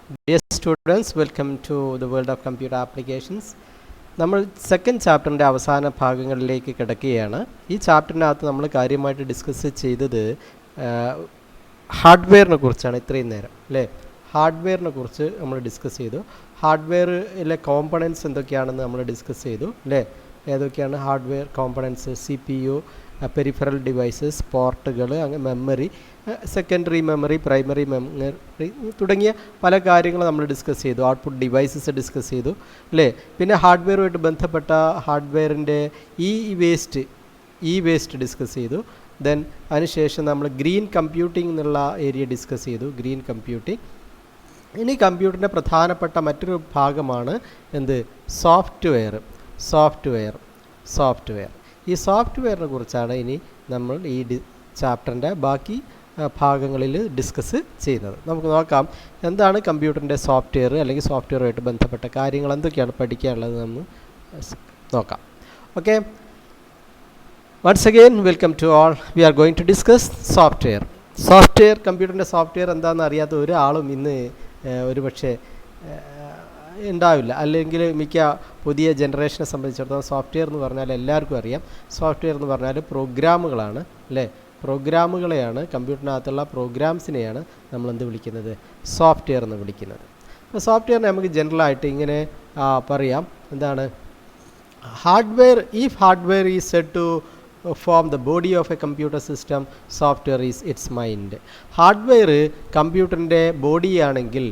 Dear students, welcome to the world of computer applications. നമ്മൾ second ചാപ്റ്ററിൻ്റെ അവസാന ഭാഗങ്ങളിലേക്ക് കിടക്കുകയാണ്. ഈ ചാപ്റ്ററിനകത്ത് നമ്മൾ കാര്യമായിട്ട് ഡിസ്കസ് ചെയ്തത് ഹാർഡ്വെയറിനെ കുറിച്ചാണ് ഇത്രയും നേരം അല്ലേ. ഹാർഡ്വെയറിനെ കുറിച്ച് നമ്മൾ ഡിസ്കസ് ചെയ്തു. ഹാർഡ്വെയറിലെ കോമ്പണൻറ്റ്സ് എന്തൊക്കെയാണെന്ന് നമ്മൾ ഡിസ്കസ് ചെയ്തു അല്ലേ. ഏതൊക്കെയാണ് ഹാർഡ്വെയർ കോമ്പണൻറ്റ്സ്? CPU, പെരിഫറൽ ഡിവൈസസ്, പോർട്ടുകൾ, അങ്ങനെ memory, secondary memory, primary memory തുടങ്ങിയ പല കാര്യങ്ങൾ നമ്മൾ ഡിസ്കസ് ചെയ്തു. ഔട്ട്പുട്ട് ഡിവൈസസ് ഡിസ്കസ് ചെയ്തു അല്ലേ. പിന്നെ ഹാർഡ്വെയറുമായിട്ട് ബന്ധപ്പെട്ട ഹാർഡ്വെയറിൻ്റെ ഈ വേസ്റ്റ് ഡിസ്കസ് ചെയ്തു. ദെൻ അതിനുശേഷം നമ്മൾ ഗ്രീൻ കമ്പ്യൂട്ടിംഗ് എന്നുള്ള ഏരിയ ഡിസ്കസ് ചെയ്തു. Green computing. ഇനി കമ്പ്യൂട്ടറിൻ്റെ പ്രധാനപ്പെട്ട മറ്റൊരു ഭാഗമാണ് എന്ത്? സോഫ്റ്റ്വെയർ. ഈ സോഫ്റ്റ്വെയറിനെ കുറിച്ചാണ് ഇനി നമ്മൾ ഈ ചാപ്റ്ററിൻ്റെ ബാക്കി ഭാഗങ്ങളിൽ ഡിസ്കസ് ചെയ്യുന്നത്. നമുക്ക് നോക്കാം എന്താണ് കമ്പ്യൂട്ടറിൻ്റെ സോഫ്റ്റ്വെയർ, അല്ലെങ്കിൽ സോഫ്റ്റ്വെയറുമായിട്ട് ബന്ധപ്പെട്ട കാര്യങ്ങൾ എന്തൊക്കെയാണ് പഠിക്കാനുള്ളത് എന്ന് നോക്കാം. Okay, once again welcome to all. We are going to discuss software. കമ്പ്യൂട്ടറിൻ്റെ സോഫ്റ്റ്വെയർ എന്താണെന്ന് അറിയാത്ത ഒരാളും ഇന്ന് ഒരുപക്ഷെ ഉണ്ടാവില്ല. അല്ലെങ്കിൽ മിക്ക പുതിയ ജനറേഷനെ സംബന്ധിച്ചിടത്തോളം സോഫ്റ്റ്വെയർ എന്ന് പറഞ്ഞാൽ എല്ലാവർക്കും അറിയാം. സോഫ്റ്റ്വെയർ എന്ന് പറഞ്ഞാൽ പ്രോഗ്രാമുകളാണ് അല്ലേ. പ്രോഗ്രാമുകളെയാണ്, കമ്പ്യൂട്ടറിനകത്തുള്ള പ്രോഗ്രാംസിനെയാണ് നമ്മൾ എന്ത് വിളിക്കുന്നത്? സോഫ്റ്റ്വെയർ എന്ന് വിളിക്കുന്നത്. അപ്പോൾ സോഫ്റ്റ്വെയറിനെ നമുക്ക് ജനറലായിട്ട് ഇങ്ങനെ പറയാം. എന്താണ്? Hardware is said to form the body of a computer system, software is its mind. Hardware കമ്പ്യൂട്ടറിൻ്റെ ബോഡിയാണെങ്കിൽ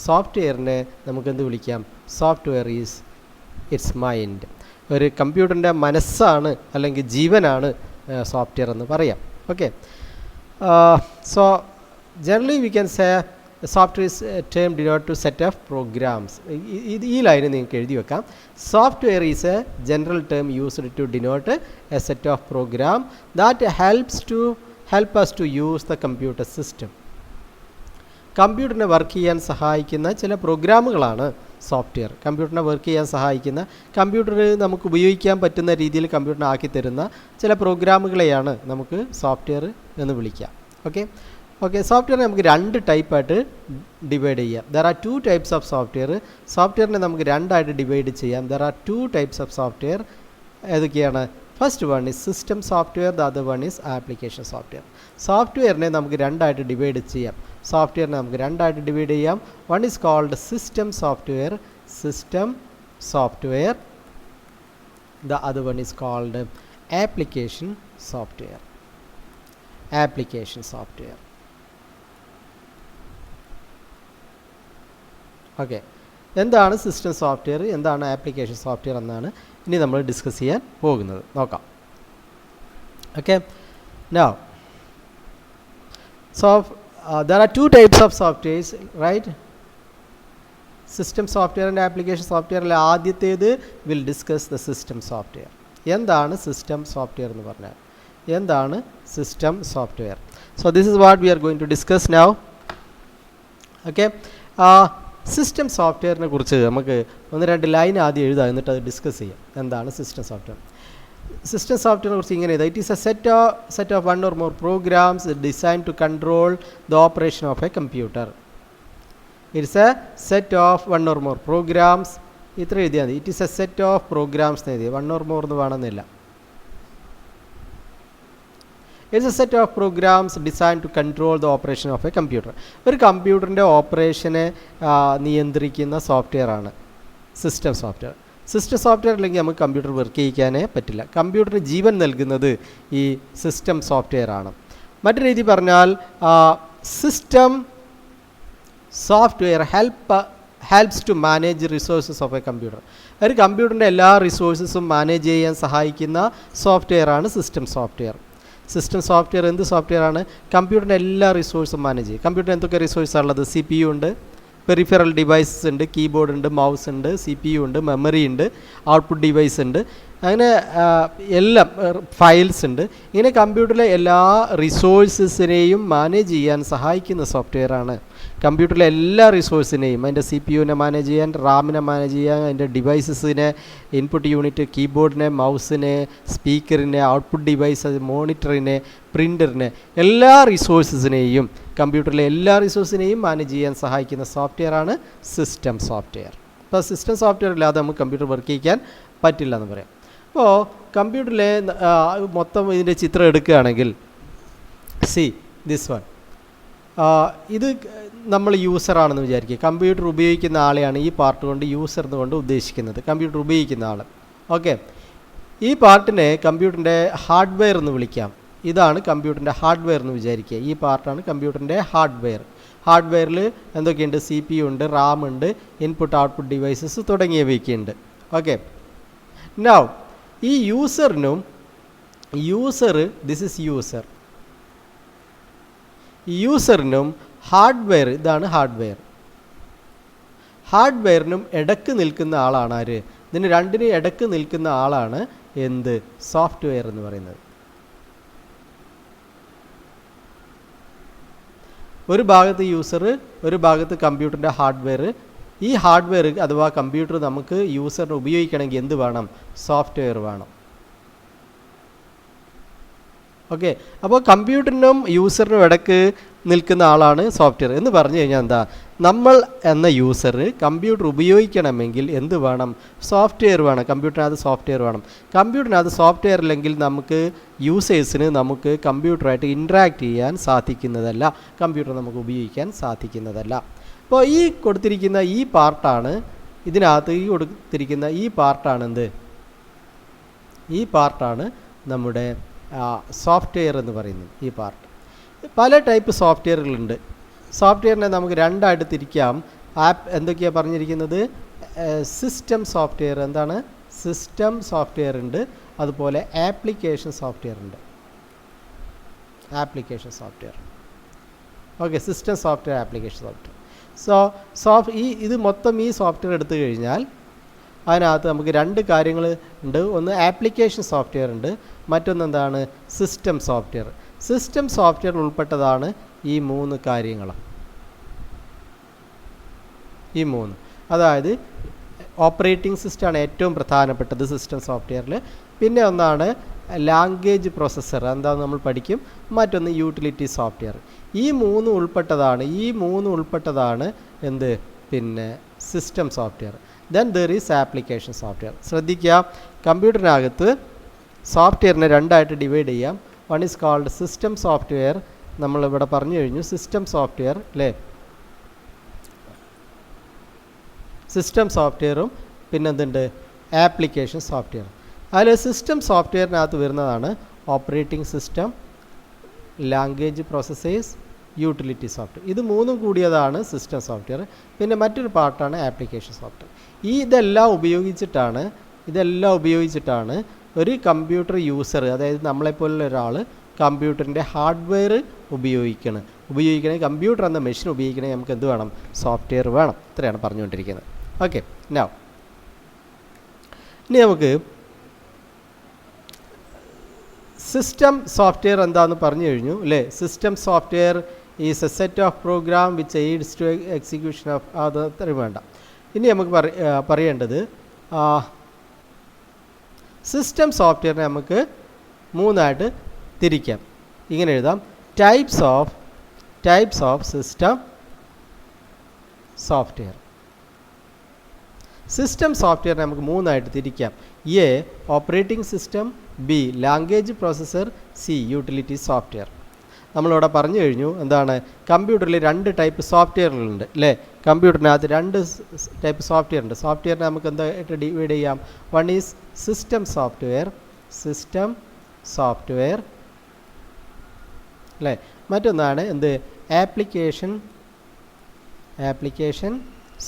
സോഫ്റ്റ്വെയറിനെ നമുക്കെന്ത് വിളിക്കാം? Software is its mind. ഒരു കമ്പ്യൂട്ടറിൻ്റെ മനസ്സാണ് അല്ലെങ്കിൽ ജീവനാണ് സോഫ്റ്റ്വെയർ എന്ന് പറയാം. Okay, so generally we can say software is term denote to set of programs. ഈ ലൈന് നിങ്ങൾക്ക് എഴുതി വെക്കാം. Software is a general term used to denote a set of program that help us to use the computer system. കമ്പ്യൂട്ടറിനെ work ചെയ്യാൻ സഹായിക്കുന്ന ചില പ്രോഗ്രാമുകളാണ് software. കമ്പ്യൂട്ടറിനെ work ചെയ്യാൻ സഹായിക്കുന്ന, കമ്പ്യൂട്ടർ നമുക്ക് ഉപയോഗിക്കാൻ പറ്റുന്ന രീതിയിൽ കമ്പ്യൂട്ടറിനെ ആക്കി തരുന്ന ചില പ്രോഗ്രാമുകളെയാണ് നമുക്ക് സോഫ്റ്റ്വെയർ എന്ന് വിളിക്കാം. ഓക്കെ, സോഫ്റ്റ്വെയറിനെ നമുക്ക് രണ്ട് ടൈപ്പായിട്ട് ഡിവൈഡ് ചെയ്യാം. There are 2 types of software. സോഫ്റ്റ്വെയറിനെ നമുക്ക് രണ്ടായിട്ട് ഡിവൈഡ് ചെയ്യാം. There are 2 types of software. ഏതൊക്കെയാണ്? First one is system software, the other one is application software. സോഫ്റ്റ്വെയറിനെ നമുക്ക് രണ്ടായിട്ട് ഡിവൈഡ് ചെയ്യാം. One is called system software, the other one is called application software. Okay, എന്താണ് system software, എന്താണ് application software എന്നാണ് ഇനി നമ്മൾ ഡിസ്കസ് ചെയ്യാൻ പോകുന്നത്. നോക്കാം. Okay, now there are 2 types of softwares, right? System software and application software. ആദ്യത്തേത് will discuss the system software. എന്താണ് സിസ്റ്റം സോഫ്റ്റ്വെയർ എന്ന് പറഞ്ഞാൽ? എന്താണ് system software? So this is what we are going to discuss now. Okay, system സോഫ്റ്റ്വെയറിനെ കുറിച്ച് നമുക്ക് 1-2 line ആദ്യം എഴുതാം, എന്നിട്ട് അത് ഡിസ്കസ് ചെയ്യാം. എന്താണ് സിസ്റ്റം സോഫ്റ്റ്വെയർ? സിസ്റ്റം സോഫ്റ്റ്വെയറിനെ കുറിച്ച് ഇങ്ങനെ എഴുതാം. It is a set of 1 or more programs designed to control the operation of a computer. It's a set of 1 or more programs. ഇത്ര എഴുതിയാൽ മതി. It is a set of programs എന്ന് എഴുതിയത്. 1 or more എന്ന് വേണമെന്നില്ല. It's a set of programs designed to control the operation of a computer. ഒരു കമ്പ്യൂട്ടറിൻ്റെ ഓപ്പറേഷനെ നിയന്ത്രിക്കുന്ന സോഫ്റ്റ്വെയർ ആണ് സിസ്റ്റം സോഫ്റ്റ്വെയർ. സിസ്റ്റം സോഫ്റ്റ്വെയർ അല്ലെങ്കിൽ നമുക്ക് കമ്പ്യൂട്ടർ വർക്ക് ചെയ്യിക്കാനേ പറ്റില്ല. കമ്പ്യൂട്ടറിന് ജീവൻ നൽകുന്നത് ഈ സിസ്റ്റം സോഫ്റ്റ്വെയർ ആണ്. മറ്റൊരു രീതി പറഞ്ഞാൽ system software helps to manage resources of a computer. ഒരു കമ്പ്യൂട്ടറിൻ്റെ എല്ലാ റിസോഴ്സസും മാനേജ് ചെയ്യാൻ സഹായിക്കുന്ന സോഫ്റ്റ്വെയർ ആണ് സിസ്റ്റം സോഫ്റ്റ്വെയർ. സിസ്റ്റം സോഫ്റ്റ്വെയർ എന്ത് സോഫ്റ്റ്വെയർ ആണ്? കമ്പ്യൂട്ടറിൻ്റെ എല്ലാ റിസോഴ്സും മാനേജ് ചെയ്യും. കമ്പ്യൂട്ടറിന് എന്തൊക്കെ റിസോഴ്സാണ് ഉള്ളത്? CPU ഉണ്ട്, പെരിഫറൽ ഡിവൈസസ് ഉണ്ട്, കീബോർഡ് ഉണ്ട്, മൗസ് ഉണ്ട്, CPU ഉണ്ട്, മെമ്മറി ഉണ്ട്, ഔട്ട്പുട്ട് ഡിവൈസ് ഉണ്ട്, അങ്ങനെ എല്ലാം ഫയൽസ് ഉണ്ട്. ഇങ്ങനെ കമ്പ്യൂട്ടറിലെ എല്ലാ റിസോഴ്സസിനെയും മാനേജ് ചെയ്യാൻ സഹായിക്കുന്ന സോഫ്റ്റ്വെയറാണ്. കമ്പ്യൂട്ടറിലെ എല്ലാ റിസോഴ്സിനെയും, അതിൻ്റെ CPU-നെ മാനേജ് ചെയ്യാൻ, റാമിനെ മാനേജ് ചെയ്യാൻ, അതിൻ്റെ ഡിവൈസസിനെ, ഇൻപുട്ട് യൂണിറ്റ്, കീബോർഡിനെ, മൗസിനെ, സ്പീക്കറിനെ, ഔട്ട്പുട്ട് ഡിവൈസ്, മോണിറ്ററിനെ, പ്രിൻ്ററിനെ, എല്ലാ റിസോഴ്സസിനെയും കമ്പ്യൂട്ടറിലെ എല്ലാ റിസോഴ്സിനെയും മാനേജ് ചെയ്യാൻ സഹായിക്കുന്ന സോഫ്റ്റ്വെയറാണ് സിസ്റ്റം സോഫ്റ്റ്വെയർ. അപ്പോൾ സിസ്റ്റം സോഫ്റ്റ്വെയർ ഇല്ലാതെ നമുക്ക് കമ്പ്യൂട്ടർ വർക്ക് ചെയ്യിക്കാൻ പറ്റില്ല എന്ന് പറയാം. അപ്പോൾ കമ്പ്യൂട്ടറിലെ മൊത്തം ഇതിൻ്റെ ചിത്രം എടുക്കുകയാണെങ്കിൽ സി ദിസ് വൺ, ഇത് നമ്മൾ യൂസറാണെന്ന് വിചാരിക്കുക. കമ്പ്യൂട്ടർ ഉപയോഗിക്കുന്ന ആളെയാണ് ഈ പാർട്ട് കൊണ്ട് യൂസർ എന്നുകൊണ്ട് ഉദ്ദേശിക്കുന്നത്, കമ്പ്യൂട്ടർ ഉപയോഗിക്കുന്ന ആൾ. ഓക്കെ, ഈ പാർട്ടിനെ കമ്പ്യൂട്ടറിൻ്റെ ഹാർഡ്വെയർ എന്ന് വിളിക്കാം. ഇതാണ് കമ്പ്യൂട്ടറിൻ്റെ ഹാർഡ്വെയർ എന്ന് വിചാരിക്കുക. ഈ പാർട്ടാണ് കമ്പ്യൂട്ടറിൻ്റെ ഹാർഡ്വെയർ. ഹാർഡ്വെയറിൽ എന്തൊക്കെയുണ്ട്? CPU ഉണ്ട്, RAM ഉണ്ട്, ഇൻപുട്ട് ഔട്ട്പുട്ട് ഡിവൈസസ് തുടങ്ങിയവയൊക്കെ ഉണ്ട്. ഓക്കെ, നൗ ഈ യൂസറിനും ദിസ് ഇസ് യൂസറിനും ഹാർഡ്വെയർ, ഇതാണ് ഹാർഡ്വെയറിനും ഇടക്ക് നിൽക്കുന്ന ആളാണ് ആര്? ഇതിന് രണ്ടിനും ഇടക്ക് നിൽക്കുന്ന ആളാണ് എന്ത്? സോഫ്റ്റ്വെയർ എന്ന് പറയുന്നത്. ഒരു ഭാഗത്ത് യൂസർ, ഒരു ഭാഗത്ത് കമ്പ്യൂട്ടറിൻ്റെ ഹാർഡ്വെയർ. ഈ ഹാർഡ്വെയർ അഥവാ കമ്പ്യൂട്ടർ നമുക്ക് യൂസറിന് ഉപയോഗിക്കണമെങ്കിൽ എന്ത് വേണം? സോഫ്റ്റ്വെയർ വേണം. ഓക്കെ, അപ്പോൾ കമ്പ്യൂട്ടറിനും യൂസറിനും ഇടയ്ക്ക് നിൽക്കുന്ന ആളാണ് സോഫ്റ്റ്വെയർ എന്ന് പറഞ്ഞു കഴിഞ്ഞാൽ എന്താ? നമ്മൾ എന്ന യൂസർ കമ്പ്യൂട്ടർ ഉപയോഗിക്കണമെങ്കിൽ എന്ത് വേണം? സോഫ്റ്റ്വെയർ വേണം. കമ്പ്യൂട്ടറിനകത്ത് സോഫ്റ്റ്വെയർ വേണം. കമ്പ്യൂട്ടറിനകത്ത് സോഫ്റ്റ്വെയർ ഇല്ലെങ്കിൽ നമുക്ക് യൂസേഴ്സിന് നമുക്ക് കമ്പ്യൂട്ടറായിട്ട് ഇൻട്രാക്ട് ചെയ്യാൻ സാധിക്കുന്നതല്ല, കമ്പ്യൂട്ടർ നമുക്ക് ഉപയോഗിക്കാൻ സാധിക്കുന്നതല്ല. അപ്പോൾ ഈ കൊടുത്തിരിക്കുന്ന ഈ പാർട്ടാണ്, ഇതിനകത്ത് ഈ കൊടുത്തിരിക്കുന്ന ഈ പാർട്ടാണ് എന്ത്? ഈ പാർട്ടാണ് നമ്മുടെ സോഫ്റ്റ്വെയർ എന്ന് പറയുന്നത്. ഈ പാർട്ട് പല ടൈപ്പ് സോഫ്റ്റ്വെയറുകളുണ്ട്. സോഫ്റ്റ്വെയറിനെ നമുക്ക് രണ്ടായിട്ട് തിരിക്കാം. എന്തൊക്കെയാണ് പറഞ്ഞിരിക്കുന്നത്? System software. എന്താണ്? സിസ്റ്റം സോഫ്റ്റ്വെയർ ഉണ്ട്, അതുപോലെ ആപ്ലിക്കേഷൻ സോഫ്റ്റ്വെയർ ഉണ്ട്. Okay, system software, application software. ഇത് മൊത്തം ഈ സോഫ്റ്റ്വെയർ എടുത്തു കഴിഞ്ഞാൽ അതിനകത്ത് നമുക്ക് രണ്ട് കാര്യങ്ങൾ ഉണ്ട്. ഒന്ന് ആപ്ലിക്കേഷൻ സോഫ്റ്റ്വെയർ ഉണ്ട്, മറ്റൊന്ന് എന്താണ്? System software. സിസ്റ്റം സോഫ്റ്റ്വെയർ ഉൾപ്പെട്ടതാണ് ഈ മൂന്ന് കാര്യങ്ങളും. ഈ മൂന്ന്, അതായത് ഓപ്പറേറ്റിംഗ് സിസ്റ്റമാണ് ഏറ്റവും പ്രധാനപ്പെട്ടത് സിസ്റ്റം സോഫ്റ്റ്വെയറിൽ. പിന്നെ ഒന്നാണ് ലാംഗ്വേജ് പ്രോസസ്സർ, എന്താണെന്ന് നമ്മൾ പഠിക്കും. മറ്റൊന്ന് യൂട്ടിലിറ്റി സോഫ്റ്റ്വെയർ. ഈ മൂന്ന് ഉൾപ്പെട്ടതാണ് എന്ത്? പിന്നെ system software. Then there is application software. ശ്രദ്ധിക്കുക, കമ്പ്യൂട്ടറിനകത്ത് സോഫ്റ്റ്വെയറിനെ രണ്ടായിട്ട് ഡിവൈഡ് ചെയ്യാം. One is called system software. നമ്മളിവിടെ പറഞ്ഞു കഴിഞ്ഞു സിസ്റ്റം സോഫ്റ്റ്വെയർ അല്ലേ? സിസ്റ്റം സോഫ്റ്റ്വെയറും പിന്നെന്തുണ്ട്? Application software. അതിൽ സിസ്റ്റം സോഫ്റ്റ്വെയറിനകത്ത് വരുന്നതാണ് operating system, language processors, utility software. ഇത് മൂന്നും കൂടിയതാണ് സിസ്റ്റം സോഫ്റ്റ്വെയർ. പിന്നെ മറ്റൊരു പാർട്ടാണ് ആപ്ലിക്കേഷൻ സോഫ്റ്റ്വെയർ. ഇതെല്ലാം ഉപയോഗിച്ചിട്ടാണ് ഒരു കമ്പ്യൂട്ടർ യൂസർ, അതായത് നമ്മളെപ്പോലുള്ള ഒരാൾ കമ്പ്യൂട്ടറിൻ്റെ ഹാർഡ്വെയർ ഉപയോഗിക്കണേ കമ്പ്യൂട്ടർ എന്ന മെഷീൻ ഉപയോഗിക്കണേ നമുക്ക് എന്ത് വേണം? സോഫ്റ്റ്വെയർ വേണം. ഇത്രയാണ് പറഞ്ഞുകൊണ്ടിരിക്കുന്നത്. ഓക്കെ, നൗ ഇനി നമുക്ക് സിസ്റ്റം സോഫ്റ്റ്വെയർ എന്താണെന്ന് പറഞ്ഞു കഴിഞ്ഞു അല്ലേ? System software is a set of program which aids to execution of അത്രയും വേണ്ട. ഇനി നമുക്ക് പറയേണ്ടത് സിസ്റ്റം സോഫ്റ്റ്വെയറിനെ നമുക്ക് മൂന്നായിട്ട് തിരിക്കാം. ഇങ്ങനെ എഴുതാം: types of system software. System സോഫ്റ്റ്വെയറിനെ നമുക്ക് മൂന്നായിട്ട് തിരിക്കാം. A operating system, B language processor, C utility software. നമ്മളിവിടെ പറഞ്ഞു കഴിഞ്ഞു എന്താണ്? കമ്പ്യൂട്ടറിൽ രണ്ട് ടൈപ്പ് സോഫ്റ്റ്വെയറുകളുണ്ട് അല്ലേ? കമ്പ്യൂട്ടറിനകത്ത് രണ്ട് ടൈപ്പ് സോഫ്റ്റ്വെയർ ഉണ്ട്. സോഫ്റ്റ്വെയറിനെ നമുക്ക് എന്തായിട്ട് ഡിവൈഡ് ചെയ്യാം? വൺ ഈസ് സിസ്റ്റം സോഫ്റ്റ്വെയർ അല്ലേ? മറ്റൊന്നാണ് എന്ത്? Application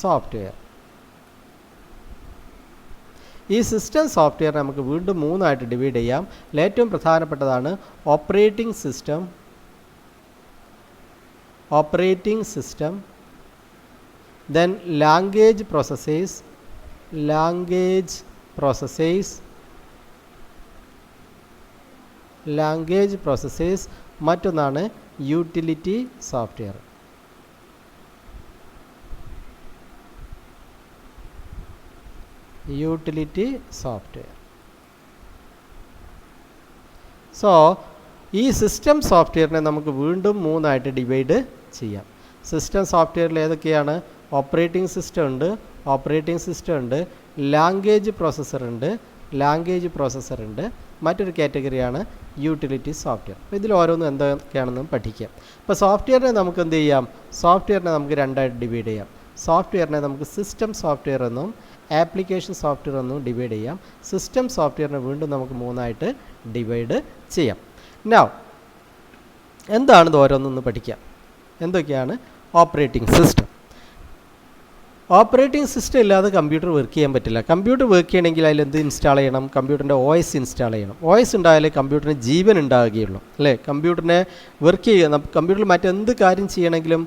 software. ഈ സിസ്റ്റം സോഫ്റ്റ്വെയർ നമുക്ക് വീണ്ടും മൂന്നായിട്ട് ഡിവൈഡ് ചെയ്യാം. ഏറ്റവും പ്രധാനപ്പെട്ടതാണ് operating system, then language processes, മറ്റൊന്നാണ് യൂട്ടിലിറ്റി സോഫ്റ്റ്വെയർ. സോ ഈ സിസ്റ്റം സോഫ്റ്റ്വെയറിനെ നമുക്ക് വീണ്ടും മൂന്നായിട്ട് ഡിവൈഡ് ചെയ്യാം. സിസ്റ്റം സോഫ്റ്റ്വെയറിൽ ഏതൊക്കെയാണ്? ഓപ്പറേറ്റിംഗ് സിസ്റ്റം ഉണ്ട്, ലാംഗ്വേജ് പ്രോസസ്സർ ഉണ്ട്, മറ്റൊരു കാറ്റഗറിയാണ് യൂട്ടിലിറ്റി സോഫ്റ്റ്വെയർ. അപ്പോൾ ഇതിൽ ഓരോന്നും എന്തൊക്കെയാണെന്നും പഠിക്കാം. ഇപ്പോൾ സോഫ്റ്റ്വെയറിനെ നമുക്ക് എന്ത് ചെയ്യാം? സോഫ്റ്റ്വെയറിനെ നമുക്ക് രണ്ടായിട്ട് ഡിവൈഡ് ചെയ്യാം. സോഫ്റ്റ്വെയറിനെ നമുക്ക് സിസ്റ്റം സോഫ്റ്റ്വെയർ എന്നും ആപ്ലിക്കേഷൻ സോഫ്റ്റ്വെയർ എന്നും ഡിവൈഡ് ചെയ്യാം. സിസ്റ്റം സോഫ്റ്റ്വെയറിനെ വീണ്ടും നമുക്ക് മൂന്നായിട്ട് ഡിവൈഡ് ചെയ്യാം. നൗ എന്താണെന്ന് ഓരോന്നൊന്ന് പഠിക്കാം. എന്തൊക്കെയാണ് ഓപ്പറേറ്റിംഗ് സിസ്റ്റം? ഓപ്പറേറ്റിംഗ് സിസ്റ്റം ഇല്ലാതെ കമ്പ്യൂട്ടർ വർക്ക് ചെയ്യാൻ പറ്റില്ല. കമ്പ്യൂട്ടർ വർക്ക് ചെയ്യണമെങ്കിൽ അതിൽ എന്ത് ഇൻസ്റ്റാൾ ചെയ്യണം? കമ്പ്യൂട്ടറിൻ്റെ OS ഇൻസ്റ്റാൾ ചെയ്യണം. OS ഉണ്ടായാലേ കമ്പ്യൂട്ടറിന് ജീവൻ ഉണ്ടാവുകയുള്ളൂ, അല്ലേ? കമ്പ്യൂട്ടറിനെ വർക്ക് ചെയ്യുക, കമ്പ്യൂട്ടറിൽ മറ്റെന്ത് കാര്യം ചെയ്യണമെങ്കിലും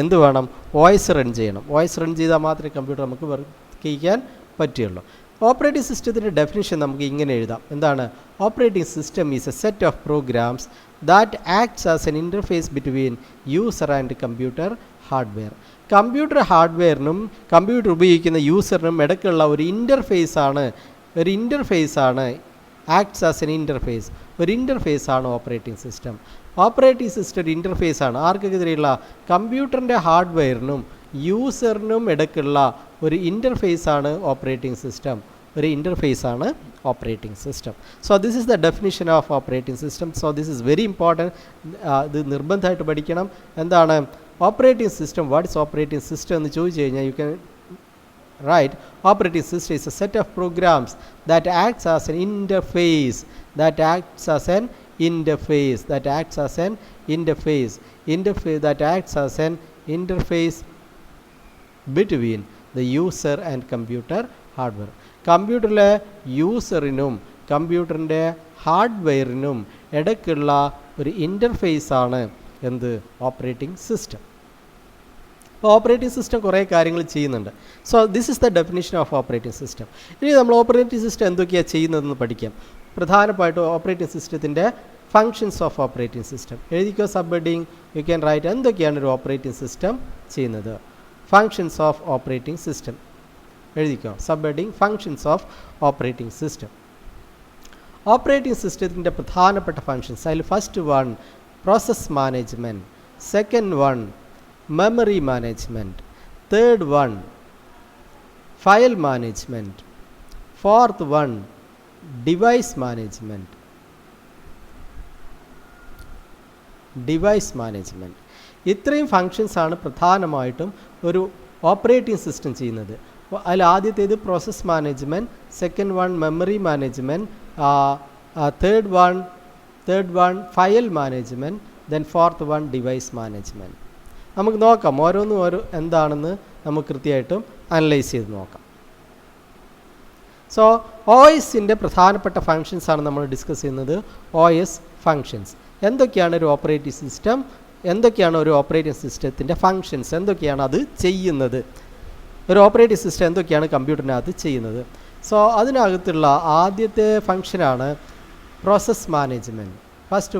എന്ത് വേണം? OS റൺ ചെയ്യണം. OS റൺ ചെയ്താൽ മാത്രമേ കമ്പ്യൂട്ടർ നമുക്ക് വർക്ക് ചെയ്യാൻ പറ്റുകയുള്ളൂ. ഓപ്പറേറ്റിംഗ് സിസ്റ്റത്തിൻ്റെ ഡെഫിനിഷൻ നമുക്ക് ഇങ്ങനെ എഴുതാം. എന്താണ്? Operating system is a set of programs that acts as an interface between user and computer hardware. Computer ഹാർഡ്വെയറിനും കമ്പ്യൂട്ടർ ഉപയോഗിക്കുന്ന യൂസറിനും ഇടയ്ക്കുള്ള ഒരു ഇൻ്റർഫേസാണ് ആക്ട്സ് ആസ് എൻ ഇൻ്റർഫേസ്. ഒരു ഇൻ്റർഫേസാണ് ഓപ്പറേറ്റിംഗ് സിസ്റ്റം. ഓപ്പറേറ്റിംഗ് സിസ്റ്റം ഒരു ഇൻ്റർഫേസാണ്. ആർക്കെതിരെയുള്ള? കമ്പ്യൂട്ടറിൻ്റെ ഹാർഡ്വെയറിനും യൂസറിനും ഇടയ്ക്കുള്ള ഒരു ഇൻ്റർഫേസാണ് operating system. So this is the definition of operating system. So this is very important. ഇത് നിർബന്ധമായിട്ട് പഠിക്കണം. എന്താണ് operating system? What is operating system എന്ന് ചോദിച്ചു കഴിഞ്ഞാൽ you can write operating system is a set of programs that acts as an interface between the user and computer hardware. കമ്പ്യൂട്ടറിലെ യൂസറിനും കമ്പ്യൂട്ടറിൻ്റെ ഹാർഡ്വെയറിനും ഇടയ്ക്കുള്ള ഒരു ഇൻ്റർഫേസാണ് എന്ത്? Operating system. അപ്പോൾ ഓപ്പറേറ്റിംഗ് സിസ്റ്റം കുറേ കാര്യങ്ങൾ ചെയ്യുന്നുണ്ട്. So this is the definition of operating system. ഇനി നമ്മൾ ഓപ്പറേറ്റിംഗ് സിസ്റ്റം എന്തൊക്കെയാണ് ചെയ്യുന്നതെന്ന് പഠിക്കാം. പ്രധാനമായിട്ടും ഓപ്പറേറ്റിംഗ് സിസ്റ്റത്തിൻ്റെ ഫങ്ഷൻസ് ഓഫ് ഓപ്പറേറ്റിംഗ് സിസ്റ്റം എഴുതിക്കോ. Sub heading you can write എന്തൊക്കെയാണ് ഒരു ഓപ്പറേറ്റിംഗ് സിസ്റ്റം ചെയ്യുന്നത്. ഫങ്ഷൻസ് ഓഫ് ഓപ്പറേറ്റിംഗ് സിസ്റ്റം എഴുതിക്കോ. Sub heading functions of operating system. Operating സിസ്റ്റത്തിൻ്റെ പ്രധാനപ്പെട്ട ഫങ്ഷൻസ് അതിൽ first one process management, second one memory management, third one file management, fourth one device management. ഇത്രയും ഫങ്ഷൻസാണ് പ്രധാനമായിട്ടും ഒരു ഓപ്പറേറ്റിംഗ് സിസ്റ്റം ചെയ്യുന്നത്. അതിൽ ആദ്യത്തേത് process management, second one memory management, third one file management, then fourth one device management. നമുക്ക് നോക്കാം ഓരോന്നും എന്താണെന്ന് നമുക്ക് കൃത്യമായിട്ടും അനലൈസ് ചെയ്ത് നോക്കാം. സോ OSൻ്റെ പ്രധാനപ്പെട്ട ഫങ്ഷൻസാണ് നമ്മൾ ഡിസ്കസ് ചെയ്യുന്നത്. OS ഫങ്ഷൻസ് എന്തൊക്കെയാണ്? ഒരു ഓപ്പറേറ്റിംഗ് സിസ്റ്റം എന്തൊക്കെയാണ്? ഒരു ഓപ്പറേറ്റിംഗ് സിസ്റ്റത്തിൻ്റെ ഫങ്ഷൻസ് എന്തൊക്കെയാണ് അത് ചെയ്യുന്നത്? ഒരു ഓപ്പറേറ്റിംഗ് സിസ്റ്റം എന്തൊക്കെയാണ് കമ്പ്യൂട്ടറിനകത്ത് ചെയ്യുന്നത്? സോ അതിനകത്തുള്ള ആദ്യത്തെ ഫങ്ഷനാണ് process management. First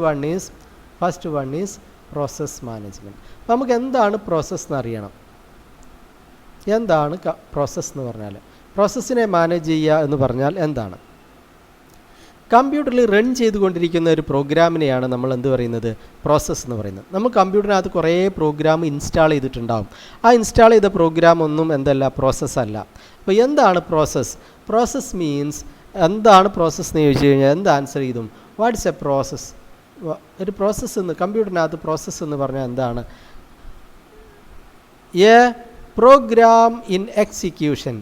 one is process management. നമുക്ക് എന്താണ് പ്രോസസ്സ് എന്നറിയണം. എന്താണ് പ്രോസസ്സ് എന്ന് പറഞ്ഞാൽ? പ്രോസസ്സിനെ മാനേജ് ചെയ്യുക എന്ന് പറഞ്ഞാൽ എന്താണ്? കമ്പ്യൂട്ടറിൽ റൺ ചെയ്തുകൊണ്ടിരിക്കുന്ന ഒരു പ്രോഗ്രാമിനെയാണ് നമ്മൾ എന്ത് പറയുന്നത്? പ്രോസസ്സ് എന്ന് പറയുന്നത്. നമ്മൾ കമ്പ്യൂട്ടറിനകത്ത് കുറേ പ്രോഗ്രാം ഇൻസ്റ്റാൾ ചെയ്തിട്ടുണ്ടാകും. ആ ഇൻസ്റ്റാൾ ചെയ്ത പ്രോഗ്രാം ഒന്നും എന്തല്ല? പ്രോസസ്സ് അല്ല. അപ്പോൾ എന്താണ് പ്രോസസ്സ്? പ്രോസസ്സ് മീൻസ് എന്താണ് പ്രോസസ്സ് എന്ന് ചോദിച്ചു കഴിഞ്ഞാൽ എന്ത് ആൻസർ ചെയ്തും? What's a process? ഒരു പ്രോസസ്സ് എന്ന് കമ്പ്യൂട്ടറിനകത്ത് പ്രോസസ്സ് എന്ന് പറഞ്ഞാൽ എന്താണ്? A program in execution.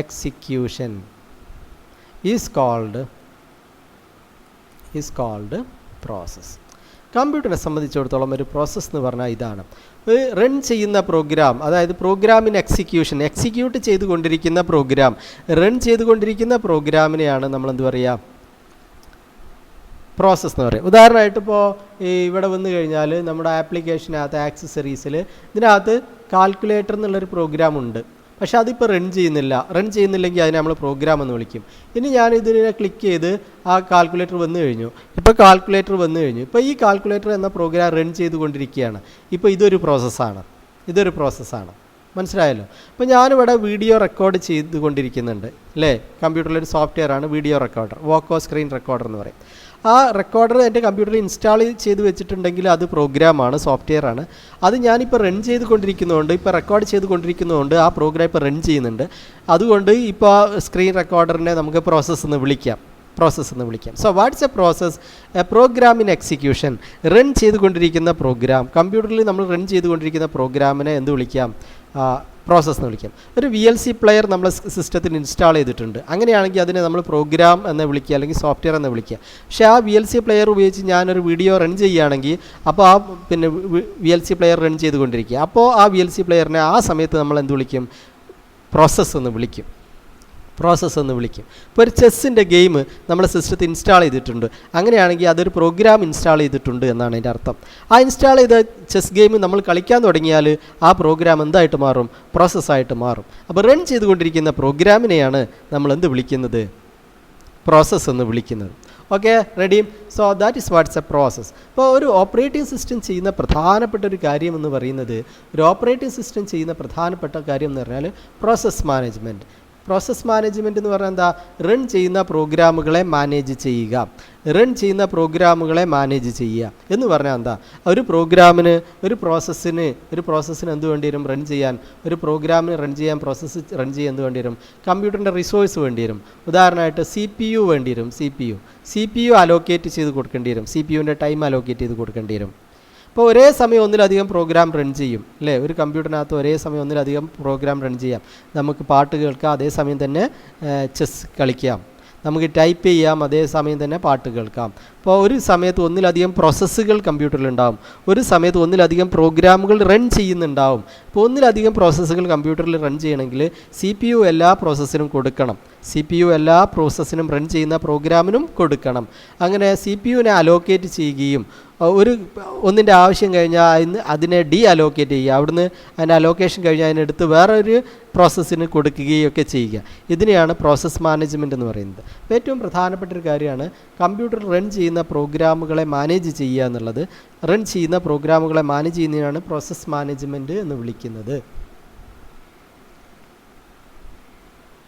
Execution is called process. കമ്പ്യൂട്ടറിനെ സംബന്ധിച്ചിടത്തോളം ഒരു പ്രോസസ്സ് എന്ന് പറഞ്ഞാൽ ഇതാണ്. റൺ ചെയ്യുന്ന പ്രോഗ്രാം, അതായത് പ്രോഗ്രാമിൻ എക്സിക്യൂട്ട് ചെയ്തുകൊണ്ടിരിക്കുന്ന പ്രോഗ്രാമിനെയാണ് നമ്മൾ എന്ത് പറയുക? പ്രോസസ്സ് എന്ന് പറയും. ഉദാഹരണമായിട്ട് ഇപ്പോൾ ഇവിടെ വന്നു കഴിഞ്ഞാൽ നമ്മുടെ ആപ്ലിക്കേഷനകത്ത് ആക്സസറീസിൽ ഇതിനകത്ത് കാൽക്കുലേറ്റർ എന്നുള്ളൊരു പ്രോഗ്രാം ഉണ്ട്. പക്ഷേ അതിപ്പോൾ റൺ ചെയ്യുന്നില്ലെങ്കിൽ അതിനെ നമ്മൾ പ്രോഗ്രാം എന്ന് വിളിക്കും. ഇനി ഞാൻ ഇതിനെ ക്ലിക്ക് ചെയ്ത് ആ കാൽക്കുലേറ്റർ വന്നു കഴിഞ്ഞു. ഇപ്പോൾ ഈ കാൽക്കുലേറ്റർ എന്ന പ്രോഗ്രാം റൺ ചെയ്തുകൊണ്ടിരിക്കുകയാണ്. ഇപ്പോൾ ഇതൊരു പ്രോസസ്സാണ്. മനസ്സിലായല്ലോ? അപ്പോൾ ഞാനിവിടെ വീഡിയോ റെക്കോർഡ് ചെയ്തുകൊണ്ടിരിക്കുന്നുണ്ട്, അല്ലേ? കമ്പ്യൂട്ടറിലൊരു സോഫ്റ്റ്വെയർ ആണ് വീഡിയോ റെക്കോർഡർ, വോക്കോ സ്ക്രീൻ റെക്കോർഡർ എന്ന് പറയും. ആ റെക്കോർഡർ എൻ്റെ കമ്പ്യൂട്ടറിൽ ഇൻസ്റ്റാൾ ചെയ്ത് വെച്ചിട്ടുണ്ടെങ്കിൽ അത് പ്രോഗ്രാമാണ്, സോഫ്റ്റ്വെയർ ആണ്. അത് ഞാനിപ്പോൾ റൺ ചെയ്തുകൊണ്ടിരിക്കുന്നതുകൊണ്ട്, ഇപ്പോൾ റെക്കോർഡ് ചെയ്തുകൊണ്ടിരിക്കുന്നതുകൊണ്ട് ആ പ്രോഗ്രാം ഇപ്പോൾ റൺ ചെയ്യുന്നുണ്ട്. അതുകൊണ്ട് ഇപ്പോൾ ആ സ്ക്രീൻ റെക്കോർഡറിനെ നമുക്ക് പ്രോസസ്സ് എന്ന് വിളിക്കാം. So what's a process? A program in execution. Run ചെയ്തുകൊണ്ടിരിക്കുന്ന പ്രോഗ്രാം, കമ്പ്യൂട്ടറിൽ നമ്മൾ റൺ ചെയ്തുകൊണ്ടിരിക്കുന്ന പ്രോഗ്രാമിനെ എന്ത് വിളിക്കാം? പ്രോസസ്സ് എന്ന് വിളിക്കാം. ഒരു VLC പ്ലെയർ നമ്മൾ സിസ്റ്റത്തിൽ ഇൻസ്റ്റാൾ ചെയ്തിട്ടുണ്ട്. അങ്ങനെയാണെങ്കിൽ അതിനെ നമ്മൾ പ്രോഗ്രാം എന്ന് വിളിക്കുക, അല്ലെങ്കിൽ സോഫ്റ്റ്വെയർ എന്ന് വിളിക്കുക. പക്ഷേ ആ VLC പ്ലെയർ ഉപയോഗിച്ച് ഞാനൊരു വീഡിയോ റൺ ചെയ്യുകയാണെങ്കിൽ അപ്പോൾ ആ VLC പ്ലെയർ റൺ ചെയ്തുകൊണ്ടിരിക്കുക. അപ്പോൾ ആ VLC പ്ലെയറിനെ ആ സമയത്ത് നമ്മൾ എന്ത് വിളിക്കും? പ്രോസസ്സ് എന്ന് വിളിക്കും. ഇപ്പോൾ ഒരു ചെസ്സിൻ്റെ ഗെയിം നമ്മുടെ സിസ്റ്റത്തിൽ ഇൻസ്റ്റാൾ ചെയ്തിട്ടുണ്ട്. അങ്ങനെയാണെങ്കിൽ അതൊരു പ്രോഗ്രാം ഇൻസ്റ്റാൾ ചെയ്തിട്ടുണ്ട് എന്നാണ് അതിൻ്റെ അർത്ഥം. ആ ഇൻസ്റ്റാൾ ചെയ്ത ചെസ് ഗെയിം നമ്മൾ കളിക്കാൻ തുടങ്ങിയാൽ ആ പ്രോഗ്രാം എന്തായിട്ട് മാറും? പ്രോസസ്സായിട്ട് മാറും. അപ്പോൾ റൺ ചെയ്തുകൊണ്ടിരിക്കുന്ന പ്രോഗ്രാമിനെയാണ് നമ്മൾ എന്ത് വിളിക്കുന്നത്? പ്രോസസ്സ് എന്ന് വിളിക്കുന്നത്. Okay, ready? So that is watts a process. ഇപ്പോൾ ഒരു ഓപ്പറേറ്റിംഗ് സിസ്റ്റം ചെയ്യുന്ന പ്രധാനപ്പെട്ട ഒരു കാര്യം എന്ന് പറയുന്നത്, എന്ന് പറഞ്ഞാൽ പ്രോസസ്സ് മാനേജ്മെൻറ്റ് എന്ന് പറഞ്ഞാൽ എന്താ? റൺ ചെയ്യുന്ന പ്രോഗ്രാമുകളെ മാനേജ് ചെയ്യുക എന്ന് പറഞ്ഞാൽ എന്താ? ഒരു പ്രോഗ്രാമിന്, ഒരു പ്രോസസ്സിന് എന്ത് വേണ്ടി വരും? റൺ ചെയ്യാൻ, ഒരു പ്രോഗ്രാമിന് റൺ ചെയ്യാൻ, പ്രോസസ്സ് റൺ ചെയ്യാൻ എന്ത് വേണ്ടി വരും? കമ്പ്യൂട്ടറിൻ്റെ റിസോഴ്സ് വേണ്ടി വരും. ഉദാഹരണമായിട്ട് CPU വേണ്ടി വരും. CPU അലോക്കേറ്റ് ചെയ്ത് കൊടുക്കേണ്ടി വരും. CPUവിൻ്റെ ടൈം അലോക്കേറ്റ് ചെയ്ത് കൊടുക്കേണ്ടി വരും. ഇപ്പോൾ ഒരേ സമയം ഒന്നിലധികം പ്രോഗ്രാം റൺ ചെയ്യും അല്ലേ? ഒരു കമ്പ്യൂട്ടറിനകത്ത് ഒരേ സമയം ഒന്നിലധികം പ്രോഗ്രാം റൺ ചെയ്യാം. നമുക്ക് പാട്ട് കേൾക്കാം, അതേസമയം തന്നെ ചെസ് കളിക്കാം. നമുക്ക് ടൈപ്പ് ചെയ്യാം, അതേ സമയം തന്നെ പാട്ട് കേൾക്കാം. അപ്പോൾ ഒരു സമയത്ത് ഒന്നിലധികം പ്രോസസ്സുകൾ കമ്പ്യൂട്ടറിലുണ്ടാവും, ഒരു സമയത്ത് ഒന്നിലധികം പ്രോഗ്രാമുകൾ റൺ ചെയ്യുന്നുണ്ടാവും. അപ്പോൾ ഒന്നിലധികം പ്രോസസ്സുകൾ കമ്പ്യൂട്ടറിൽ റൺ ചെയ്യണമെങ്കിൽ CPU എല്ലാ പ്രോസസ്സിനും കൊടുക്കണം. CPU എല്ലാ പ്രോസസ്സിനും റൺ ചെയ്യുന്ന പ്രോഗ്രാമിനും കൊടുക്കണം. അങ്ങനെ CPUവിനെ അലോക്കേറ്റ് ചെയ്യുകയും ഒന്നിൻ്റെ ആവശ്യം കഴിഞ്ഞാൽ അതിനെ അലോക്കേറ്റ് ചെയ്യുക, അവിടുന്ന് അതിൻ്റെ അലോക്കേഷൻ കഴിഞ്ഞാൽ അതിനെടുത്ത് വേറൊരു പ്രോസസ്സിന് കൊടുക്കുകയൊക്കെ ചെയ്യുക. ഇതിനെയാണ് പ്രോസസ്സ് മാനേജ്മെൻറ്റ് എന്ന് പറയുന്നത്. ഏറ്റവും പ്രധാനപ്പെട്ട ഒരു കാര്യമാണ് കമ്പ്യൂട്ടർ റൺ ചെയ്യുന്ന പ്രോഗ്രാമുകളെ മാനേജ് ചെയ്യുക എന്നുള്ളത്. റൺ ചെയ്യുന്ന പ്രോഗ്രാമുകളെ മാനേജ് ചെയ്യുന്നതിനാണ് പ്രോസസ്സ് മാനേജ്മെൻറ്റ് എന്ന് വിളിക്കുന്നത്.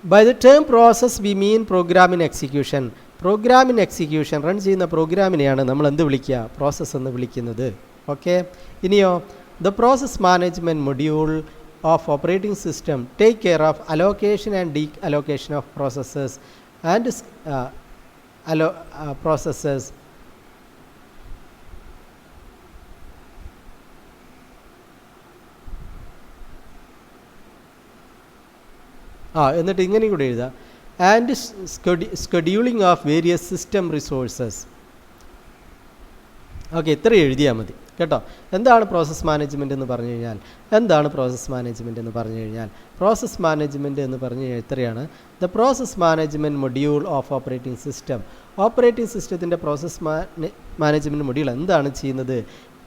By the term process we mean program in execution. Run ചെയ്യുന്ന പ്രോഗ്രാമിനെയാണ് നമ്മൾ എന്ത് വിളിക്കുക? പ്രോസസ്സ് എന്ന് വിളിക്കുന്നത്. ഓക്കെ, ഇനിയോ the process management module of operating system take care of allocation and deallocation of processes and processes. എന്നിട്ട് ഇങ്ങനെ കൂടെ എഴുതാം, and scheduling of various system resources. Okay, ഇത്ര എഴുതിയാൽ മതി കേട്ടോ. എന്താണ് പ്രോസസ് മാനേജ്മെൻറ്റ് എന്ന് പറഞ്ഞു കഴിഞ്ഞാൽ? പ്രോസസ് മാനേജ്മെൻറ്റ് എന്ന് പറഞ്ഞു കഴിഞ്ഞാൽ ഇത്രയാണ്: the process management module of operating system. Operating സിസ്റ്റത്തിൻ്റെ പ്രോസസ് മാനേജ്മെൻറ്റ് മൊഡ്യൂൾ എന്താണ് ചെയ്യുന്നത്?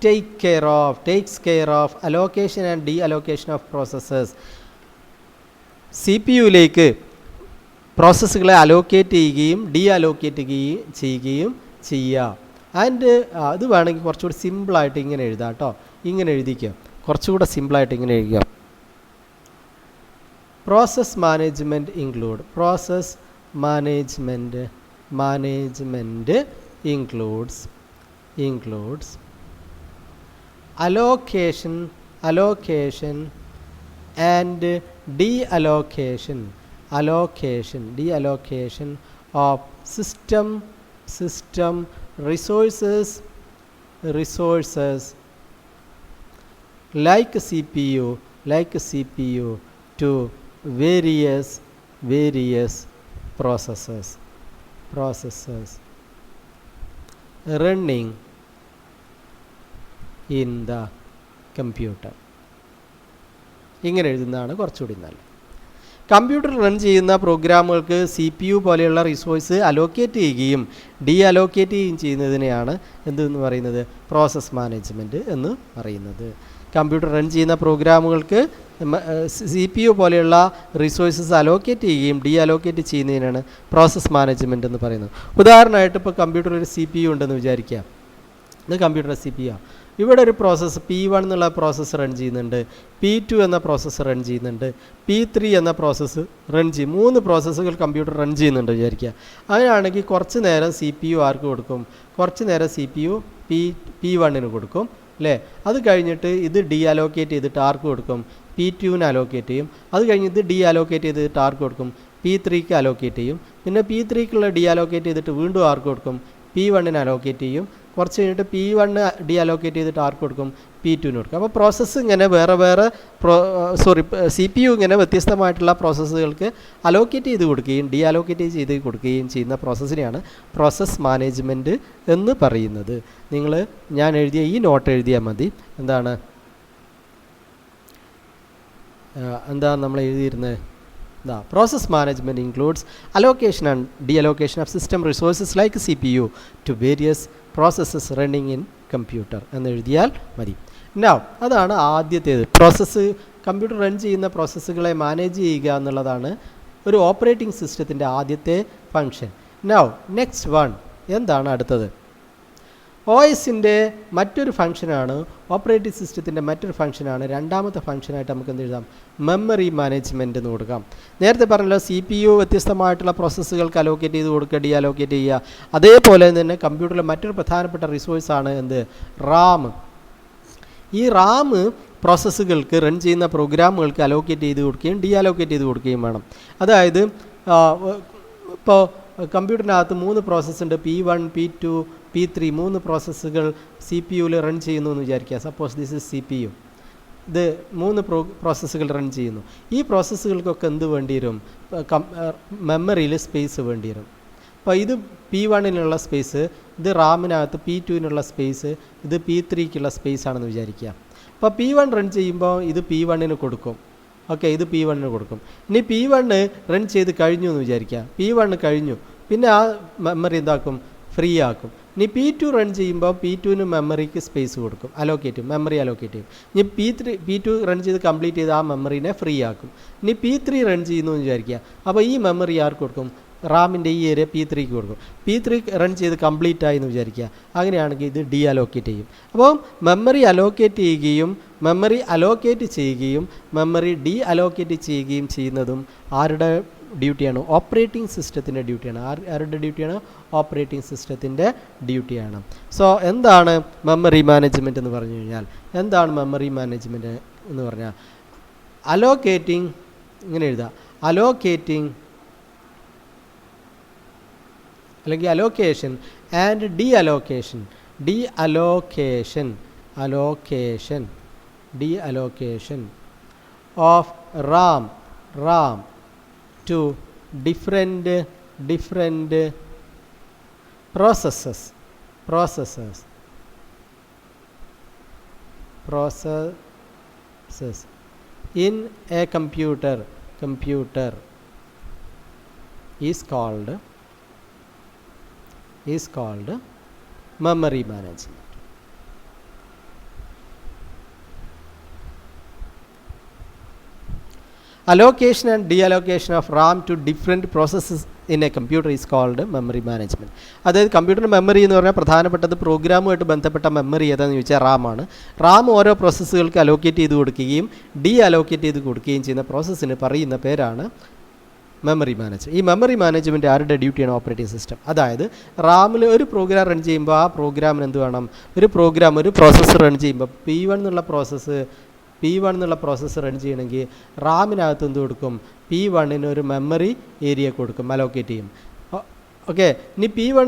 Takes care of allocation and deallocation of processes. CPUവിലേക്ക് പ്രോസസ്സുകളെ അലോക്കേറ്റ് ചെയ്യുകയും ഡീ അലോക്കേറ്റ് ചെയ്യുകയും ചെയ്യുക. ആൻഡ് അത് വേണമെങ്കിൽ കുറച്ചുകൂടി സിമ്പിളായിട്ട് ഇങ്ങനെ എഴുതാം കേട്ടോ. ഇങ്ങനെ എഴുതിക്കുക, കുറച്ചുകൂടെ സിമ്പിളായിട്ട് ഇങ്ങനെ എഴുതുക. Process management includes allocation and deallocation of system resources like CPU to various processes running in the computer. ഇങ്ങനെ എഴുതുന്നതാണ് കുറച്ചുകൂടി നല്ലത്. കമ്പ്യൂട്ടർ റൺ ചെയ്യുന്ന പ്രോഗ്രാമുകൾക്ക് CPU പോലെയുള്ള റിസോഴ്സ് അലോക്കേറ്റ് ചെയ്യുകയും ഡീ അലോക്കേറ്റ് ചെയ്യുകയും ചെയ്യുന്നതിനെയാണ് എന്തെന്ന് പറയുന്നത്? പ്രോസസ് മാനേജ്മെൻറ്റ് എന്ന് പറയുന്നത്. കമ്പ്യൂട്ടർ റൺ ചെയ്യുന്ന പ്രോഗ്രാമുകൾക്ക് CPU പോലെയുള്ള റിസോഴ്സസ് അലോക്കേറ്റ് ചെയ്യുകയും ഡീ അലോക്കേറ്റ് ചെയ്യുന്നതിനാണ് പ്രോസസ് മാനേജ്മെൻറ്റ് എന്ന് പറയുന്നത്. ഉദാഹരണമായിട്ട് ഇപ്പോൾ കമ്പ്യൂട്ടറിൽ ഒരു CPU ഉണ്ടെന്ന് വിചാരിക്കുക. ഇത് കമ്പ്യൂട്ടർ CPU. ഇവിടെ ഒരു പ്രോസസ്സ് P1 എന്നുള്ള പ്രോസസ്സ് റൺ ചെയ്യുന്നുണ്ട്, P2 എന്ന പ്രോസസ്സ് റൺ ചെയ്യുന്നുണ്ട്, P3 എന്ന പ്രോസസ്സ് റൺ ചെയ്യും. 3 പ്രോസസ്സുകൾ കമ്പ്യൂട്ടർ റൺ ചെയ്യുന്നുണ്ട് വിചാരിക്കുക. അങ്ങനെയാണെങ്കിൽ കുറച്ച് നേരം CPU ആർക്ക് കൊടുക്കും? കുറച്ച് നേരം CPU P1 കൊടുക്കും അല്ലേ? അത് കഴിഞ്ഞിട്ട് ഇത് അലോക്കേറ്റ് ചെയ്തിട്ട് ആർക്ക് കൊടുക്കും? P2 അലോക്കേറ്റ് ചെയ്യും. അത് കഴിഞ്ഞ് ഇത് അലോക്കേറ്റ് ചെയ്തിട്ട് ആർക്ക് കൊടുക്കും? P3 അലോക്കേറ്റ് ചെയ്യും. പിന്നെ P3 അലോക്കേറ്റ് ചെയ്തിട്ട് വീണ്ടും ആർക്ക് കൊടുക്കും? P1 അലോക്കേറ്റ് ചെയ്യും. കുറച്ച് കഴിഞ്ഞിട്ട് P1 അലോക്കേറ്റ് ചെയ്തിട്ട് ആർക്ക് കൊടുക്കും? P2 കൊടുക്കും. അപ്പോൾ പ്രോസസ്സ് ഇങ്ങനെ വേറെ CPU ഇങ്ങനെ വ്യത്യസ്തമായിട്ടുള്ള പ്രോസസ്സുകൾക്ക് അലോക്കേറ്റ് ചെയ്ത് കൊടുക്കുകയും അലോക്കേറ്റ് ചെയ്ത് കൊടുക്കുകയും ചെയ്യുന്ന പ്രോസസ്സിനെയാണ് പ്രോസസ്സ് മാനേജ്മെൻറ്റ് എന്ന് പറയുന്നത്. ഞാൻ എഴുതിയ ഈ നോട്ട് എഴുതിയാൽ മതി. എന്താണ് നമ്മൾ എഴുതിയിരുന്നത്? Process management includes allocation and deallocation of system resources like CPU to various processes running in computer എന്ന് എഴുതിയാൽ മതി. Now അതാണ് ആദ്യത്തേത്. കമ്പ്യൂട്ടർ റൺ ചെയ്യുന്ന പ്രോസസ്സുകളെ മാനേജ് ചെയ്യുക എന്നുള്ളതാണ് ഒരു ഓപ്പറേറ്റിംഗ് സിസ്റ്റത്തിൻ്റെ ആദ്യത്തെ ഫങ്ഷൻ. Now next one, എന്താണ് അടുത്തത്? OSൻ്റെ മറ്റൊരു ഫംഗ്ഷനാണ്, ഓപ്പറേറ്റിംഗ് സിസ്റ്റത്തിൻ്റെ മറ്റൊരു ഫംഗ്ഷനാണ്. രണ്ടാമത്തെ ഫംഗ്ഷനായിട്ട് നമുക്ക് എന്ത് എഴുതാം? മെമ്മറി മാനേജ്മെൻറ്റ് എന്ന് കൊടുക്കാം. നേരത്തെ പറഞ്ഞല്ലോ CPU വ്യത്യസ്തമായിട്ടുള്ള പ്രോസസ്സുകൾക്ക് അലോക്കേറ്റ് ചെയ്ത് കൊടുക്കുക, അലോക്കേറ്റ് ചെയ്യുക. അതേപോലെ തന്നെ കമ്പ്യൂട്ടറിലെ മറ്റൊരു പ്രധാനപ്പെട്ട റിസോഴ്സാണ് എന്ത്? RAM. ഈ RAM പ്രോസസ്സുകൾക്ക് റൺ ചെയ്യുന്ന പ്രോഗ്രാമുകൾക്ക് അലോക്കേറ്റ് ചെയ്ത് കൊടുക്കുകയും അലോക്കേറ്റ് ചെയ്ത് കൊടുക്കുകയും വേണം. അതായത് ഇപ്പോൾ കമ്പ്യൂട്ടറിനകത്ത് 3 പ്രോസസ്സുണ്ട്, P1, P2, P3, 3 പ്രോസസ്സുകൾ CPU-ൽ റൺ ചെയ്യുന്നു എന്ന് വിചാരിക്കുക. Suppose this is CPU. ഇത് 3 പ്രോസസ്സുകൾ റൺ ചെയ്യുന്നു. ഈ പ്രോസസ്സുകൾക്കൊക്കെ എന്ത് വേണ്ടി വരും? മെമ്മറിയിൽ സ്പേസ് വേണ്ടി വരും. അപ്പോൾ ഇത് P1 സ്പേസ്, ഇത് റാമിനകത്ത് P2 സ്പേസ്, ഇത് P3 സ്പേസ് ആണെന്ന് വിചാരിക്കുക. അപ്പോൾ P1 റൺ ചെയ്യുമ്പോൾ ഇത് P1 കൊടുക്കും. ഓക്കെ, ഇത് P1 കൊടുക്കും. ഇനി P1 റൺ ചെയ്ത് കഴിഞ്ഞു എന്ന് വിചാരിക്കുക. P1 കഴിഞ്ഞു, പിന്നെ ആ മെമ്മറി എന്താക്കും? ഫ്രീ ആക്കും. ഇനി P2 റൺ ചെയ്യുമ്പോൾ P2 മെമ്മറിക്ക് സ്പേസ് കൊടുക്കും, മെമ്മറി അലോക്കേറ്റ് ചെയ്യും. ഇനി P2 റൺ ചെയ്ത് കംപ്ലീറ്റ് ചെയ്ത് ആ മെമ്മറിനെ ഫ്രീ ആക്കും. ഇനി P3 റൺ ചെയ്യുന്നു എന്ന് വിചാരിക്കുക. അപ്പോൾ ഈ മെമ്മറി ആർക്ക് കൊടുക്കും? റാമിൻ്റെ ഈ ഏരിയ P3 കൊടുക്കും. P3 റൺ ചെയ്ത് കംപ്ലീറ്റ് ആയി എന്ന് വിചാരിക്കുക. അങ്ങനെയാണെങ്കിൽ ഇത് അലോക്കേറ്റ് ചെയ്യും. അപ്പോൾ മെമ്മറി അലോക്കേറ്റ് ചെയ്യുകയും മെമ്മറി അലോക്കേറ്റ് ചെയ്യുകയും മെമ്മറി അലോക്കേറ്റ് ചെയ്യുകയും ചെയ്യുന്നതും ആരുടെ ഡ്യൂട്ടിയാണ്? ഓപ്പറേറ്റിംഗ് സിസ്റ്റത്തിൻ്റെ ഡ്യൂട്ടിയാണ്. ആരുടെ ഡ്യൂട്ടിയാണ്? ഓപ്പറേറ്റിംഗ് സിസ്റ്റത്തിൻ്റെ ഡ്യൂട്ടിയാണ്. സോ എന്താണ് മെമ്മറി മാനേജ്മെൻറ്റ് എന്ന് പറഞ്ഞു കഴിഞ്ഞാൽ? എന്താണ് മെമ്മറി മാനേജ്മെൻറ്റ് എന്ന് പറഞ്ഞാൽ? അലോക്കേറ്റിംഗ്, ഇങ്ങനെ എഴുതാം, അലോക്കേറ്റിംഗ് അല്ലെങ്കിൽ allocation and deallocation of RAM to different processes in a computer is called memory management. Allocation and deallocation of RAM to different processes in a computer is called memory management. അതായത് കമ്പ്യൂട്ടറിൻ്റെ memory എന്ന് പറഞ്ഞാൽ പ്രധാനപ്പെട്ടത് പ്രോഗ്രാമുമായിട്ട് ബന്ധപ്പെട്ട memory ഏതാണെന്ന് ചോദിച്ചാൽ റാമാണ്. റാം ഓരോ പ്രോസസ്സുകൾക്ക് allocate ചെയ്ത് കൊടുക്കുകയും അലോക്കേറ്റ് ചെയ്ത് കൊടുക്കുകയും ചെയ്യുന്ന പ്രോസസ്സിന് പറയുന്ന പേരാണ് മെമ്മറി മാനേജ്മെൻറ്റ്. ഈ മെമ്മറി മാനേജ്മെൻറ്റ് ആരുടെ ഡ്യൂട്ടിയാണ്? Operating system. അതായത് റാമിൽ ഒരു പ്രോഗ്രാം റൺ ചെയ്യുമ്പോൾ ആ പ്രോഗ്രാമിന് എന്ത് വേണം? ഒരു പ്രോസസ്സ് റൺ ചെയ്യുമ്പോൾ P1 എന്നുള്ള പ്രോസസ്സ് റൺ ചെയ്യണമെങ്കിൽ റാമിനകത്ത് എന്ത് കൊടുക്കും? P1 ഒരു മെമ്മറി ഏരിയ കൊടുക്കും, അലോക്കേറ്റ് ചെയ്യും. ഓക്കെ, ഇനി P1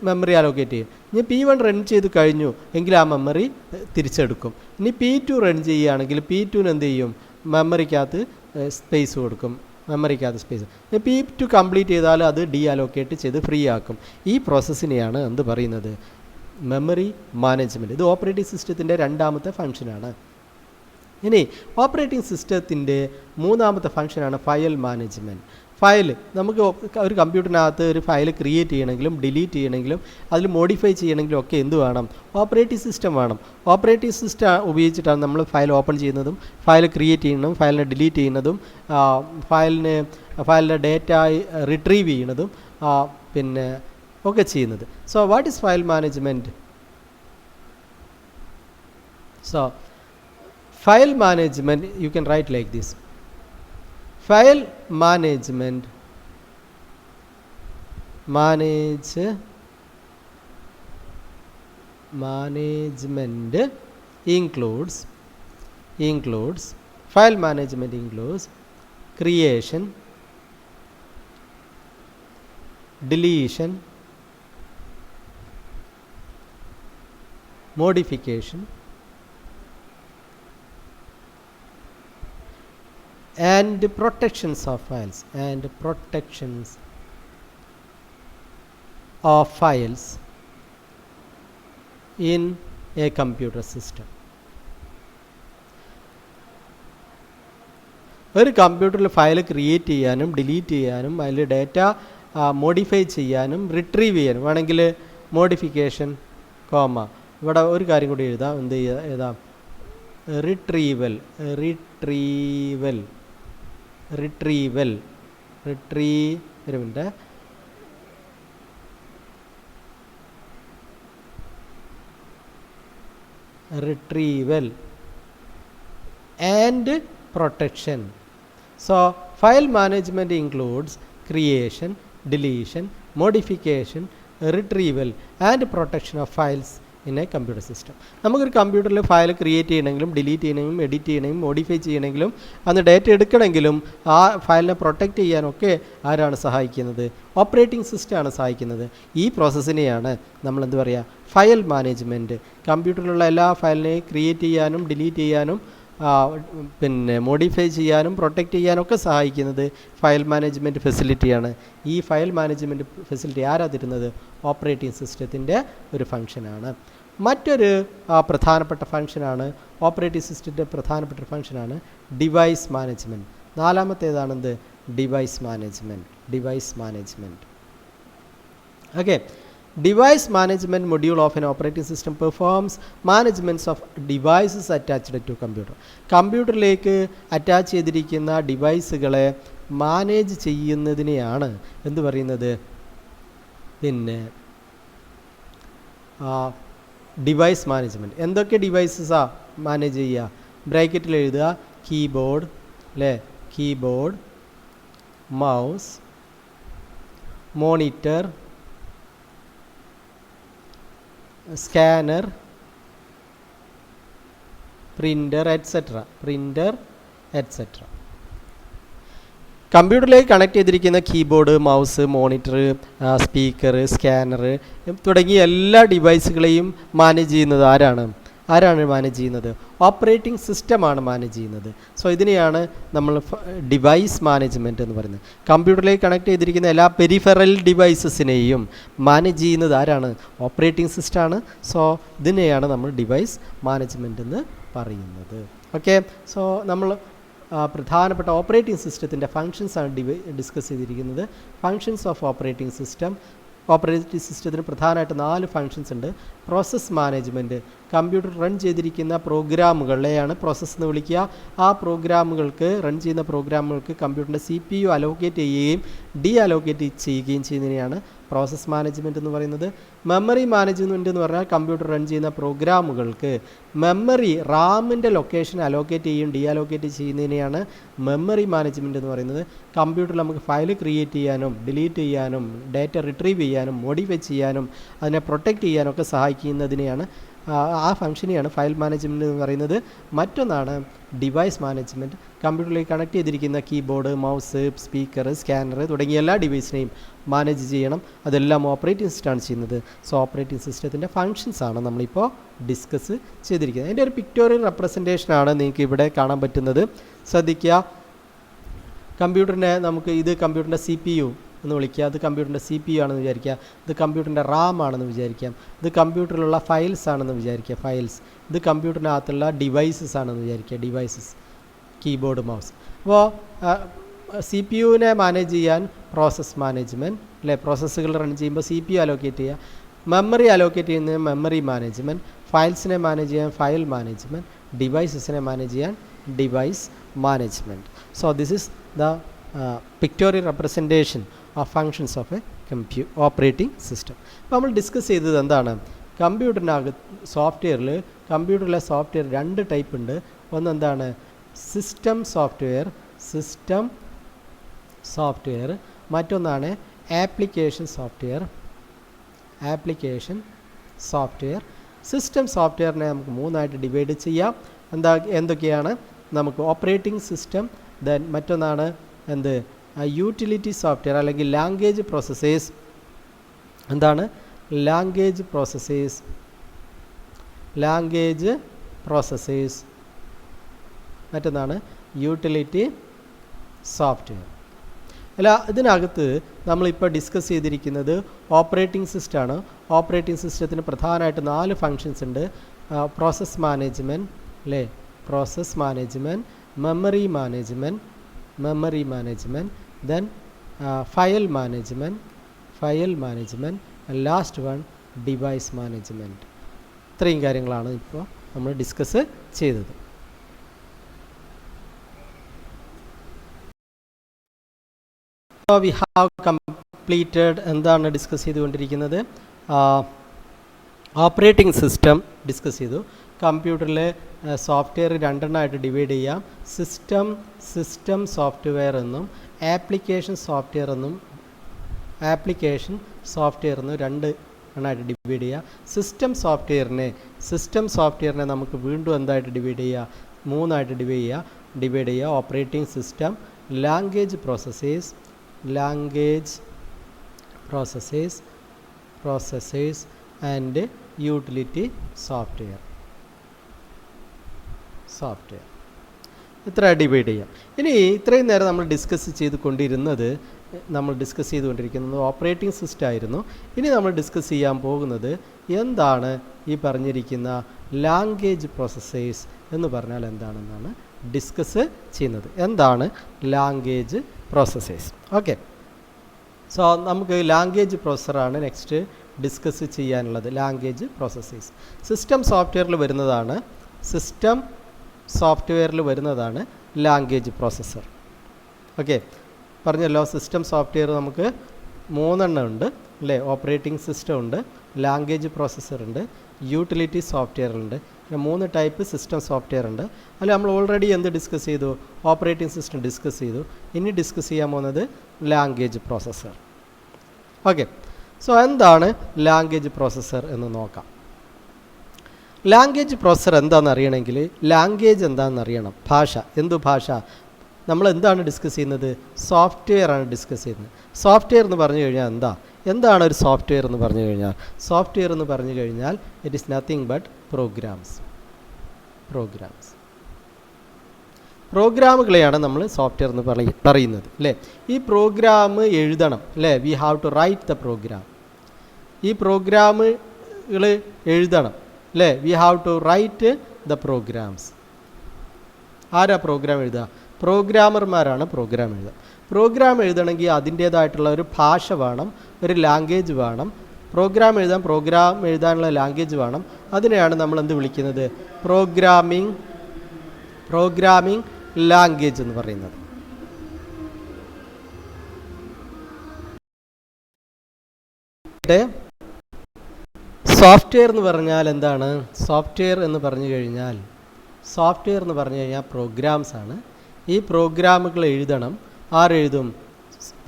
മെമ്മറി അലോക്കേറ്റ് ചെയ്യും. ഇനി P1 റൺ ചെയ്ത് കഴിഞ്ഞു എങ്കിൽ ആ മെമ്മറി തിരിച്ചെടുക്കും. ഇനി P2 റൺ ചെയ്യുകയാണെങ്കിൽ P2 എന്ത് ചെയ്യും? മെമ്മറിക്കകത്ത് സ്പേസ് കൊടുക്കും, സ്പേസ്. P2 കംപ്ലീറ്റ് ചെയ്താൽ അത് അലോക്കേറ്റ് ചെയ്ത് ഫ്രീ ആക്കും. ഈ പ്രോസസ്സിനെയാണ് എന്ത് പറയുന്നത്? Memory management. ഇത് ഓപ്പറേറ്റിംഗ് സിസ്റ്റത്തിൻ്റെ രണ്ടാമത്തെ ഫംഗ്ഷനാണ്. ഇനി ഓപ്പറേറ്റിംഗ് സിസ്റ്റത്തിൻ്റെ മൂന്നാമത്തെ ഫംഗ്ഷനാണ് ഫയൽ മാനേജ്മെൻറ്റ്. നമുക്ക് ഒരു കമ്പ്യൂട്ടറിനകത്ത് ഒരു ഫയൽ ക്രിയേറ്റ് ചെയ്യണമെങ്കിലും ഡിലീറ്റ് ചെയ്യണമെങ്കിലും അതിൽ മോഡിഫൈ ചെയ്യണമെങ്കിലും ഒക്കെ എന്ത് വേണം? ഓപ്പറേറ്റിംഗ് സിസ്റ്റം വേണം. ഓപ്പറേറ്റിംഗ് സിസ്റ്റം ഉപയോഗിച്ചിട്ടാണ് നമ്മൾ ഫയൽ ഓപ്പൺ ചെയ്യുന്നതും ഫയൽ ക്രിയേറ്റ് ചെയ്യുന്നതും ഫയലിനെ ഡിലീറ്റ് ചെയ്യുന്നതും ഫയലിൻ്റെ ഡേറ്റ റിട്രീവ് ചെയ്യുന്നതും പിന്നെ ഒക്കെ ചെയ്യുന്നത്. So what is file management? So file management, you can write like this: file management includes file management includes creation, deletion, modification, and protections of files in a computer system. ഒരു കമ്പ്യൂട്ടറിൽ file create ചെയ്യാനും delete ചെയ്യാനും അതിൽ data modify ചെയ്യാനും retrieve ചെയ്യാനും വേണമെങ്കിൽ modification comma ഇവിടെ ഒരു കാര്യം കൂടി എഴുതാം. എന്ത് ചെയ്യുക എഴുതാം? റിട്രീവൽ ഒരു minute. retrieval and protection. So file management includes creation, deletion, modification, retrieval and protection of files in a computer system. നമുക്കൊരു കമ്പ്യൂട്ടറിൽ ഫയൽ ക്രിയേറ്റ് ചെയ്യണമെങ്കിലും ഡിലീറ്റ് ചെയ്യണമെങ്കിലും എഡിറ്റ് ചെയ്യണമെങ്കിലും മോഡിഫൈ ചെയ്യണമെങ്കിലും അന്ന് ഡാറ്റ എടുക്കണമെങ്കിലും ആ ഫയലിനെ പ്രൊട്ടക്റ്റ് ചെയ്യാനൊക്കെ ആരാണ് സഹായിക്കുന്നത്? ഓപ്പറേറ്റിംഗ് സിസ്റ്റമാണ് സഹായിക്കുന്നത്. ഈ പ്രോസസ്സിനെയാണ് നമ്മൾ എന്ത് പറയുക? File management. കമ്പ്യൂട്ടറിലുള്ള എല്ലാ ഫയലിനെയും ക്രിയേറ്റ് ചെയ്യാനും ഡിലീറ്റ് ചെയ്യാനും പിന്നെ മോഡിഫൈ ചെയ്യാനും പ്രൊട്ടക്റ്റ് ചെയ്യാനൊക്കെ സഹായിക്കുന്നത് ഫയൽ മാനേജ്മെൻറ്റ് ഫെസിലിറ്റിയാണ്. ഈ ഫയൽ മാനേജ്മെൻറ്റ് ഫെസിലിറ്റി ആരാ തരുന്നത്? ഓപ്പറേറ്റിംഗ് സിസ്റ്റത്തിൻ്റെ ഒരു ഫംഗ്ഷനാണ്. മറ്റൊരു പ്രധാനപ്പെട്ട ഫംഗ്ഷനാണ് ഓപ്പറേറ്റിംഗ് സിസ്റ്റത്തിൻ്റെ പ്രധാനപ്പെട്ട ഫംഗ്ഷനാണ് ഡിവൈസ് മാനേജ്മെൻറ്റ്. നാലാമത്തേതാണെന്ത്? Device management. Okay. Device management module of an operating system performs managements of devices attached to computer. കമ്പ്യൂട്ടറിലേക്ക് അറ്റാച്ച് ചെയ്തിരിക്കുന്ന ഡിവൈസുകളെ മാനേജ് ചെയ്യുന്നതിനെയാണ് എന്ത് പറയുന്നത്? പിന്നെ ഡിവൈസ് മാനേജ്മെൻറ്റ്. എന്തൊക്കെ ഡിവൈസസാ മാനേജ് ചെയ്യുക? ബ്രാക്കറ്റിൽ എഴുതുക. കീബോർഡ് അല്ലേ? Keyboard, mouse, monitor, scanner, printer et cetera. കമ്പ്യൂട്ടറിലേക്ക് കണക്ട് ചെയ്തിരിക്കുന്ന keyboard, mouse, monitor, speaker, scanner തുടങ്ങിയ എല്ലാ ഡിവൈസുകളെയും മാനേജ് ചെയ്യുന്നത് ആരാണ് മാനേജ് ചെയ്യുന്നത്? ഓപ്പറേറ്റിംഗ് സിസ്റ്റമാണ് മാനേജ് ചെയ്യുന്നത്. സോ ഇതിനെയാണ് നമ്മൾ ഡിവൈസ് മാനേജ്മെൻറ്റ് എന്ന് പറയുന്നത്. കമ്പ്യൂട്ടറിലേക്ക് കണക്ട് ചെയ്തിരിക്കുന്ന എല്ലാ പെരിഫറൽ ഡിവൈസസിനെയും മാനേജ് ചെയ്യുന്നത് ആരാണ്? ഓപ്പറേറ്റിംഗ് സിസ്റ്റമാണ്. സോ ഇതിനെയാണ് നമ്മൾ ഡിവൈസ് മാനേജ്മെൻറ്റ് എന്ന് പറയുന്നത്. ഓക്കെ. സോ നമ്മൾ പ്രധാനപ്പെട്ട ഓപ്പറേറ്റിംഗ് സിസ്റ്റത്തിൻ്റെ ഫങ്ഷൻസാണ് ഡിസ്കസ് ചെയ്തിരിക്കുന്നത്. Functions of operating system. Operating സിസ്റ്റത്തിന് പ്രധാനമായിട്ട് 4 ഫങ്ഷൻസ് ഉണ്ട്. Process management. കമ്പ്യൂട്ടർ റൺ ചെയ്തിരിക്കുന്ന പ്രോഗ്രാമുകളെയാണ് പ്രോസസ്സ് എന്ന് വിളിക്കുക. ആ പ്രോഗ്രാമുകൾക്ക് റൺ ചെയ്യുന്ന പ്രോഗ്രാമുകൾക്ക് കമ്പ്യൂട്ടറിൻ്റെ CPU അലോക്കേറ്റ് ചെയ്യുകയും ഡി അലോക്കേറ്റ് ചെയ്യുകയും ചെയ്യുന്നതിനെയാണ് പ്രോസസ്സ് മാനേജ്മെൻറ്റ് എന്ന് പറയുന്നത്. മെമ്മറി മാനേജ്മെൻറ്റ് എന്ന് പറഞ്ഞാൽ കമ്പ്യൂട്ടർ റൺ ചെയ്യുന്ന പ്രോഗ്രാമുകൾക്ക് മെമ്മറി റാമിൻ്റെ ലൊക്കേഷൻ അലോക്കേറ്റ് ചെയ്യുകയും ഡി അലോക്കേറ്റ് ചെയ്യുന്നതിനെയാണ് മെമ്മറി മാനേജ്മെൻറ്റ് എന്ന് പറയുന്നത്. കമ്പ്യൂട്ടറിൽ നമുക്ക് ഫയൽ ക്രിയേറ്റ് ചെയ്യാനും ഡിലീറ്റ് ചെയ്യാനും ഡാറ്റ റിട്രീവ് ചെയ്യാനും മോഡിഫൈ ചെയ്യാനും അതിനെ പ്രൊട്ടക്റ്റ് ചെയ്യാനൊക്കെ സഹായിക്കുന്നതിനെയാണ് ആ ഫംഗ്ഷനെയാണ് ഫയൽ മാനേജ്മെൻറ്റ് എന്ന് പറയുന്നത്. മറ്റൊന്നാണ് ഡിവൈസ് മാനേജ്മെൻറ്റ്. കമ്പ്യൂട്ടറിലേക്ക് കണക്ട് ചെയ്തിരിക്കുന്ന കീബോർഡ്, മൗസ്, സ്പീക്കർ, സ്കാനർ തുടങ്ങിയ എല്ലാ ഡിവൈസിനെയും മാനേജ് ചെയ്യണം. അതെല്ലാം ഓപ്പറേറ്റിംഗ് സിസ്റ്റമാണ് ചെയ്യുന്നത്. സോ ഓപ്പറേറ്റിംഗ് സിസ്റ്റത്തിൻ്റെ ഫങ്ഷൻസാണ് നമ്മളിപ്പോൾ ഡിസ്കസ് ചെയ്തിരിക്കുന്നത്. അതിൻ്റെ ഒരു പിക്ടോറിയൽ റെപ്രസെൻറ്റേഷനാണ് നിങ്ങൾക്ക് ഇവിടെ കാണാൻ പറ്റുന്നത്. ശ്രദ്ധിക്കുക. കമ്പ്യൂട്ടറിനെ നമുക്ക് ഇത് കമ്പ്യൂട്ടറിൻ്റെ CPU എന്ന് വിളിക്കുക. അത് കമ്പ്യൂട്ടറിൻ്റെ CPU ആണെന്ന് വിചാരിക്കുക. ഇത് കമ്പ്യൂട്ടറിൻ്റെ റാം ആണെന്ന് വിചാരിക്കാം. ഇത് കമ്പ്യൂട്ടറിലുള്ള ഫയൽസ് ആണെന്ന് വിചാരിക്കുക. ഇത് കമ്പ്യൂട്ടറിനകത്തുള്ള ഡിവൈസസ് ആണെന്ന് വിചാരിക്കുക. Devices, keyboard, mouse. അപ്പോൾ CPU-നെ മാനേജ് ചെയ്യാൻ പ്രോസസ്സ് മാനേജ്മെൻറ്റ് അല്ലേ? പ്രോസസ്സുകൾ റൺ ചെയ്യുമ്പോൾ CPU അലോക്കേറ്റ് ചെയ്യുക. മെമ്മറി അലോക്കേറ്റ് ചെയ്യുന്നത് മെമ്മറി മാനേജ്മെൻറ്റ്. ഫയൽസിനെ മാനേജ് ചെയ്യാൻ ഫയൽ മാനേജ്മെൻറ്റ്. ഡിവൈസസിനെ മാനേജ് ചെയ്യാൻ device management. So this is the pictorial representation of functions of a operating system. അപ്പോൾ നമ്മൾ ഡിസ്കസ് ചെയ്തത് എന്താണ്? സോഫ്റ്റ്വെയറിൽ കമ്പ്യൂട്ടറിലെ സോഫ്റ്റ്വെയർ 2 ടൈപ്പ് ഉണ്ട്. ഒന്നെന്താണ് സിസ്റ്റം സോഫ്റ്റ്വെയർ, മറ്റൊന്നാണ് ആപ്ലിക്കേഷൻ സോഫ്റ്റ്വെയർ. സിസ്റ്റം സോഫ്റ്റ്വെയറിനെ നമുക്ക് 3ആയിട്ട് ഡിവൈഡ് ചെയ്യാം. എന്തൊക്കെയാണ്? നമുക്ക് ഓപ്പറേറ്റിംഗ് സിസ്റ്റം, ദെൻ മറ്റൊന്നാണ് യൂട്ടിലിറ്റി സോഫ്റ്റ്വെയർ അല്ലെങ്കിൽ ലാംഗ്വേജ് പ്രോസസ്സേഴ്സ്. ലാംഗ്വേജ് പ്രോസസ്സേഴ്സ്, മറ്റൊന്നാണ് യൂട്ടിലിറ്റി സോഫ്റ്റ്വെയർ. അല്ല, ഇതിനകത്ത് നമ്മളിപ്പോൾ ഡിസ്കസ് ചെയ്തിരിക്കുന്നത് ഓപ്പറേറ്റിംഗ് സിസ്റ്റമാണ്. ഓപ്പറേറ്റിംഗ് സിസ്റ്റത്തിന് പ്രധാനമായിട്ട് 4 ഫങ്ഷൻസ് ഉണ്ട്. Process management, memory management, then file management, last one device management. ഇത്രയും കാര്യങ്ങളാണ് ഇപ്പോൾ നമ്മൾ ഡിസ്കസ് ചെയ്തത്. വി ഹാവ് കംപ്ലീറ്റഡ് എന്താണ് ഡിസ്കസ് ചെയ്തുകൊണ്ടിരിക്കുന്നത്? ഓപ്പറേറ്റിംഗ് സിസ്റ്റം ഡിസ്കസ് ചെയ്തു. കമ്പ്യൂട്ടറിലെ സോഫ്റ്റ്വെയർ 2 ഡിവൈഡ് ചെയ്യാം. സിസ്റ്റം സോഫ്റ്റ്വെയർ എന്നും ആപ്ലിക്കേഷൻ സോഫ്റ്റ്വെയർ എന്നും 2 ഡിവൈഡ് ചെയ്യുക. സിസ്റ്റം സോഫ്റ്റ്വെയറിനെ നമുക്ക് വീണ്ടും എന്തായിട്ട് ഡിവൈഡ് ചെയ്യുക? 3 ഡിവൈഡ് ചെയ്യുക. Operating system, language processors and utility software. ഇത്ര ഡിവൈഡ് ചെയ്യാം. ഇനി ഇത്രയും നേരം നമ്മൾ ഡിസ്കസ് ചെയ്തുകൊണ്ടിരിക്കുന്നത് ഓപ്പറേറ്റിംഗ് സിസ്റ്റം ആയിരുന്നു. ഇനി നമ്മൾ ഡിസ്കസ് ചെയ്യാൻ പോകുന്നത് എന്താണ് ഈ പറഞ്ഞിരിക്കുന്ന ലാംഗ്വേജ് പ്രോസസ്സേഴ്സ് എന്ന് പറഞ്ഞാൽ എന്താണെന്നാണ് ഡിസ്കസ് ചെയ്യുന്നത്. എന്താണ് ലാംഗ്വേജ് പ്രോസസ്സേഴ്സ്? ഓക്കെ, സോ നമുക്ക് ലാംഗ്വേജ് പ്രോസസ്സറാണ് നെക്സ്റ്റ് ഡിസ്കസ് ചെയ്യാനുള്ളത്. ലാംഗ്വേജ് പ്രോസസ്സേഴ്സ് സിസ്റ്റം സോഫ്റ്റ്വെയറിൽ വരുന്നതാണ് ലാംഗ്വേജ് പ്രോസസ്സർ. ഓക്കെ, പറഞ്ഞല്ലോ സിസ്റ്റം സോഫ്റ്റ്വെയർ നമുക്ക് 3 ഉണ്ട് അല്ലേ? ഓപ്പറേറ്റിംഗ് സിസ്റ്റം ഉണ്ട്, ലാംഗ്വേജ് പ്രോസസ്സർ ഉണ്ട്, യൂട്ടിലിറ്റി സോഫ്റ്റ്വെയർ ഉണ്ട്. പിന്നെ 3 ടൈപ്പ് സിസ്റ്റം സോഫ്റ്റ്വെയർ ഉണ്ട്. അല്ല, നമ്മൾ ഓൾറെഡി ഡിസ്കസ് ചെയ്തു? ഓപ്പറേറ്റിംഗ് സിസ്റ്റം ഡിസ്കസ് ചെയ്തു. ഇനി ഡിസ്കസ് ചെയ്യാൻ പോകുന്നത് ലാംഗ്വേജ് പ്രോസസ്സർ. ഓക്കെ, സോ എന്താണ് ലാംഗ്വേജ് പ്രോസസ്സർ എന്ന് നോക്കാം. ലാംഗ്വേജ് പ്രോസസ്സർ എന്താണെന്ന് അറിയണമെങ്കിൽ ലാംഗ്വേജ് എന്താണെന്ന് അറിയണം. ഭാഷ. നമ്മൾ എന്താണ് ഡിസ്കസ് ചെയ്യുന്നത്? സോഫ്റ്റ്വെയർ ആണ് ഡിസ്കസ് ചെയ്യുന്നത്. സോഫ്റ്റ്വെയർ എന്ന് പറഞ്ഞു കഴിഞ്ഞാൽ എന്താണ് ഒരു സോഫ്റ്റ്വെയർ എന്ന് പറഞ്ഞു കഴിഞ്ഞാൽ? സോഫ്റ്റ്വെയർ എന്ന് പറഞ്ഞു കഴിഞ്ഞാൽ ഇറ്റ് ഈസ് നത്തിങ് ബട്ട് പ്രോഗ്രാമുകളെയാണ് നമ്മൾ സോഫ്റ്റ്വെയർ എന്ന് പറയുന്നത് അല്ലേ? ഈ പ്രോഗ്രാം എഴുതണം അല്ലേ? We have to write the program. ഈ പ്രോഗ്രാമുകൾ എഴുതണം അല്ലേ? We have to write the programs. ആരാ പ്രോഗ്രാം എഴുതുക? പ്രോഗ്രാമർമാരാണ് പ്രോഗ്രാം എഴുതുക. പ്രോഗ്രാം എഴുതണമെങ്കിൽ അതിൻ്റേതായിട്ടുള്ള ഒരു ഭാഷ വേണം, ഒരു ലാംഗ്വേജ് വേണം. പ്രോഗ്രാം എഴുതാനുള്ള ലാംഗ്വേജ് വേണം. അതിനെയാണ് നമ്മൾ വിളിക്കുന്നത്? പ്രോഗ്രാമിംഗ് ലാംഗ്വേജ് എന്ന് പറയുന്നത്. സോഫ്റ്റ്വെയർ എന്ന് പറഞ്ഞാൽ എന്താണ്? സോഫ്റ്റ്വെയർ എന്ന് പറഞ്ഞു കഴിഞ്ഞാൽ പ്രോഗ്രാംസ് ആണ്. ഈ പ്രോഗ്രാമുകൾ എഴുതണം. ആരെഴുതും?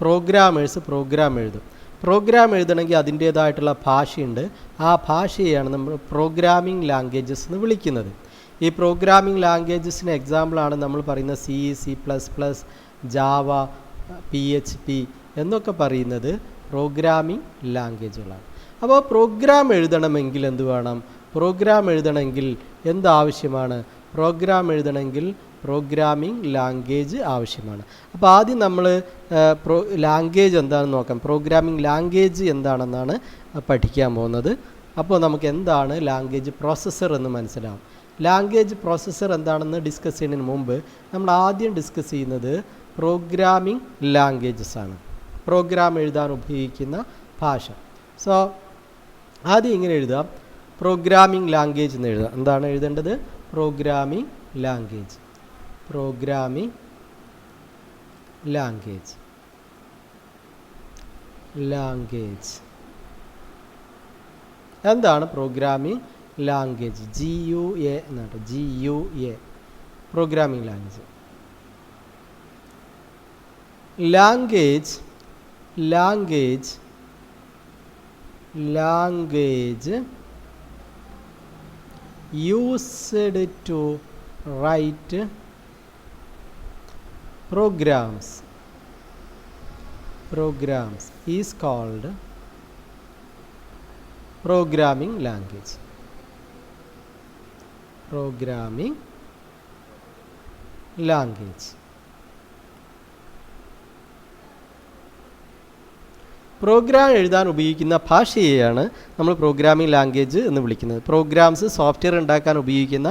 പ്രോഗ്രാമേഴ്സ് പ്രോഗ്രാം എഴുതും. പ്രോഗ്രാം എഴുതണമെങ്കിൽ അതിൻ്റേതായിട്ടുള്ള ഭാഷയുണ്ട്. ആ ഭാഷയെയാണ് നമ്മൾ പ്രോഗ്രാമിംഗ് ലാംഗ്വേജസ് എന്ന് വിളിക്കുന്നത്. ഈ പ്രോഗ്രാമിംഗ് ലാംഗ്വേജസിന് എക്സാമ്പിളാണ് നമ്മൾ പറയുന്ന C, C++, ജാവ, PHP എന്നൊക്കെ പറയുന്നത് പ്രോഗ്രാമിംഗ് ലാംഗ്വേജുകളാണ്. അപ്പോൾ പ്രോഗ്രാം എഴുതണമെങ്കിൽ എന്ത് വേണം? പ്രോഗ്രാം എഴുതണമെങ്കിൽ എന്താവശ്യമാണ്? പ്രോഗ്രാമിംഗ് ലാംഗ്വേജ് ആവശ്യമാണ്. അപ്പോൾ ആദ്യം നമ്മൾ ലാംഗ്വേജ് എന്താണെന്ന് നോക്കാം. പ്രോഗ്രാമിംഗ് ലാംഗ്വേജ് എന്താണെന്നാണ് പഠിക്കാൻ പോകുന്നത്. അപ്പോൾ നമുക്ക് എന്താണ് ലാംഗ്വേജ് പ്രോസസ്സർ എന്ന് മനസ്സിലാവും. ലാംഗ്വേജ് പ്രോസസ്സർ എന്താണെന്ന് ഡിസ്കസ് ചെയ്യുന്നതിന് മുമ്പ് നമ്മൾ ആദ്യം ഡിസ്കസ് ചെയ്യുന്നത് പ്രോഗ്രാമിംഗ് ലാംഗ്വേജസ് ആണ്. പ്രോഗ്രാം എഴുതാൻ ഉപയോഗിക്കുന്ന ഭാഷ. സോ ആദ്യം ഇങ്ങനെ എഴുതാം, പ്രോഗ്രാമിംഗ് ലാംഗ്വേജ് എന്ന് എഴുതാം. എന്താണ് എഴുതേണ്ടത്? Programming language. എന്താണ് പ്രോഗ്രാമിംഗ് ലാംഗ്വേജ്? GUA എന്നാണ്. GUA programming language. Language used to write programs is called programming language. പ്രോഗ്രാം എഴുതാൻ ഉപയോഗിക്കുന്ന ഭാഷയെയാണ് നമ്മൾ പ്രോഗ്രാമിംഗ് ലാംഗ്വേജ് എന്ന് വിളിക്കുന്നത്. പ്രോഗ്രാംസ് സോഫ്റ്റ്വെയർ ഉണ്ടാക്കാൻ ഉപയോഗിക്കുന്ന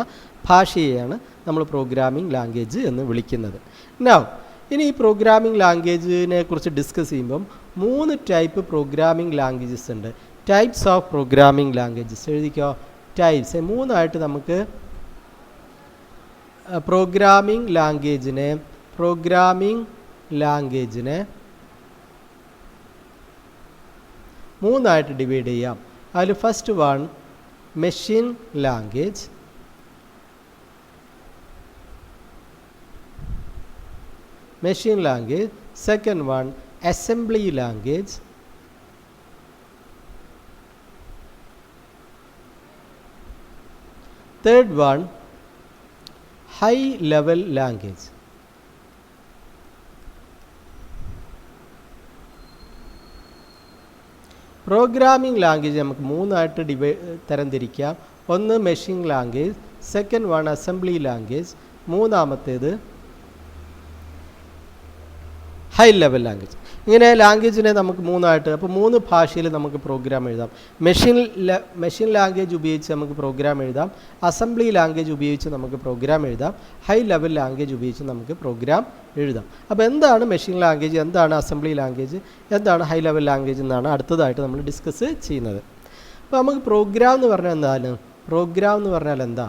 ഭാഷയെയാണ് നമ്മൾ പ്രോഗ്രാമിംഗ് ലാംഗ്വേജ് എന്ന് വിളിക്കുന്നത്. നൗ ഇനി ഈ പ്രോഗ്രാമിംഗ് ലാംഗ്വേജിനെ കുറിച്ച് ഡിസ്കസ് ചെയ്യുമ്പം 3 ടൈപ്പ് പ്രോഗ്രാമിംഗ് ലാംഗ്വേജസ് ഉണ്ട്. ടൈപ്സ് ഓഫ് പ്രോഗ്രാമിംഗ് ലാംഗ്വേജസ് എഴുതിക്കോ. ടൈപ്സ് 3 ആയിട്ട് നമുക്ക് പ്രോഗ്രാമിംഗ് ലാംഗ്വേജിനെ 3 ആയിട്ട് ഡിവൈഡ് ചെയ്യാം. അതിൽ first one machine language, second one assembly language, third one high level language. Programming language നമുക്ക് 3 ആയിട്ട് തരംതിരിക്കാം. ഒന്ന് machine language, second one assembly language, മൂന്നാമത്തേത് ഹൈ ലെവൽ ലാംഗ്വേജ്. ഇങ്ങനെ ലാംഗ്വേജിനെ നമുക്ക് 3 ആയിട്ട്, അപ്പോൾ 3 ഭാഷയിൽ നമുക്ക് പ്രോഗ്രാം എഴുതാം. മെഷീൻ ലാംഗ്വേജ് ഉപയോഗിച്ച് നമുക്ക് പ്രോഗ്രാം എഴുതാം, അസംബ്ലി ലാംഗ്വേജ് ഉപയോഗിച്ച് നമുക്ക് പ്രോഗ്രാം എഴുതാം, ഹൈ ലെവൽ ലാംഗ്വേജ് ഉപയോഗിച്ച് നമുക്ക് പ്രോഗ്രാം എഴുതാം. അപ്പോൾ എന്താണ് മെഷീൻ ലാംഗ്വേജ്, എന്താണ് അസംബ്ലി ലാംഗ്വേജ്, എന്താണ് ഹൈ ലെവൽ ലാംഗ്വേജ് എന്നാണ് അടുത്തതായിട്ട് നമ്മൾ ഡിസ്കസ് ചെയ്യുന്നത്. അപ്പോൾ നമുക്ക് പ്രോഗ്രാം എന്ന് പറഞ്ഞാൽ എന്താണ്? പ്രോഗ്രാം എന്ന് പറഞ്ഞാൽ എന്താ?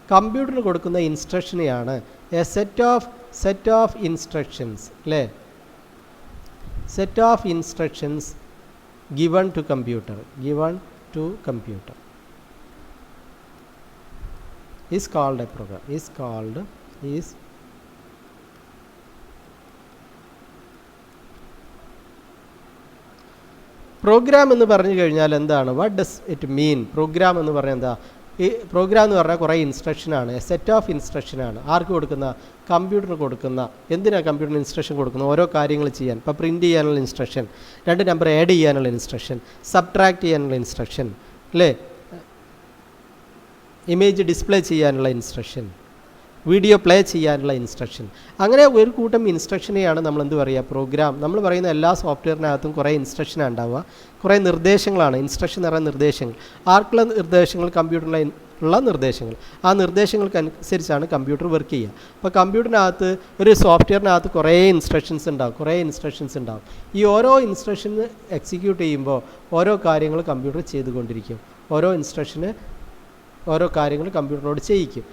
കമ്പ്യൂട്ടറിന് കൊടുക്കുന്ന ഇൻസ്ട്രക്ഷനെയാണ് എ സെറ്റ് ഓഫ് ഇൻസ്ട്രക്ഷൻസ്, അല്ലേ? Set of instructions given to computer is called a program. Program എന്ന് പറഞ്ഞു കഴിഞ്ഞാൽ എന്താണ്? What does it mean? Program എന്ന് പറഞ്ഞാൽ എന്താ? ഈ പ്രോഗ്രാം എന്ന് പറഞ്ഞാൽ കുറേ ഇൻസ്ട്രക്ഷനാണ്, സെറ്റ് ഓഫ് ഇൻസ്ട്രക്ഷനാണ്. ആർക്ക് കൊടുക്കുന്ന? കമ്പ്യൂട്ടറിന് കൊടുക്കുന്ന. എന്തിനാണ് കമ്പ്യൂട്ടറിന് ഇൻസ്ട്രക്ഷൻ കൊടുക്കുന്നത്? ഓരോ കാര്യങ്ങൾ ചെയ്യാൻ. ഇപ്പോൾ പ്രിൻറ്റ് ചെയ്യാനുള്ള ഇൻസ്ട്രക്ഷൻ, 2 നമ്പർ ആഡ് ചെയ്യാനുള്ള ഇൻസ്ട്രക്ഷൻ, സബ്ട്രാക്ട് ചെയ്യാനുള്ള ഇൻസ്ട്രക്ഷൻ, അല്ലേ? ഇമേജ് ഡിസ്പ്ലേ ചെയ്യാനുള്ള ഇൻസ്ട്രക്ഷൻ, വീഡിയോ പ്ലേ ചെയ്യാനുള്ള ഇൻസ്ട്രക്ഷൻ. അങ്ങനെ ഒരു കൂട്ടം ഇൻസ്ട്രക്ഷനെയാണ് നമ്മൾ എന്ത് പറയുക? പ്രോഗ്രാം. നമ്മൾ പറയുന്ന എല്ലാ സോഫ്റ്റ്വെയറിനകത്തും കുറേ ഇൻസ്ട്രക്ഷനാണ് ഉണ്ടാവുക, കുറേ നിർദ്ദേശങ്ങളാണ്. ഇൻസ്ട്രക്ഷൻ എന്ന് പറയുന്ന നിർദ്ദേശങ്ങൾ. ആർക്കുള്ള നിർദ്ദേശങ്ങൾ? കമ്പ്യൂട്ടറിലുള്ള നിർദ്ദേശങ്ങൾ. ആ നിർദ്ദേശങ്ങൾക്കനുസരിച്ചാണ് കമ്പ്യൂട്ടർ വർക്ക് ചെയ്യുക. അപ്പോൾ കമ്പ്യൂട്ടറിനകത്ത്, ഒരു സോഫ്റ്റ്വെയറിനകത്ത് കുറേ ഇൻസ്ട്രക്ഷൻസ് ഉണ്ടാവും. ഈ ഓരോ ഇൻസ്ട്രക്ഷൻ എക്സിക്യൂട്ട് ചെയ്യുമ്പോൾ ഓരോ കാര്യങ്ങൾ കമ്പ്യൂട്ടർ ചെയ്തുകൊണ്ടിരിക്കും. ഓരോ കാര്യങ്ങൾ കമ്പ്യൂട്ടറിനോട് ചെയ്യിക്കും.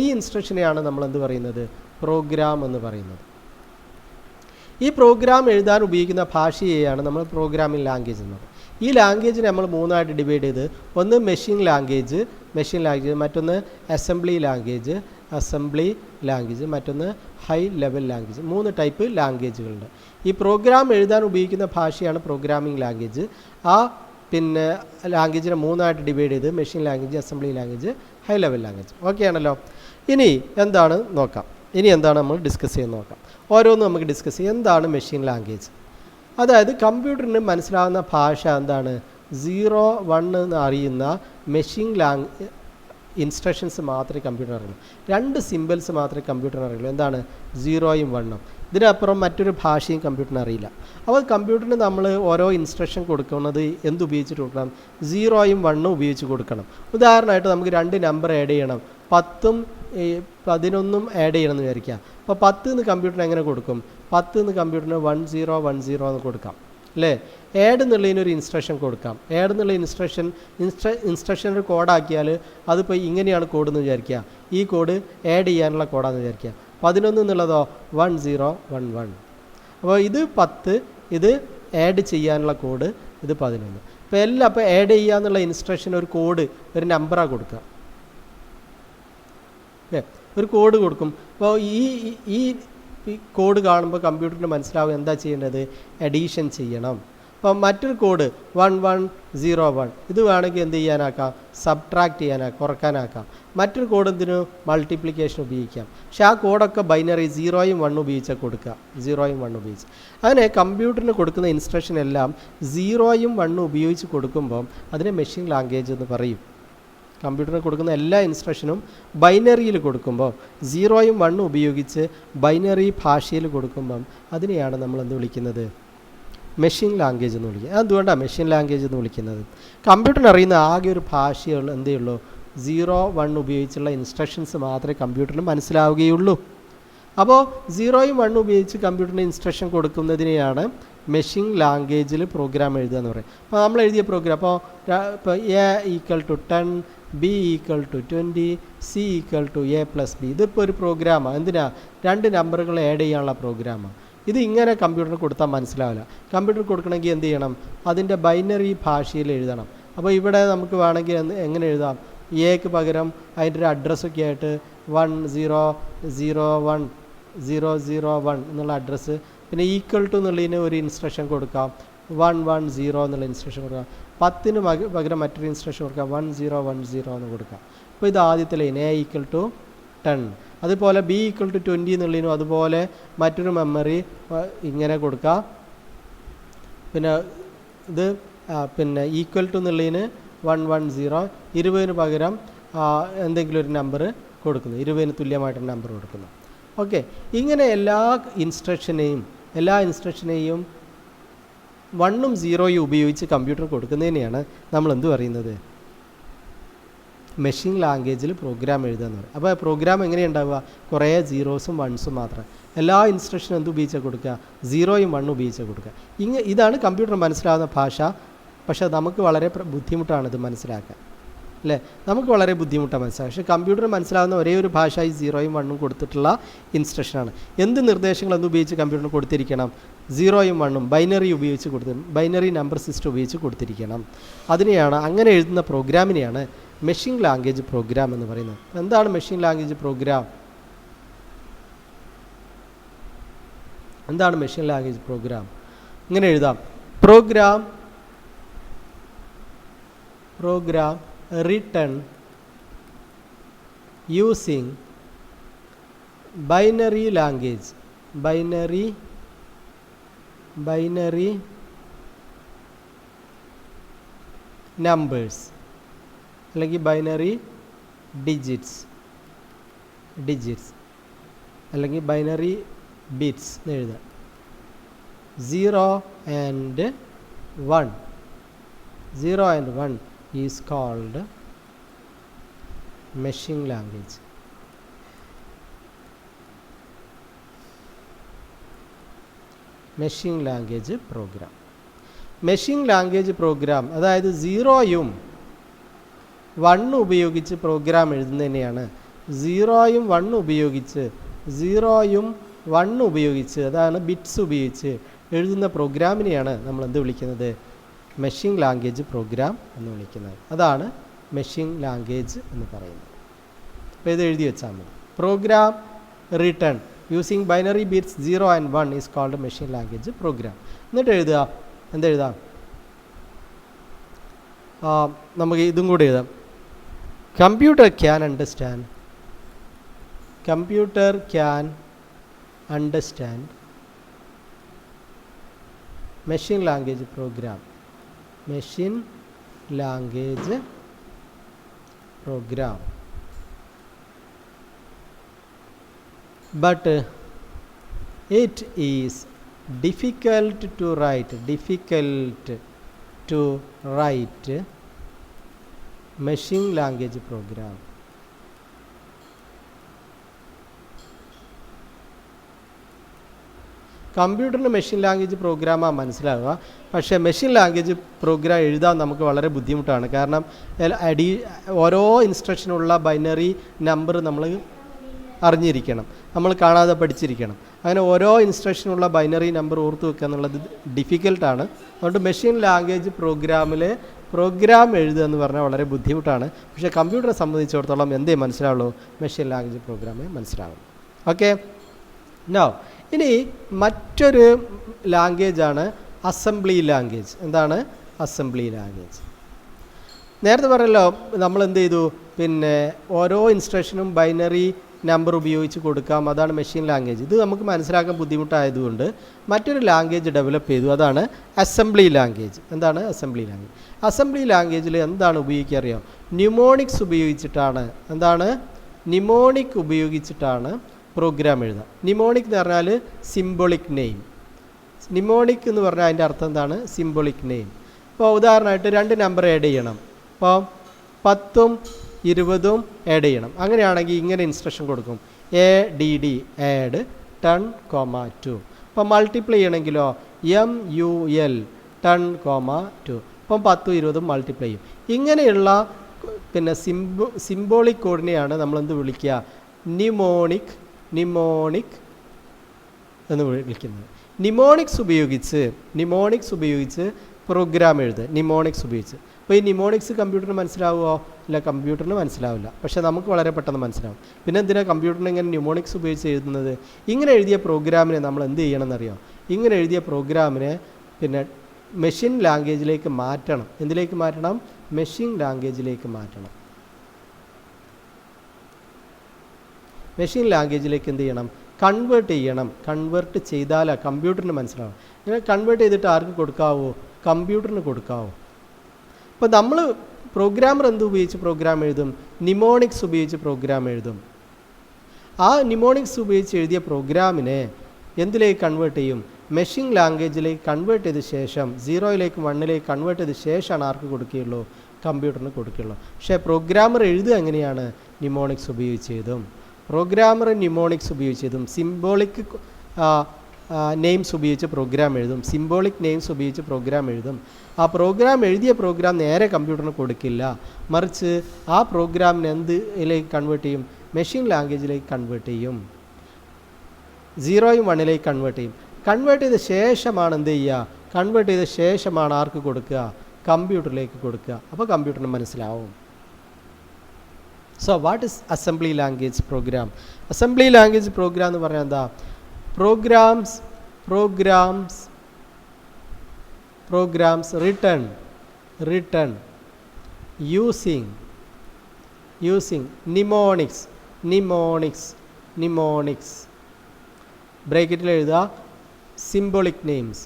ഈ ഇൻസ്ട്രക്ഷനെയാണ് നമ്മൾ എന്ത് പറയുന്നത്? പ്രോഗ്രാം എന്ന് പറയുന്നത്. ഈ പ്രോഗ്രാം എഴുതാൻ ഉപയോഗിക്കുന്ന ഭാഷയെയാണ് നമ്മൾ പ്രോഗ്രാമിംഗ് ലാംഗ്വേജ് എന്നത്. ഈ ലാംഗ്വേജിനെ നമ്മൾ 3 ആയിട്ട് ഡിവൈഡ് ചെയ്ത്, ഒന്ന് മെഷീൻ ലാംഗ്വേജ്, മറ്റൊന്ന് അസംബ്ലി ലാംഗ്വേജ്, മറ്റൊന്ന് ഹൈ ലെവൽ ലാംഗ്വേജ്. 3 ടൈപ്പ് ലാംഗ്വേജുകളുണ്ട്. ഈ പ്രോഗ്രാം എഴുതാൻ ഉപയോഗിക്കുന്ന ഭാഷയാണ് പ്രോഗ്രാമിംഗ് ലാംഗ്വേജ്. ലാംഗ്വേജിനെ 3 ആയിട്ട് ഡിവൈഡ് ചെയ്ത് machine language, assembly language, high level language. Okay ആണല്ലോ? ഇനി എന്താണ് നമ്മൾ ഡിസ്കസ് ചെയ്യാൻ നോക്കാം. ഓരോന്നും നമുക്ക് ഡിസ്കസ് ചെയ്യാം. എന്താണ് മെഷീൻ ലാംഗ്വേജ്? അതായത് കമ്പ്യൂട്ടറിന് മനസ്സിലാവുന്ന ഭാഷ എന്താണ്? 0, 1 എന്ന് അറിയുന്ന മെഷീൻ ഇൻസ്ട്രക്ഷൻസ് മാത്രമേ കമ്പ്യൂട്ടറിന് അറിയുള്ളൂ. 2 സിമ്പിൾസ് മാത്രമേ കമ്പ്യൂട്ടറിന് അറിയുള്ളൂ. എന്താണ്? 0ഉം 1ഉം. ഇതിനപ്പുറം മറ്റൊരു ഭാഷയും കമ്പ്യൂട്ടറിന് അറിയില്ല. അപ്പോൾ കമ്പ്യൂട്ടറിന് നമ്മൾ ഓരോ ഇൻസ്ട്രക്ഷൻ കൊടുക്കുന്നത് എന്തുപയോഗിച്ചിട്ട് കൊടുക്കണം? 0ഉം 1ഉം ഉപയോഗിച്ച് കൊടുക്കണം. ഉദാഹരണമായിട്ട് നമുക്ക് 2 നമ്പർ ആഡ് ചെയ്യണം, 10ഉം 11ഉം ആഡ് ചെയ്യണമെന്ന് വിചാരിക്കുക. അപ്പോൾ 10 എന്ന് കമ്പ്യൂട്ടറിന് എങ്ങനെ കൊടുക്കും? 10 എന്ന് കമ്പ്യൂട്ടറിന് 1010 എന്ന് കൊടുക്കാം, അല്ലേ? ആഡ് എന്നുള്ളതിനൊരു ഇൻസ്ട്രക്ഷൻ കൊടുക്കാം. ആഡ് എന്നുള്ള ഇൻസ്ട്രക്ഷനൊരു കോഡാക്കിയാൽ അതിപ്പോൾ ഇങ്ങനെയാണ് കോഡ് എന്ന് വിചാരിക്കുക. ഈ കോഡ് ആഡ് ചെയ്യാനുള്ള കോഡാണെന്ന് വിചാരിക്കുക. 11 എന്നുള്ളതോ 1011. അപ്പോൾ ഇത് 10, ഇത് ആഡ് ചെയ്യാനുള്ള കോഡ്, ഇത് 11. ഇപ്പോൾ എല്ലാം ഇപ്പോൾ ആഡ് ചെയ്യുക എന്നുള്ള ഇൻസ്ട്രക്ഷൻ ഒരു കോഡ് ഒരു നമ്പറാണ് കൊടുക്കുക. ഒരു കോഡ് കൊടുക്കും. അപ്പോൾ ഈ കോഡ് കാണുമ്പോൾ കമ്പ്യൂട്ടറിന് മനസ്സിലാവും എന്താ ചെയ്യേണ്ടത്, അഡീഷൻ ചെയ്യണം. അപ്പം മറ്റൊരു കോഡ് 1101 ഇത് വേണമെങ്കിൽ എന്ത് ചെയ്യാനാക്കാം, സബ്ട്രാക്ട് ചെയ്യാനാക്കാം, കുറക്കാനാക്കാം. മറ്റൊരു കോഡ് എന്തിനു, മൾട്ടിപ്ലിക്കേഷൻ ഉപയോഗിക്കാം. പക്ഷേ ആ കോഡൊക്കെ ബൈനറി 0യും 1 ഉപയോഗിച്ചാൽ കൊടുക്കുക, 0യും 1 ഉപയോഗിച്ച്. അങ്ങനെ കമ്പ്യൂട്ടറിന് കൊടുക്കുന്ന ഇൻസ്ട്രക്ഷൻ എല്ലാം 0യും 1 ഉപയോഗിച്ച് കൊടുക്കുമ്പം അതിനെ മെഷീൻ ലാംഗ്വേജ് എന്ന് പറയും. കമ്പ്യൂട്ടറിന് കൊടുക്കുന്ന എല്ലാ ഇൻസ്ട്രക്ഷനും ബൈനറിയിൽ കൊടുക്കുമ്പോൾ 0യും 1 ഉപയോഗിച്ച് ബൈനറി ഭാഷയിൽ കൊടുക്കുമ്പം അതിനെയാണ് നമ്മൾ എന്ത് വിളിക്കുന്നത്, മെഷീൻ ലാംഗ്വേജ് എന്ന് വിളിക്കുക. അതുകൊണ്ടാണ് മെഷീൻ ലാംഗ്വേജ് എന്ന് വിളിക്കുന്നത്. കമ്പ്യൂട്ടറിന് അറിയുന്ന ആകെ ഒരു ഭാഷയുള്ളൂ, എന്തേ ഉള്ളൂ, 0, 1 ഉപയോഗിച്ചുള്ള ഇൻസ്ട്രക്ഷൻസ് മാത്രമേ കമ്പ്യൂട്ടറിന് മനസ്സിലാവുകയുള്ളൂ. അപ്പോൾ 0യും 1 ഉപയോഗിച്ച് കമ്പ്യൂട്ടറിന് ഇൻസ്ട്രക്ഷൻ കൊടുക്കുന്നതിനെയാണ് മെഷീൻ ലാംഗ്വേജിൽ പ്രോഗ്രാം എഴുതുക എന്ന് പറയും. അപ്പോൾ നമ്മൾ എഴുതിയ പ്രോഗ്രാം ഇപ്പോൾ A = 10, B = 20, C = A+B ഇതിപ്പോൾ ഒരു പ്രോഗ്രാമാണ്. എന്തിനാ, 2 നമ്പറുകൾ ആഡ് ചെയ്യാനുള്ള പ്രോഗ്രാമാണ്. ഇത് ഇങ്ങനെ കമ്പ്യൂട്ടറിന് കൊടുത്താൽ മനസ്സിലാവില്ല. കമ്പ്യൂട്ടർ കൊടുക്കണമെങ്കിൽ എന്ത് ചെയ്യണം, അതിൻ്റെ ബൈനറി ഭാഷയിൽ എഴുതണം. അപ്പോൾ ഇവിടെ നമുക്ക് വേണമെങ്കിൽ എങ്ങനെ എഴുതാം, എക്ക് പകരം അതിൻ്റെ ഒരു അഡ്രസ്സൊക്കെ ആയിട്ട് 1001 എന്നുള്ള അഡ്രസ്സ്, പിന്നെ ഈക്വൽ ടു എന്നുള്ളതിന് ഒരു ഇൻസ്ട്രക്ഷൻ കൊടുക്കാം, 110 എന്നുള്ള ഇൻസ്ട്രക്ഷൻ കൊടുക്കാം. 10ന് പകരം മറ്റൊരു ഇൻസ്ട്രക്ഷൻ കൊടുക്കാം, 1010 എന്ന് കൊടുക്കാം. അപ്പോൾ ഇത് ആദ്യത്തെ ലൈൻ A = 10. അതുപോലെ B = 20 എന്നുള്ളതിനും അതുപോലെ മറ്റൊരു മെമ്മറി ഇങ്ങനെ കൊടുക്കാം. പിന്നെ ഇത് പിന്നെ ഈക്വൽ ടു എന്നുള്ളതിന് 110, 20ന് പകരം എന്തെങ്കിലും ഒരു നമ്പർ കൊടുക്കുന്നു, 20ന് തുല്യമായിട്ടൊരു നമ്പർ കൊടുക്കുന്നു. ഓക്കെ, ഇങ്ങനെ എല്ലാ ഇൻസ്ട്രക്ഷനെയും 1ഉം 0യും ഉപയോഗിച്ച് കമ്പ്യൂട്ടർ കൊടുക്കുന്നതിനെയാണ് നമ്മൾ എന്ത് പറയുന്നത്, മെഷീൻ ലാംഗ്വേജിൽ പ്രോഗ്രാം എഴുതുക എന്ന് പറയും. അപ്പോൾ പ്രോഗ്രാം എങ്ങനെയുണ്ടാവുക, കുറേ 0സും 1സും മാത്രം. എല്ലാ ഇൻസ്ട്രക്ഷനും എന്ത് ഉപയോഗിച്ചാൽ കൊടുക്കുക, 0യും 1ഉം ഉപയോഗിച്ചാൽ കൊടുക്കുക. ഇതാണ് കമ്പ്യൂട്ടർ മനസ്സിലാവുന്ന ഭാഷ. പക്ഷേ നമുക്ക് വളരെ ബുദ്ധിമുട്ടാണ് ഇത് മനസ്സിലാക്കാൻ, അല്ലേ? നമുക്ക് വളരെ ബുദ്ധിമുട്ടാണ് മനസ്സിലാക്കുക. പക്ഷേ കമ്പ്യൂട്ടർ മനസ്സിലാവുന്ന ഒരേ ഒരു ഭാഷ ഈ 0യും 1ഉം കൊടുത്തിട്ടുള്ള ഇൻസ്ട്രക്ഷനാണ്. എന്ത് നിർദ്ദേശങ്ങൾ എന്ത് ഉപയോഗിച്ച് കമ്പ്യൂട്ടറിന് കൊടുത്തിരിക്കണം, 0യും 1ഉം ബൈനറി ഉപയോഗിച്ച് ബൈനറി നമ്പർ സിസ്റ്റം ഉപയോഗിച്ച് കൊടുത്തിരിക്കണം. അതിനെയാണ്, അങ്ങനെ എഴുതുന്ന പ്രോഗ്രാമിനെയാണ് മെഷീൻ ലാംഗ്വേജ് പ്രോഗ്രാം എന്ന് പറയുന്നത്. എന്താണ് മെഷീൻ ലാംഗ്വേജ് പ്രോഗ്രാം? എന്താണ് മെഷീൻ ലാംഗ്വേജ് പ്രോഗ്രാം? ഇങ്ങനെ എഴുതാം, program written using binary language, binary numbers അല്ലെങ്കിൽ ബൈനറി ഡിജിറ്റ്സ് അല്ലെങ്കിൽ ബൈനറി ബിറ്റ്സ് എന്ന് എഴുതാം. 0 and 1 is called machine language. Machine language program. Machine language program അതായത് 0യും 1ഉം ഉപയോഗിച്ച് പ്രോഗ്രാം എഴുതുന്നതിനെയാണ് 0യും 1ഉം ഉപയോഗിച്ച് അതാണ് ബിറ്റ്സ് ഉപയോഗിച്ച് എഴുതുന്ന പ്രോഗ്രാമിനെയാണ് നമ്മൾ എന്ത് വിളിക്കുന്നത്, മെഷീൻ ലാംഗ്വേജ് പ്രോഗ്രാം എന്ന് വിളിക്കുന്നത്. അതാണ് മെഷീൻ ലാംഗ്വേജ് എന്ന് പറയുന്നത്. അപ്പോൾ ഇത് എഴുതി വെച്ചാൽ മതി. Program written using binary bits 0 and 1 is called machine language program. എന്നിട്ട് എഴുതുക, എന്തെഴുതാം, നമുക്ക് ഇതും കൂടെ എഴുതാം. Computer can understand machine language program. Machine language program. But it is difficult to write machine language program. കമ്പ്യൂട്ടറിന് മെഷീൻ ലാംഗ്വേജ് പ്രോഗ്രാമാണ് മനസ്സിലാവുക. പക്ഷേ മെഷീൻ ലാംഗ്വേജ് പ്രോഗ്രാം എഴുതാൻ നമുക്ക് വളരെ ബുദ്ധിമുട്ടാണ്. കാരണം ഓരോ ഇൻസ്ട്രക്ഷനുള്ള ബൈനറി നമ്പർ നമ്മൾ അറിഞ്ഞിരിക്കണം, നമ്മൾ കാണാതെ പഠിച്ചിരിക്കണം. അങ്ങനെ ഓരോ ഇൻസ്ട്രക്ഷനുള്ള ബൈനറി നമ്പർ ഓർത്ത് വെക്കുക എന്നുള്ളത് ഡിഫിക്കൽട്ടാണ്. അതുകൊണ്ട് മെഷീൻ ലാംഗ്വേജ് പ്രോഗ്രാം എഴുതുക എന്ന് പറഞ്ഞാൽ വളരെ ബുദ്ധിമുട്ടാണ്. പക്ഷേ കമ്പ്യൂട്ടറെ സംബന്ധിച്ചിടത്തോളം എന്തേ മനസ്സിലാവുള്ളൂ? മെഷീൻ ലാംഗ്വേജ് പ്രോഗ്രാമേ മനസ്സിലാവും. ഓക്കെ, നോ ഇനി മറ്റൊരു ലാംഗ്വേജാണ് അസംബ്ലി ലാംഗ്വേജ്. എന്താണ് അസംബ്ലി ലാംഗ്വേജ്? നേരത്തെ പറഞ്ഞല്ലോ നമ്മൾ എന്ത് ചെയ്തു, പിന്നെ ഓരോ ഇൻസ്ട്രക്ഷനും ബൈനറി നമ്പർ ഉപയോഗിച്ച് കൊടുക്കാം, അതാണ് മെഷീൻ ലാംഗ്വേജ്. ഇത് നമുക്ക് മനസ്സിലാക്കാൻ ബുദ്ധിമുട്ടായതുകൊണ്ട് മറ്റൊരു ലാംഗ്വേജ് ഡെവലപ്പ് ചെയ്തു, അതാണ് അസംബ്ലി ലാംഗ്വേജ്. എന്താണ് അസംബ്ലി ലാംഗ്വേജ്? അസംബ്ലി ലാംഗ്വേജിൽ എന്താണ് ഉപയോഗിക്കുക അറിയാം? ന്യൂമോണിക്സ് ഉപയോഗിച്ചിട്ടാണ്. എന്താണ്? നിമോണിക് ഉപയോഗിച്ചിട്ടാണ് പ്രോഗ്രാം എഴുതുക. നിമോണിക് എന്ന് പറഞ്ഞാൽ സിംബോളിക് നെയിം. നിമോണിക് എന്ന് പറഞ്ഞാൽ അതിൻ്റെ അർത്ഥം എന്താണ്? Symbolic name. ഇപ്പോൾ ഉദാഹരണമായിട്ട് 2 നമ്പർ ആഡ് ചെയ്യണം. അപ്പോൾ 10ഉം 20ഉം ആഡ് ചെയ്യണം. അങ്ങനെയാണെങ്കിൽ ഇങ്ങനെ ഇൻസ്ട്രക്ഷൻ കൊടുക്കും, ADD ആഡ് 10,2. അപ്പോൾ മൾട്ടിപ്ലൈ ചെയ്യണമെങ്കിലോ MUL 10,2. അപ്പം 10ഉം 20ഉം മൾട്ടിപ്ലൈ ചെയ്യും. ഇങ്ങനെയുള്ള പിന്നെ സിംബോളിക് കോഡിനെയാണ് നമ്മളെന്ത് വിളിക്കുക? നിമോണിക് എന്ന് വിളിക്കുന്നത്. നിമോണിക്സ് ഉപയോഗിച്ച് പ്രോഗ്രാം എഴുതുക. നിമോണിക്സ് ഉപയോഗിച്ച്. അപ്പോൾ ഈ നിമോണിക്സ് കമ്പ്യൂട്ടറിന് മനസ്സിലാവുമോ? ഇല്ല, കമ്പ്യൂട്ടറിന് മനസ്സിലാവില്ല. പക്ഷേ നമുക്ക് വളരെ പെട്ടെന്ന് മനസ്സിലാവും. പിന്നെ എന്തിനാണ് കമ്പ്യൂട്ടറിന് ഇങ്ങനെ നിമോണിക്സ് ഉപയോഗിച്ച് എഴുതുന്നത്? ഇങ്ങനെ എഴുതിയ പ്രോഗ്രാമിനെ നമ്മൾ എന്ത് ചെയ്യണമെന്നറിയോ? ഇങ്ങനെ എഴുതിയ പ്രോഗ്രാമിനെ പിന്നെ മെഷീൻ ലാംഗ്വേജിലേക്ക് മാറ്റണം. എന്തിലേക്ക് മാറ്റണം? മെഷീൻ ലാംഗ്വേജിലേക്ക് മാറ്റണം. മെഷീൻ ലാംഗ്വേജിലേക്ക് എന്ത് ചെയ്യണം? കൺവേർട്ട് ചെയ്യണം. കൺവേർട്ട് ചെയ്താലാണ് കമ്പ്യൂട്ടറിന് മനസ്സിലാവും. ഇങ്ങനെ കൺവേർട്ട് ചെയ്തിട്ട് ആർക്ക് കൊടുക്കാവോ? കമ്പ്യൂട്ടറിന് കൊടുക്കാവോ? അപ്പോൾ നമ്മൾ പ്രോഗ്രാമർ എന്ത് ഉപയോഗിച്ച് പ്രോഗ്രാം എഴുതും? നിമോണിക്സ് ഉപയോഗിച്ച് പ്രോഗ്രാം എഴുതും. ആ നിമോണിക്സ് ഉപയോഗിച്ച് എഴുതിയ പ്രോഗ്രാമിനെ എന്തിലേക്ക് കൺവേർട്ട് ചെയ്യും? മെഷീൻ ലാംഗ്വേജിലേക്ക് കൺവേർട്ട് ചെയ്ത ശേഷം 0യിലേക്കും 1ലേക്ക് കൺവേർട്ട് ചെയ്ത ശേഷമാണ് ആർക്ക് കൊടുക്കുകയുള്ളൂ? കമ്പ്യൂട്ടറിന് കൊടുക്കുകയുള്ളൂ. പക്ഷേ പ്രോഗ്രാമർ എഴുതുക എങ്ങനെയാണ്? നിമോണിക്സ് ഉപയോഗിച്ച് എഴുതും. പ്രോഗ്രാമർ നിമോണിക്സ് ഉപയോഗിച്ച് എഴുതും. സിംബോളിക് നെയിംസ് ഉപയോഗിച്ച് പ്രോഗ്രാം എഴുതും. സിംബോളിക് നെയിംസ് ഉപയോഗിച്ച് പ്രോഗ്രാം എഴുതും. ആ പ്രോഗ്രാം എഴുതിയ പ്രോഗ്രാം നേരെ കമ്പ്യൂട്ടറിന് കൊടുക്കില്ല. മറിച്ച് ആ പ്രോഗ്രാമിനെ എന്തിലേക്ക് കൺവേർട്ട് ചെയ്യും? മെഷീൻ ലാംഗ്വേജിലേക്ക് കൺവേർട്ട് ചെയ്യും. 0യും 1ലേക്ക് കൺവേർട്ട് ചെയ്യും. കൺവേർട്ട് ചെയ്ത ശേഷമാണ് എന്ത് ചെയ്യുക? കൺവേർട്ട് ചെയ്ത ശേഷമാണ് ആർക്ക് കൊടുക്കുക? കമ്പ്യൂട്ടറിലേക്ക് കൊടുക്കുക. അപ്പോൾ കമ്പ്യൂട്ടറിന് മനസ്സിലാവും. So what is assembly language programme? Assembly language programme എന്ന് പറഞ്ഞാൽ എന്താ? programs written using mnemonics ബ്രാക്കറ്റിൽ എഴുതുക symbolic names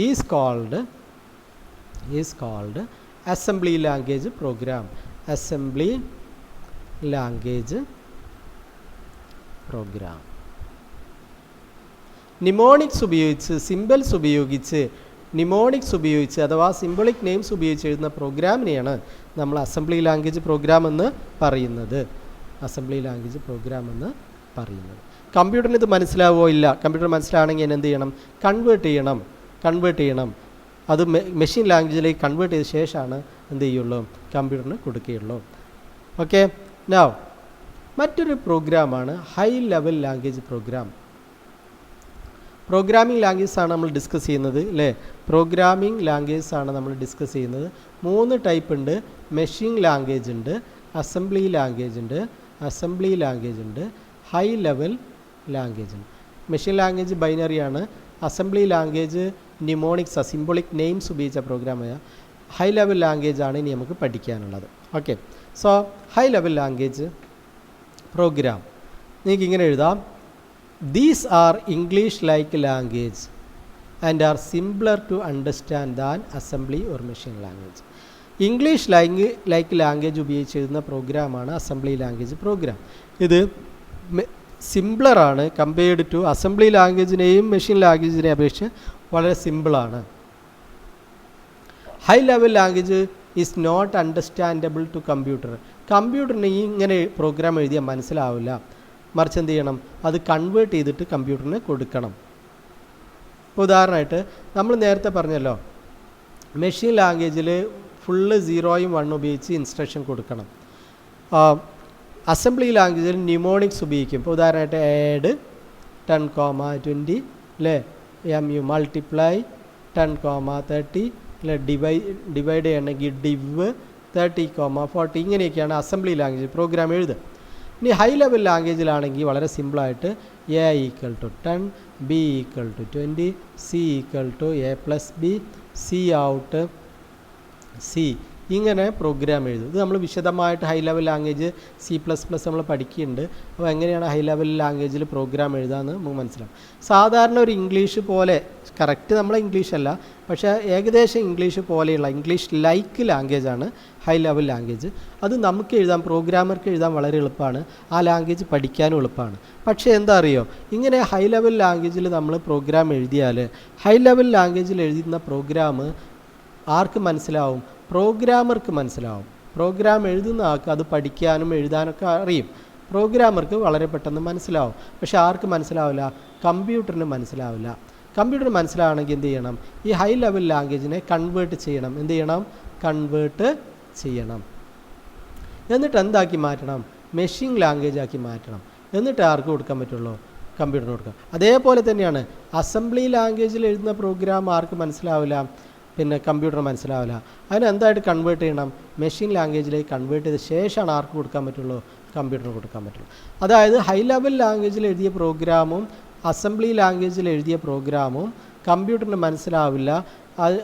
is called assembly language program. Mnemonics ഉപയോഗിച്ച് സിംബൽസ് ഉപയോഗിച്ച് അഥവാ സിംബോളിക് നെയിംസ് ഉപയോഗിച്ച് എഴുതുന്ന പ്രോഗ്രാമിനെയാണ് നമ്മൾ അസംബ്ലി ലാംഗ്വേജ് പ്രോഗ്രാം എന്ന് പറയുന്നത്. കമ്പ്യൂട്ടറിന് ഇത് മനസ്സിലാവുമോ? ഇല്ല. കമ്പ്യൂട്ടർ മനസ്സിലാണെങ്കിൽ എന്ത് ചെയ്യണം? കൺവേർട്ട് ചെയ്യണം. അത് മെഷീൻ ലാംഗ്വേജിലേക്ക് കൺവേർട്ട് ചെയ്ത ശേഷമാണ് എന്ത് ചെയ്യുള്ളൂ? കമ്പ്യൂട്ടറിന് കൊടുക്കുകയുള്ളൂ. ഓക്കെ, നൗ മറ്റൊരു പ്രോഗ്രാമാണ് high level language programme. Programming languages ആണ് നമ്മൾ ഡിസ്കസ് ചെയ്യുന്നത്, അല്ലേ? പ്രോഗ്രാമിംഗ് ലാംഗ്വേജസ് ആണ് നമ്മൾ ഡിസ്കസ് ചെയ്യുന്നത്. 3 ടൈപ്പ് ഉണ്ട്. മെഷീൻ ലാംഗ്വേജ് ഉണ്ട്, അസംബ്ലി ലാംഗ്വേജ് ഉണ്ട്, ഹൈ ലെവൽ ലാംഗ്വേജ് ഉണ്ട്. മെഷീൻ ലാംഗ്വേജ് ബൈനറിയാണ്. Assembly language mnemonics symbolic names ഉപയോഗിച്ച പ്രോഗ്രാമായ. ഹൈ ലെവൽ ലാംഗ്വേജ് ആണ് ഇനി നമുക്ക് പഠിക്കാനുള്ളത്. Okay, so high level language program നിങ്ങൾക്ക് ഇങ്ങനെ എഴുതാം: These are English-like language and are simpler to understand than assembly or machine language. English language ഉപയോഗിച്ച് എഴുതുന്ന പ്രോഗ്രാമാണ് അസംബ്ലി ലാംഗ്വേജ് പ്രോഗ്രാം. ഇത് സിംപ്ലറാണ് കമ്പയർഡ് ടു അസംബ്ലി ലാംഗ്വേജിനെയും മെഷീൻ ലാംഗ്വേജിനെയും അപേക്ഷിച്ച് വളരെ സിമ്പിളാണ്. High level language is not understandable to കമ്പ്യൂട്ടറിന് ഇങ്ങനെ പ്രോഗ്രാം എഴുതിയാൽ മനസ്സിലാവില്ല. മറിച്ച് എന്ത് ചെയ്യണം? അത് കൺവേർട്ട് ചെയ്തിട്ട് കമ്പ്യൂട്ടറിന് കൊടുക്കണം. ഉദാഹരണമായിട്ട് നമ്മൾ നേരത്തെ പറഞ്ഞല്ലോ, മെഷീൻ ലാംഗ്വേജിൽ ഫുള്ള് 0യും 1 ഉപയോഗിച്ച് ഇൻസ്ട്രക്ഷൻ കൊടുക്കണം. അസംബ്ലി ലാംഗ്വേജിൽ ന്യൂമോണിക്സ് ഉപയോഗിക്കും. ഇപ്പോൾ ഉദാഹരണമായിട്ട് ആഡ് 10,20 അല്ലേ, MU മൾട്ടിപ്ലൈ 10,30 അല്ലെ, ഡിവൈഡ് ചെയ്യണമെങ്കിൽ div 30,40 ഇങ്ങനെയൊക്കെയാണ് അസംബ്ലി ലാംഗ്വേജ് പ്രോഗ്രാം എഴുതുക. ഇനി ഹൈ ലെവൽ ലാംഗ്വേജിലാണെങ്കിൽ വളരെ സിമ്പിളായിട്ട് A = 10, B = 20, C = A+B, C out C ഇങ്ങനെ പ്രോഗ്രാം എഴുതും. ഇത് നമ്മൾ വിശദമായിട്ട് ഹൈ ലെവൽ ലാംഗ്വേജ് C++ നമ്മൾ പഠിക്കുന്നുണ്ട്. അപ്പോൾ എങ്ങനെയാണ് ഹൈ ലെവൽ ലാംഗ്വേജിൽ പ്രോഗ്രാം എഴുതാമെന്ന് നമുക്ക് മനസ്സിലാവും. സാധാരണ ഒരു ഇംഗ്ലീഷ് പോലെ കറക്റ്റ് നമ്മളെ ഇംഗ്ലീഷ് അല്ല, പക്ഷേ ഏകദേശം ഇംഗ്ലീഷ് പോലെയുള്ള ഇംഗ്ലീഷ് ലൈക്ക് ലാംഗ്വേജാണ് ഹൈ ലെവൽ ലാംഗ്വേജ്. അത് നമുക്ക് എഴുതാൻ, പ്രോഗ്രാമർക്ക് എഴുതാൻ വളരെ എളുപ്പമാണ്, ആ ലാംഗ്വേജ് പഠിക്കാനും എളുപ്പമാണ്. പക്ഷേ എന്താ അറിയോ, ഇങ്ങനെ ഹൈ ലെവൽ ലാംഗ്വേജിൽ നമ്മൾ പ്രോഗ്രാം എഴുതിയാൽ ഹൈ ലെവൽ ലാംഗ്വേജിൽ എഴുതുന്ന പ്രോഗ്രാം ആർക്ക് മനസ്സിലാവും? പ്രോഗ്രാമർക്ക് മനസ്സിലാവും. പ്രോഗ്രാം എഴുതുന്ന ആൾക്ക് അത് പഠിക്കാനും എഴുതാനൊക്കെ അറിയും. പ്രോഗ്രാമർക്ക് വളരെ പെട്ടെന്ന് മനസ്സിലാവും. പക്ഷെ ആർക്ക് മനസ്സിലാവില്ല? കമ്പ്യൂട്ടറിന് മനസ്സിലാവില്ല. കമ്പ്യൂട്ടറിന് മനസ്സിലാവണമെങ്കിൽ എന്ത് ചെയ്യണം? ഈ ഹൈ ലെവൽ ലാംഗ്വേജിനെ കൺവേർട്ട് ചെയ്യണം. എന്ത് ചെയ്യണം? കൺവേർട്ട് ചെയ്യണം. എന്നിട്ട് എന്താക്കി മാറ്റണം? മെഷീൻ ലാംഗ്വേജ് ആക്കി മാറ്റണം. എന്നിട്ട് ആർക്ക് കൊടുക്കാൻ പറ്റുള്ളൂ? കമ്പ്യൂട്ടറിന് കൊടുക്കാം. അതേപോലെ തന്നെയാണ് അസംബ്ലി ലാംഗ്വേജിൽ എഴുതുന്ന പ്രോഗ്രാം ആർക്ക് മനസ്സിലാവില്ല? പിന്നെ കമ്പ്യൂട്ടർ മനസ്സിലാവില്ല. അതിനെന്തായിട്ട് കൺവേർട്ട് ചെയ്യണം? മെഷീൻ ലാംഗ്വേജിലേക്ക് കൺവേർട്ട് ചെയ്ത ശേഷമാണ് ആർക്ക് കൊടുക്കാൻ പറ്റുള്ളൂ? കമ്പ്യൂട്ടറിന് കൊടുക്കാൻ പറ്റുള്ളൂ. അതായത് ഹൈ ലെവൽ ലാംഗ്വേജിൽ എഴുതിയ പ്രോഗ്രാമും അസംബ്ലി ലാംഗ്വേജിൽ എഴുതിയ പ്രോഗ്രാമും കമ്പ്യൂട്ടറിന് മനസ്സിലാവില്ല. അത്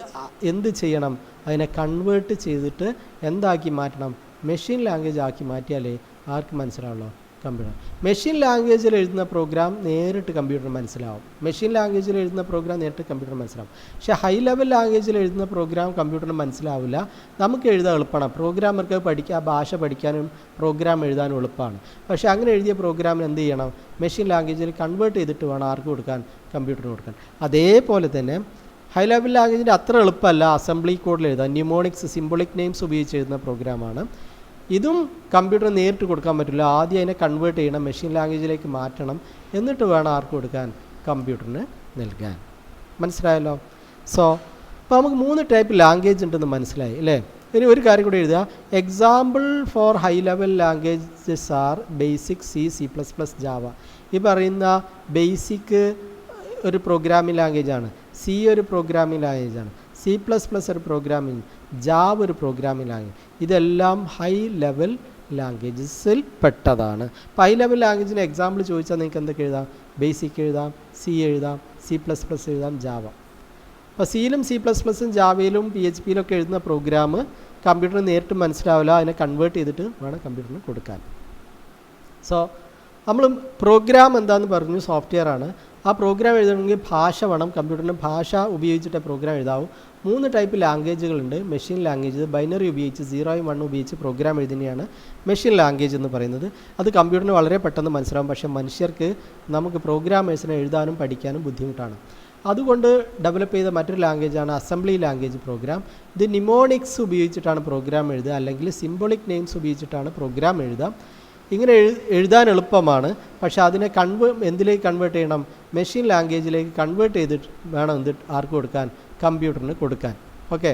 എന്ത് ചെയ്യണം? അതിനെ കൺവേർട്ട് ചെയ്തിട്ട് എന്താക്കി മാറ്റണം? മെഷീൻ ലാംഗ്വേജ് ആക്കി മാറ്റിയാലേ ആർക്ക് മനസ്സിലാവുള്ളൂ? കമ്പ്യൂട്ടർ. മെഷീൻ ലാംഗ്വേജിൽ എഴുതുന്ന പ്രോഗ്രാം നേരിട്ട് കമ്പ്യൂട്ടറിന് മനസ്സിലാവും. മെഷീൻ ലാംഗ്വേജിൽ എഴുതുന്ന പ്രോഗ്രാം നേരിട്ട് കമ്പ്യൂട്ടറിന് മനസ്സിലാവും. പക്ഷേ ഹൈ ലെവൽ ലാംഗ്വേജിൽ എഴുതുന്ന പ്രോഗ്രാം കമ്പ്യൂട്ടറിന് മനസ്സിലാവില്ല. നമുക്ക് എഴുതാൻ എളുപ്പമാണ്. പ്രോഗ്രാമർക്ക് ആ ഭാഷ പഠിക്കാനും പ്രോഗ്രാം എഴുതാനും എളുപ്പമാണ്. പക്ഷേ അങ്ങനെ എഴുതിയ പ്രോഗ്രാമിന് എന്ത് ചെയ്യണം? മെഷീൻ ലാംഗ്വേജിൽ കൺവേർട്ട് ചെയ്തിട്ട് വേണം ആർക്ക് കൊടുക്കാൻ? കമ്പ്യൂട്ടറിന് കൊടുക്കാൻ. അതേപോലെ തന്നെ ഹൈ ലെവൽ ലാംഗ്വേജിൻ്റെ അത്ര എളുപ്പമല്ല അസംബ്ലി കോഡിൽ എഴുതാൻ. ന്യൂമോണിക്സ്, സിംബോളിക് നെയിംസ് ഉപയോഗിച്ച് എഴുതുന്ന പ്രോഗ്രാമാണ്. ഇതും കമ്പ്യൂട്ടർ നേരിട്ട് കൊടുക്കാൻ പറ്റില്ല. ആദ്യം അതിനെ കൺവേർട്ട് ചെയ്യണം, മെഷീൻ ലാംഗ്വേജിലേക്ക് മാറ്റണം, എന്നിട്ട് വേണം ആർക്ക് കൊടുക്കാൻ? കമ്പ്യൂട്ടറിന് നൽകാൻ. മനസ്സിലായല്ലോ? സോ അപ്പോൾ നമുക്ക് 3 ടൈപ്പ് ലാംഗ്വേജ് ഉണ്ടെന്ന് മനസ്സിലായി അല്ലേ? ഇനി ഒരു കാര്യം കൂടി എഴുതുക. Example for high level languages are basic, C++, Java. ഈ പറയുന്ന ബേസിക് ഒരു പ്രോഗ്രാമിംഗ് ലാംഗ്വേജാണ്, C ഒരു പ്രോഗ്രാമിംഗ് ലാംഗ്വേജാണ്, C++ ഒരു പ്രോഗ്രാമിംഗ്, ജാവ ഒരു പ്രോഗ്രാമിംഗ് ലാംഗ്വേജ്. ഇതെല്ലാം ഹൈ ലെവൽ ലാംഗ്വേജസിൽ പെട്ടതാണ്. അപ്പോൾ ഹൈ ലെവൽ ലാംഗ്വേജിന് എക്സാമ്പിൾ ചോദിച്ചാൽ നിങ്ങൾക്ക് എന്തൊക്കെ എഴുതാം? ബേസിക് എഴുതാം, C എഴുതാം, C++ എഴുതാം, ജാവ. അപ്പോൾ സിയിലും C++ഉം ജാവയിലും PHPയിലൊക്കെ എഴുതുന്ന പ്രോഗ്രാം കമ്പ്യൂട്ടറിന് നേരിട്ട് മനസ്സിലാവില്ല. അതിനെ കൺവേർട്ട് ചെയ്തിട്ട് വേണം കമ്പ്യൂട്ടറിന് കൊടുക്കാൻ. സോ നമ്മൾ പ്രോഗ്രാം എന്താണെന്ന് പറഞ്ഞു, സോഫ്റ്റ്വെയർ ആണ്. ആ പ്രോഗ്രാം എഴുതണമെങ്കിൽ ഭാഷ വേണം. കമ്പ്യൂട്ടറിന് ഭാഷ ഉപയോഗിച്ചിട്ട് പ്രോഗ്രാം എഴുതാവും. 3 ടൈപ്പ് ലാംഗ്വേജുകളുണ്ട്. മെഷീൻ ലാംഗ്വേജ്, ബൈനറി ഉപയോഗിച്ച് 0യും 1 ഉപയോഗിച്ച് പ്രോഗ്രാം എഴുതുന്നതാണ് മെഷീൻ ലാംഗ്വേജ് എന്ന് പറയുന്നത്. അത് കമ്പ്യൂട്ടറിന് വളരെ പെട്ടെന്ന് മനസ്സിലാവും. പക്ഷേ മനുഷ്യർക്ക്, നമുക്ക് പ്രോഗ്രാമേഴ്സിനെ എഴുതാനും പഠിക്കാനും ബുദ്ധിമുട്ടാണ്. അതുകൊണ്ട് ഡെവലപ്പ് ചെയ്ത മറ്റൊരു ലാംഗ്വേജാണ് അസംബ്ലി ലാംഗ്വേജ് പ്രോഗ്രാം. ഇത് നിമോണിക്സ് ഉപയോഗിച്ചിട്ടാണ് പ്രോഗ്രാം എഴുതുക, അല്ലെങ്കിൽ സിംബോളിക് നെയിംസ് ഉപയോഗിച്ചിട്ടാണ് പ്രോഗ്രാം എഴുതുക. ഇങ്ങനെ എഴുതാൻ എളുപ്പമാണ്. പക്ഷേ അതിനെ എന്തിലേക്ക് കൺവേർട്ട് ചെയ്യണം? മെഷീൻ ലാംഗ്വേജിലേക്ക് കൺവേർട്ട് ചെയ്തിട്ട് വേണം ആർക്ക് കൊടുക്കാൻ? കമ്പ്യൂട്ടറിന് കൊടുക്കാൻ. ഓക്കെ.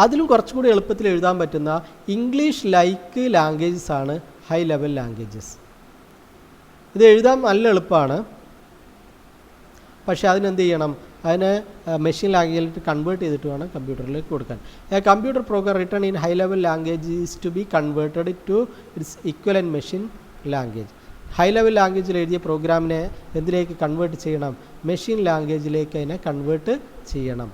അതിലും കുറച്ചുകൂടി എളുപ്പത്തിൽ എഴുതാൻ പറ്റുന്ന ഇംഗ്ലീഷ് ലൈക്ക് ലാംഗ്വേജസ് ആണ് ഹൈ ലെവൽ ലാംഗ്വേജസ്. ഇത് എഴുതാൻ നല്ല എളുപ്പമാണ്. പക്ഷേ അതിനെന്ത് ചെയ്യണം? അതിനെ മെഷീൻ ലാംഗ്വേജിലേക്ക് കൺവേർട്ട് ചെയ്തിട്ട് വേണം കമ്പ്യൂട്ടറിലേക്ക് കൊടുക്കാൻ. A computer program written in high level language is to be converted to its equivalent machine language. High level ലാംഗ്വേജിൽ എഴുതിയ പ്രോഗ്രാമിനെ എന്തിലേക്ക് കൺവേർട്ട് ചെയ്യണം? മെഷീൻ ലാംഗ്വേജിലേക്ക് അതിനെ കൺവേർട്ട് ചെയ്യണം.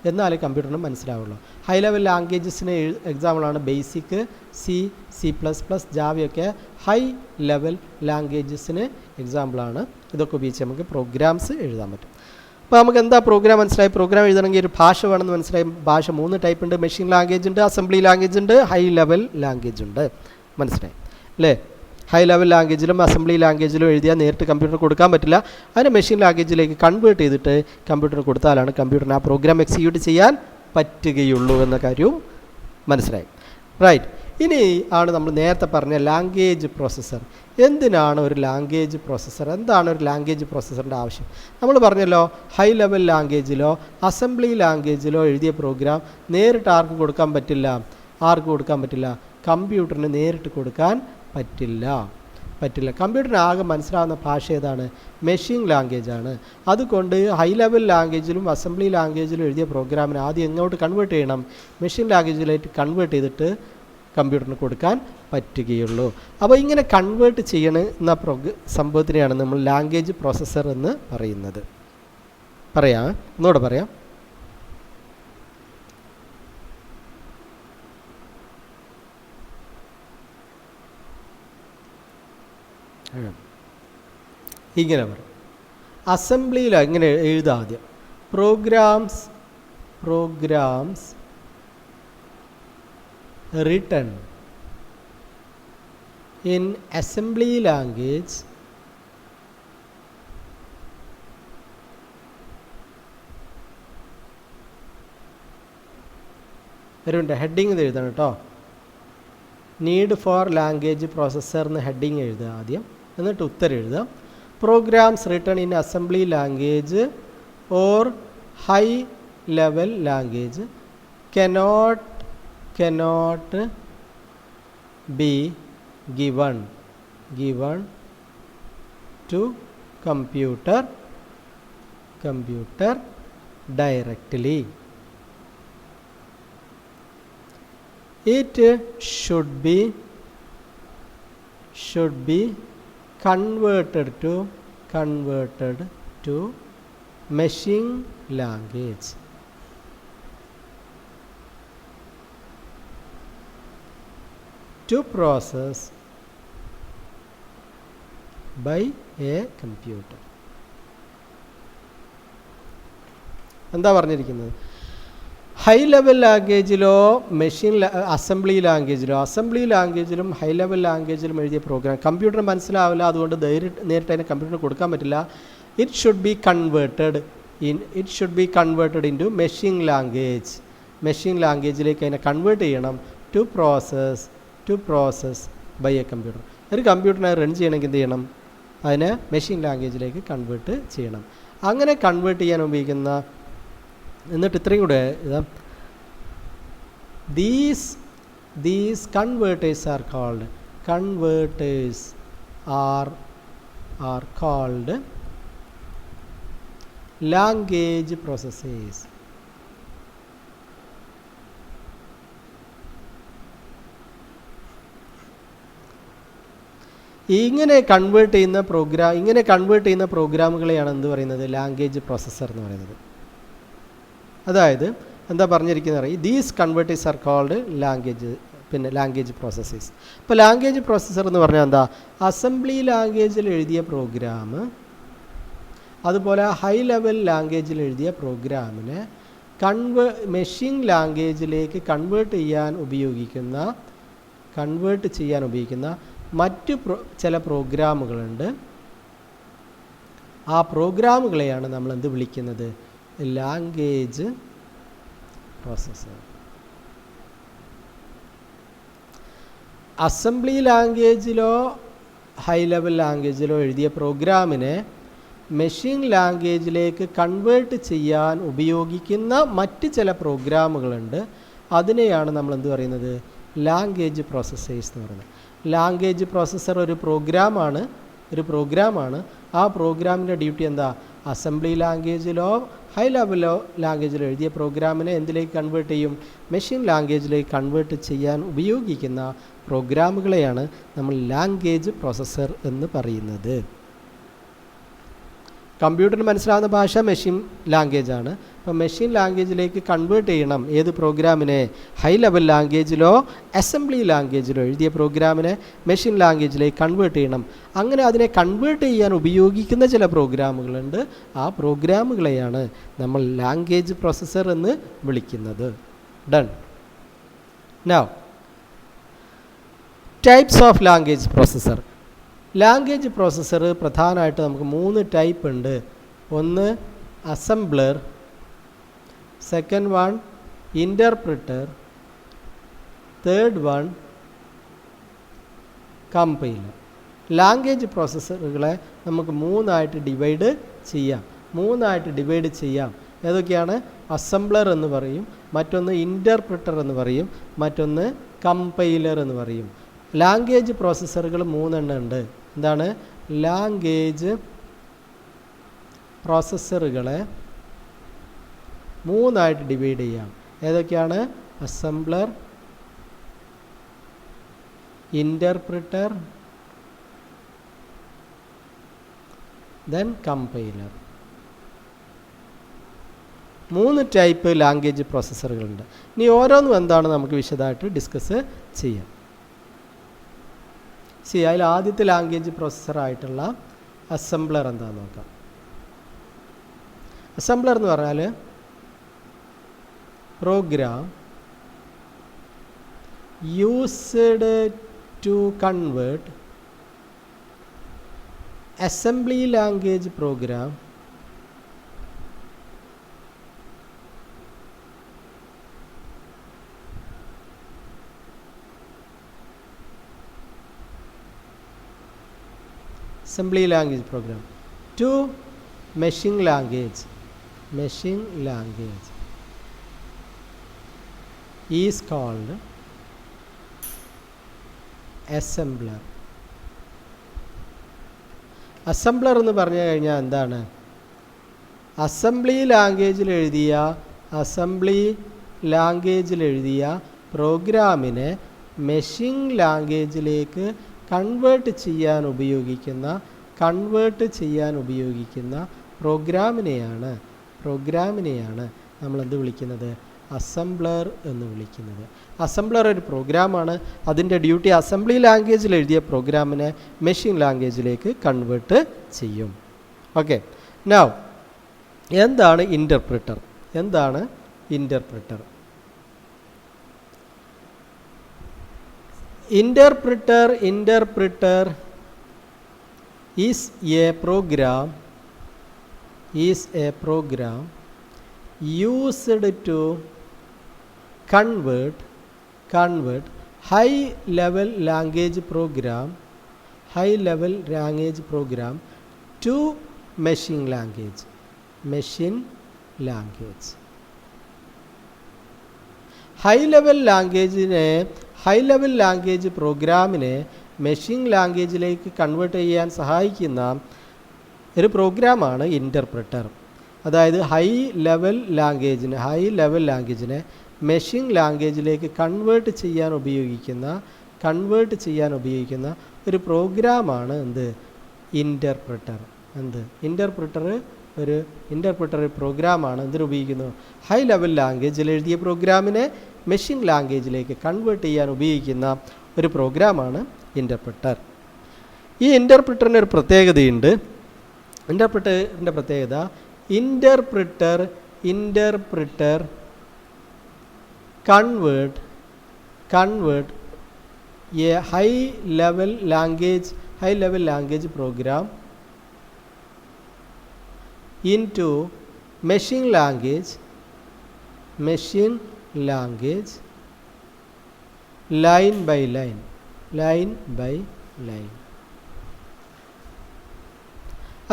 എന്നാലേ കമ്പ്യൂട്ടറിന് മനസ്സിലാവുള്ളൂ. ഹൈ ലെവൽ ലാംഗ്വേജസിന് എക്സാമ്പിളാണ് ബേസിക്, C++, ജാവയൊക്കെ ഹൈ ലെവൽ ലാംഗ്വേജസിന് എക്സാമ്പിളാണ്. ഇതൊക്കെ ഉപയോഗിച്ച് നമുക്ക് പ്രോഗ്രാംസ് എഴുതാൻ പറ്റും. അപ്പോൾ നമുക്ക് എന്താ പ്രോഗ്രാം മനസ്സിലായി? പ്രോഗ്രാം എഴുതണമെങ്കിൽ ഒരു ഭാഷ വേണമെന്ന് മനസ്സിലായി. ഭാഷ 3 ടൈപ്പ് ഉണ്ട്. മെഷീൻ ലാംഗ്വേജ് ഉണ്ട്, അസംബ്ലി ലാംഗ്വേജ് ഉണ്ട്, ഹൈ ലെവൽ ലാംഗ്വേജ് ഉണ്ട്. മനസ്സിലായി അല്ലേ? ഹൈ ലെവൽ ലാംഗ്വേജിലും അസംബ്ലി ലാംഗ്വേജിലും എഴുതിയാൽ നേരിട്ട് കമ്പ്യൂട്ടറിന് കൊടുക്കാൻ പറ്റില്ല. അതിനെ മെഷീൻ ലാംഗ്വേജിലേക്ക് കൺവേർട്ട് ചെയ്തിട്ട് കമ്പ്യൂട്ടറിന് കൊടുത്താലാണ് കമ്പ്യൂട്ടറിന് ആ പ്രോഗ്രാം എക്സിക്യൂട്ട് ചെയ്യാൻ പറ്റുകയുള്ളൂ എന്ന കാര്യവും മനസ്സിലായി. റൈറ്റ്. ഇനി ആണ് നമ്മൾ നേരത്തെ പറഞ്ഞ ലാംഗ്വേജ് പ്രോസസ്സർ. എന്തിനാണ് ഒരു ലാംഗ്വേജ് പ്രോസസ്സർ? എന്താണ് ഒരു ലാംഗ്വേജ് പ്രോസസ്സറിൻ്റെ ആവശ്യം? നമ്മൾ പറഞ്ഞല്ലോ, ഹൈ ലെവൽ ലാംഗ്വേജിലോ അസംബ്ലി ലാംഗ്വേജിലോ എഴുതിയ പ്രോഗ്രാം നേരിട്ട് ആർക്ക് കൊടുക്കാൻ പറ്റില്ല? കമ്പ്യൂട്ടറിന് നേരിട്ട് കൊടുക്കാൻ പറ്റില്ല. കമ്പ്യൂട്ടറിന് ആകെ മനസ്സിലാവുന്ന ഭാഷ ഏതാണ്? മെഷീൻ ലാംഗ്വേജാണ്. അതുകൊണ്ട് ഹൈ ലെവൽ ലാംഗ്വേജിലും അസംബ്ലി ലാംഗ്വേജിലും എഴുതിയ പ്രോഗ്രാമിനെ ആദ്യം എങ്ങോട്ട് കൺവേർട്ട് ചെയ്യണം? മെഷീൻ ലാംഗ്വേജിലേക്ക് കൺവേർട്ട് ചെയ്തിട്ട് കമ്പ്യൂട്ടറിന് കൊടുക്കാൻ പറ്റുകയുള്ളൂ. അപ്പോൾ ഇങ്ങനെ കൺവേർട്ട് ചെയ്യണ സംഭവത്തിനെയാണ് നമ്മൾ ലാംഗ്വേജ് പ്രോസസ്സർ എന്ന് പറയുന്നത്. ഒന്നുകൂടെ പറയാം. ഇങ്ങനെ പറയും. അസംബ്ലിയിൽ ഇങ്ങനെ എഴുതാം ആദ്യം. Programs written in assembly language heading എഴുതണം കേട്ടോ. നീഡ് ഫോർ ലാംഗ്വേജ് പ്രോസസ്സർ എന്ന് ഹെഡിങ് എഴുതുക ആദ്യം, എന്നിട്ട് ഉത്തരം എഴുതാം. Programs written in assembly language or high level language cannot be given to computer directly. It should be converted to machine language. To process by a computer. എന്താ പറഞ്ഞിരിക്കുന്നത്? High level ലാംഗ്വേജിലോ assembly ലാംഗ്വേജിലും high level ലാംഗ്വേജിലും എഴുതിയ program computer മനസ്സിലാവില്ല. അതുകൊണ്ട് നേരിട്ട് അതിനെ കമ്പ്യൂട്ടറിന് കൊടുക്കാൻ പറ്റില്ല. It should be converted into machine ലാംഗ്വേജിലേക്ക് അതിനെ കൺവേർട്ട് ചെയ്യണം. To process by a computer. ഒരു കമ്പ്യൂട്ടറിനെ റൺ ചെയ്യണമെങ്കിൽ എന്ത് ചെയ്യണം? അതിനെ മെഷീൻ ലാംഗ്വേജിലേക്ക് കൺവേർട്ട് ചെയ്യണം. അങ്ങനെ കൺവേർട്ട് ചെയ്യാൻ ഉപയോഗിക്കുന്ന, എന്നിട്ട് ഇത്രയും കൂടെ ഇതാ, these converters are called language processors. ഇങ്ങനെ കൺവേർട്ട് ചെയ്യുന്ന പ്രോഗ്രാമുകളെയാണ് എന്ത് പറയുന്നത്? ലാംഗ്വേജ് പ്രോസസ്സർ എന്ന് പറയുന്നത്. അതായത് എന്താ പറഞ്ഞിരിക്കുന്നത്? These converters are called language processors. ഇപ്പോൾ ലാംഗ്വേജ് പ്രോസസ്സർ എന്ന് പറഞ്ഞാൽ എന്താ? അസംബ്ലി ലാംഗ്വേജിൽ എഴുതിയ പ്രോഗ്രാം, അതുപോലെ ഹൈ ലെവൽ ലാംഗ്വേജിൽ എഴുതിയ പ്രോഗ്രാമിനെ മെഷീൻ ലാംഗ്വേജിലേക്ക് കൺവേർട്ട് ചെയ്യാൻ ഉപയോഗിക്കുന്ന മറ്റ് ചില പ്രോഗ്രാമുകളുണ്ട്. ആ പ്രോഗ്രാമുകളെയാണ് നമ്മൾ എന്ത് വിളിക്കുന്നത്? Language processor. അസംബ്ലി ലാംഗ്വേജിലോ ഹൈ ലെവൽ ലാംഗ്വേജിലോ എഴുതിയ പ്രോഗ്രാമിനെ മെഷീൻ ലാംഗ്വേജിലേക്ക് കൺവേർട്ട് ചെയ്യാൻ ഉപയോഗിക്കുന്ന മറ്റ് ചില പ്രോഗ്രാമുകളുണ്ട്. അതിനെയാണ് നമ്മൾ എന്ത് പറയുന്നത്? ലാംഗ്വേജ് പ്രോസസ്സേഴ്സ് എന്ന് പറയുന്നത്. ലാംഗ്വേജ് പ്രോസസ്സർ ഒരു പ്രോഗ്രാമാണ്. ആ പ്രോഗ്രാമിൻ്റെ ഡ്യൂട്ടി എന്താ? അസംബ്ലി ലാംഗ്വേജിലോ ഹൈ ലെവലോ ലാംഗ്വേജിലോ എഴുതിയ പ്രോഗ്രാമിനെ എന്തിലേക്ക് കൺവേർട്ട് ചെയ്യും? മെഷീൻ ലാംഗ്വേജിലേക്ക് കൺവേർട്ട് ചെയ്യാൻ ഉപയോഗിക്കുന്ന പ്രോഗ്രാമുകളെയാണ് നമ്മൾ ലാംഗ്വേജ് പ്രോസസ്സർ എന്ന് പറയുന്നത്. കമ്പ്യൂട്ടറിന് മനസ്സിലാവുന്ന ഭാഷ മെഷീൻ ലാംഗ്വേജാണ്. അപ്പോൾ മെഷീൻ ലാംഗ്വേജിലേക്ക് കൺവേർട്ട് ചെയ്യണം ഏത് പ്രോഗ്രാമിനെ? ഹൈ ലെവൽ ലാംഗ്വേജിലോ അസംബ്ലി ലാംഗ്വേജിലോ എഴുതിയ പ്രോഗ്രാമിനെ മെഷീൻ ലാംഗ്വേജിലേക്ക് കൺവേർട്ട് ചെയ്യണം. അങ്ങനെ അതിനെ കൺവേർട്ട് ചെയ്യാൻ ഉപയോഗിക്കുന്ന ചില പ്രോഗ്രാമുകളുണ്ട്. ആ പ്രോഗ്രാമുകളെയാണ് നമ്മൾ ലാംഗ്വേജ് പ്രോസസ്സർ എന്ന് വിളിക്കുന്നത്. Done. Now types of language processor. Language processor പ്രധാനമായിട്ട് നമുക്ക് 3 ടൈപ്പ് ഉണ്ട്. ഒന്ന് assembler, second one interpreter, third one compiler. Language പ്രോസസ്സറുകളെ നമുക്ക് മൂന്നായിട്ട് ഡിവൈഡ് ചെയ്യാം. ഏതൊക്കെയാണ്? അസംബ്ലർ എന്ന് പറയും, മറ്റൊന്ന് ഇൻ്റർപ്രിറ്റർ എന്ന് പറയും, മറ്റൊന്ന് കമ്പൈലർ എന്ന് പറയും. ലാംഗ്വേജ് പ്രോസസ്സറുകൾ 3 എണ്ണം ഉണ്ട്. എന്താണ്? ലാംഗ്വേജ് പ്രോസസ്സറുകളെ 3 ആയിട്ട് ഡിവൈഡ് ചെയ്യാം. ഏതൊക്കെയാണ്? Assembler, interpreter, then compiler. 3 type language പ്രോസസ്സറുകളുണ്ട്. ഇനി ഓരോന്നും എന്താണ് നമുക്ക് വിശദമായിട്ട് ഡിസ്കസ് ചെയ്യാം. അതിൽ ആദ്യത്തെ ലാംഗ്വേജ് പ്രോസസ്സറായിട്ടുള്ള അസംബ്ലർ എന്താണെന്ന് നോക്കാം. അസംബ്ലർ എന്ന് പറഞ്ഞാൽ program used to convert assembly language program to machine language is called assembler. Assembler എന്ന് പറഞ്ഞു കഴിഞ്ഞാൽ എന്താണ്? അസംബ്ലി ലാംഗ്വേജിൽ എഴുതിയ പ്രോഗ്രാമിനെ മെഷീൻ ലാംഗ്വേജിലേക്ക് കൺവേർട്ട് ചെയ്യാൻ ഉപയോഗിക്കുന്ന പ്രോഗ്രാമിനെയാണ് നമ്മൾ എന്ത് വിളിക്കുന്നത്? അസംബ്ലർ എന്ന് വിളിക്കുന്നത്. അസംബ്ലർ ഒരു പ്രോഗ്രാമാണ്. അതിൻ്റെ ഡ്യൂട്ടി അസംബ്ലി ലാംഗ്വേജിൽ എഴുതിയ പ്രോഗ്രാമിനെ മെഷീൻ ലാംഗ്വേജിലേക്ക് കൺവേർട്ട് ചെയ്യും. ഓക്കെ. നൗ എന്താണ് interpreter? Interpreter is a program used to convert high level language program to machine language. High level language പ്രോഗ്രാമിനെ മെഷീൻ ലാംഗ്വേജിലേക്ക് കൺവേർട്ട് ചെയ്യാൻ സഹായിക്കുന്ന ഒരു പ്രോഗ്രാമാണ് ഇൻ്റർപ്രിറ്റർ. അതായത് ഹൈ ലെവൽ ലാംഗ്വേജിനെ മെഷീൻ ലാംഗ്വേജിലേക്ക് കൺവേർട്ട് ചെയ്യാൻ ഉപയോഗിക്കുന്ന ഒരു പ്രോഗ്രാമാണ് ഇൻ്റർപ്രിറ്റർ. ഇൻ്റർപ്രിറ്റർ ഒരു പ്രോഗ്രാമാണ്. എന്തിനുപയോഗിക്കുന്നു? ഹൈ ലെവൽ ലാംഗ്വേജിൽ എഴുതിയ പ്രോഗ്രാമിനെ മെഷീൻ ലാംഗ്വേജിലേക്ക് കൺവേർട്ട് ചെയ്യാൻ ഉപയോഗിക്കുന്ന ഒരു പ്രോഗ്രാമാണ് ഇൻ്റർപ്രിറ്റർ. ഈ ഇൻ്റർപ്രിറ്ററിന് ഒരു പ്രത്യേകതയുണ്ട്. ഇൻ്റർപ്രിറ്ററിൻ്റെ പ്രത്യേകത Interpreter convert a high level language program into machine language line by line.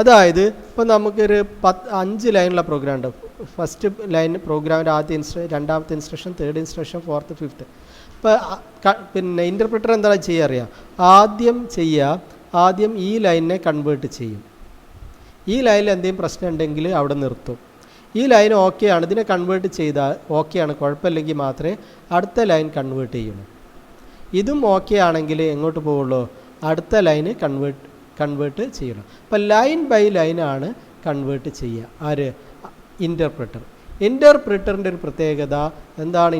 അതായത് ഇപ്പോൾ നമുക്കൊരു 5 ലൈനുള്ള പ്രോഗ്രാം ഉണ്ട്. ഫസ്റ്റ് ലൈൻ പ്രോഗ്രാമിൻ്റെ രണ്ടാമത്തെ instruction, third instruction, fourth, fifth. ഇപ്പോൾ പിന്നെ ഇൻ്റർപ്രിറ്റർ എന്താണ് ചെയ്യുക അറിയാം? ആദ്യം ഈ ലൈനിനെ കൺവേർട്ട് ചെയ്യും. ഈ ലൈനിൽ എന്തെങ്കിലും പ്രശ്നം ഉണ്ടെങ്കിൽ അവിടെ നിർത്തും. ഈ ലൈൻ ഓക്കെയാണ്, ഇതിനെ കൺവേർട്ട് ചെയ്താൽ ഓക്കെയാണ്, കുഴപ്പമില്ലെങ്കിൽ മാത്രമേ അടുത്ത ലൈൻ കൺവേർട്ട് ചെയ്യുള്ളൂ. ഇതും ഓക്കെ ആണെങ്കിൽ എങ്ങോട്ട് പോവുള്ളൂ? അടുത്ത ലൈന് കൺവേർട്ട് ചെയ്യണം. അപ്പോൾ ലൈൻ ബൈ ലൈനാണ് കൺവേർട്ട് ചെയ്യുക. ഇൻ്റർപ്രിറ്ററിൻ്റെ ഒരു പ്രത്യേകത എന്താണ്?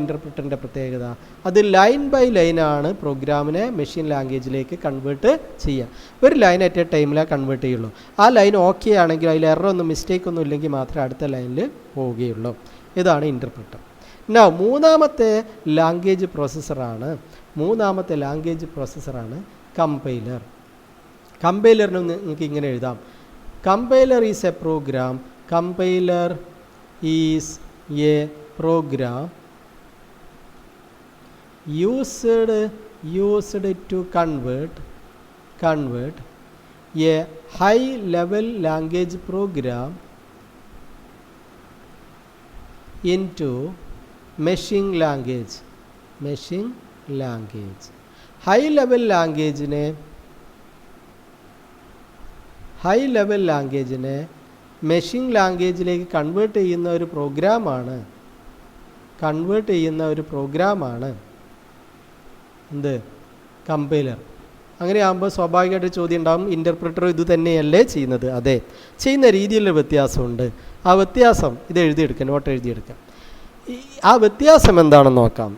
അത് ലൈൻ ബൈ ലൈനാണ് പ്രോഗ്രാമിനെ മെഷീൻ ലാംഗ്വേജിലേക്ക് കൺവേർട്ട് ചെയ്യുക. ഒരു ലൈൻ അറ്റ് എ ടൈമിലേ കൺവേർട്ട് ചെയ്യുള്ളൂ. ആ ലൈൻ ഓക്കെ ആണെങ്കിൽ അതിൽ മിസ്റ്റേക്ക് ഒന്നും ഇല്ലെങ്കിൽ മാത്രമേ അടുത്ത ലൈനിൽ പോവുകയുള്ളൂ. ഇതാണ് ഇൻ്റർപ്രിറ്റർ. മൂന്നാമത്തെ ലാംഗ്വേജ് പ്രോസസ്സറാണ് കമ്പൈലർ. കമ്പൈലറിന് നിങ്ങൾക്ക് ഇങ്ങനെ എഴുതാം: compiler is a program used to convert convert a high level language program into machine language. High level language machine ലാംഗ്വേജിലേക്ക് കൺവേർട്ട് ചെയ്യുന്ന ഒരു പ്രോഗ്രാമാണ് എന്ത്? കമ്പൈലർ. അങ്ങനെയാകുമ്പോൾ സ്വാഭാവികമായിട്ട് ചോദ്യം ഉണ്ടാകും, ഇൻ്റർപ്രിറ്റർ ഇത് തന്നെയല്ലേ ചെയ്യുന്നത്? അതെ, ചെയ്യുന്ന രീതിയിലുള്ള വ്യത്യാസമുണ്ട്. ആ വ്യത്യാസം ഇത് എഴുതിയെടുക്കാം, നോട്ട് എഴുതിയെടുക്കാം. ആ വ്യത്യാസം എന്താണെന്ന് നോക്കാം.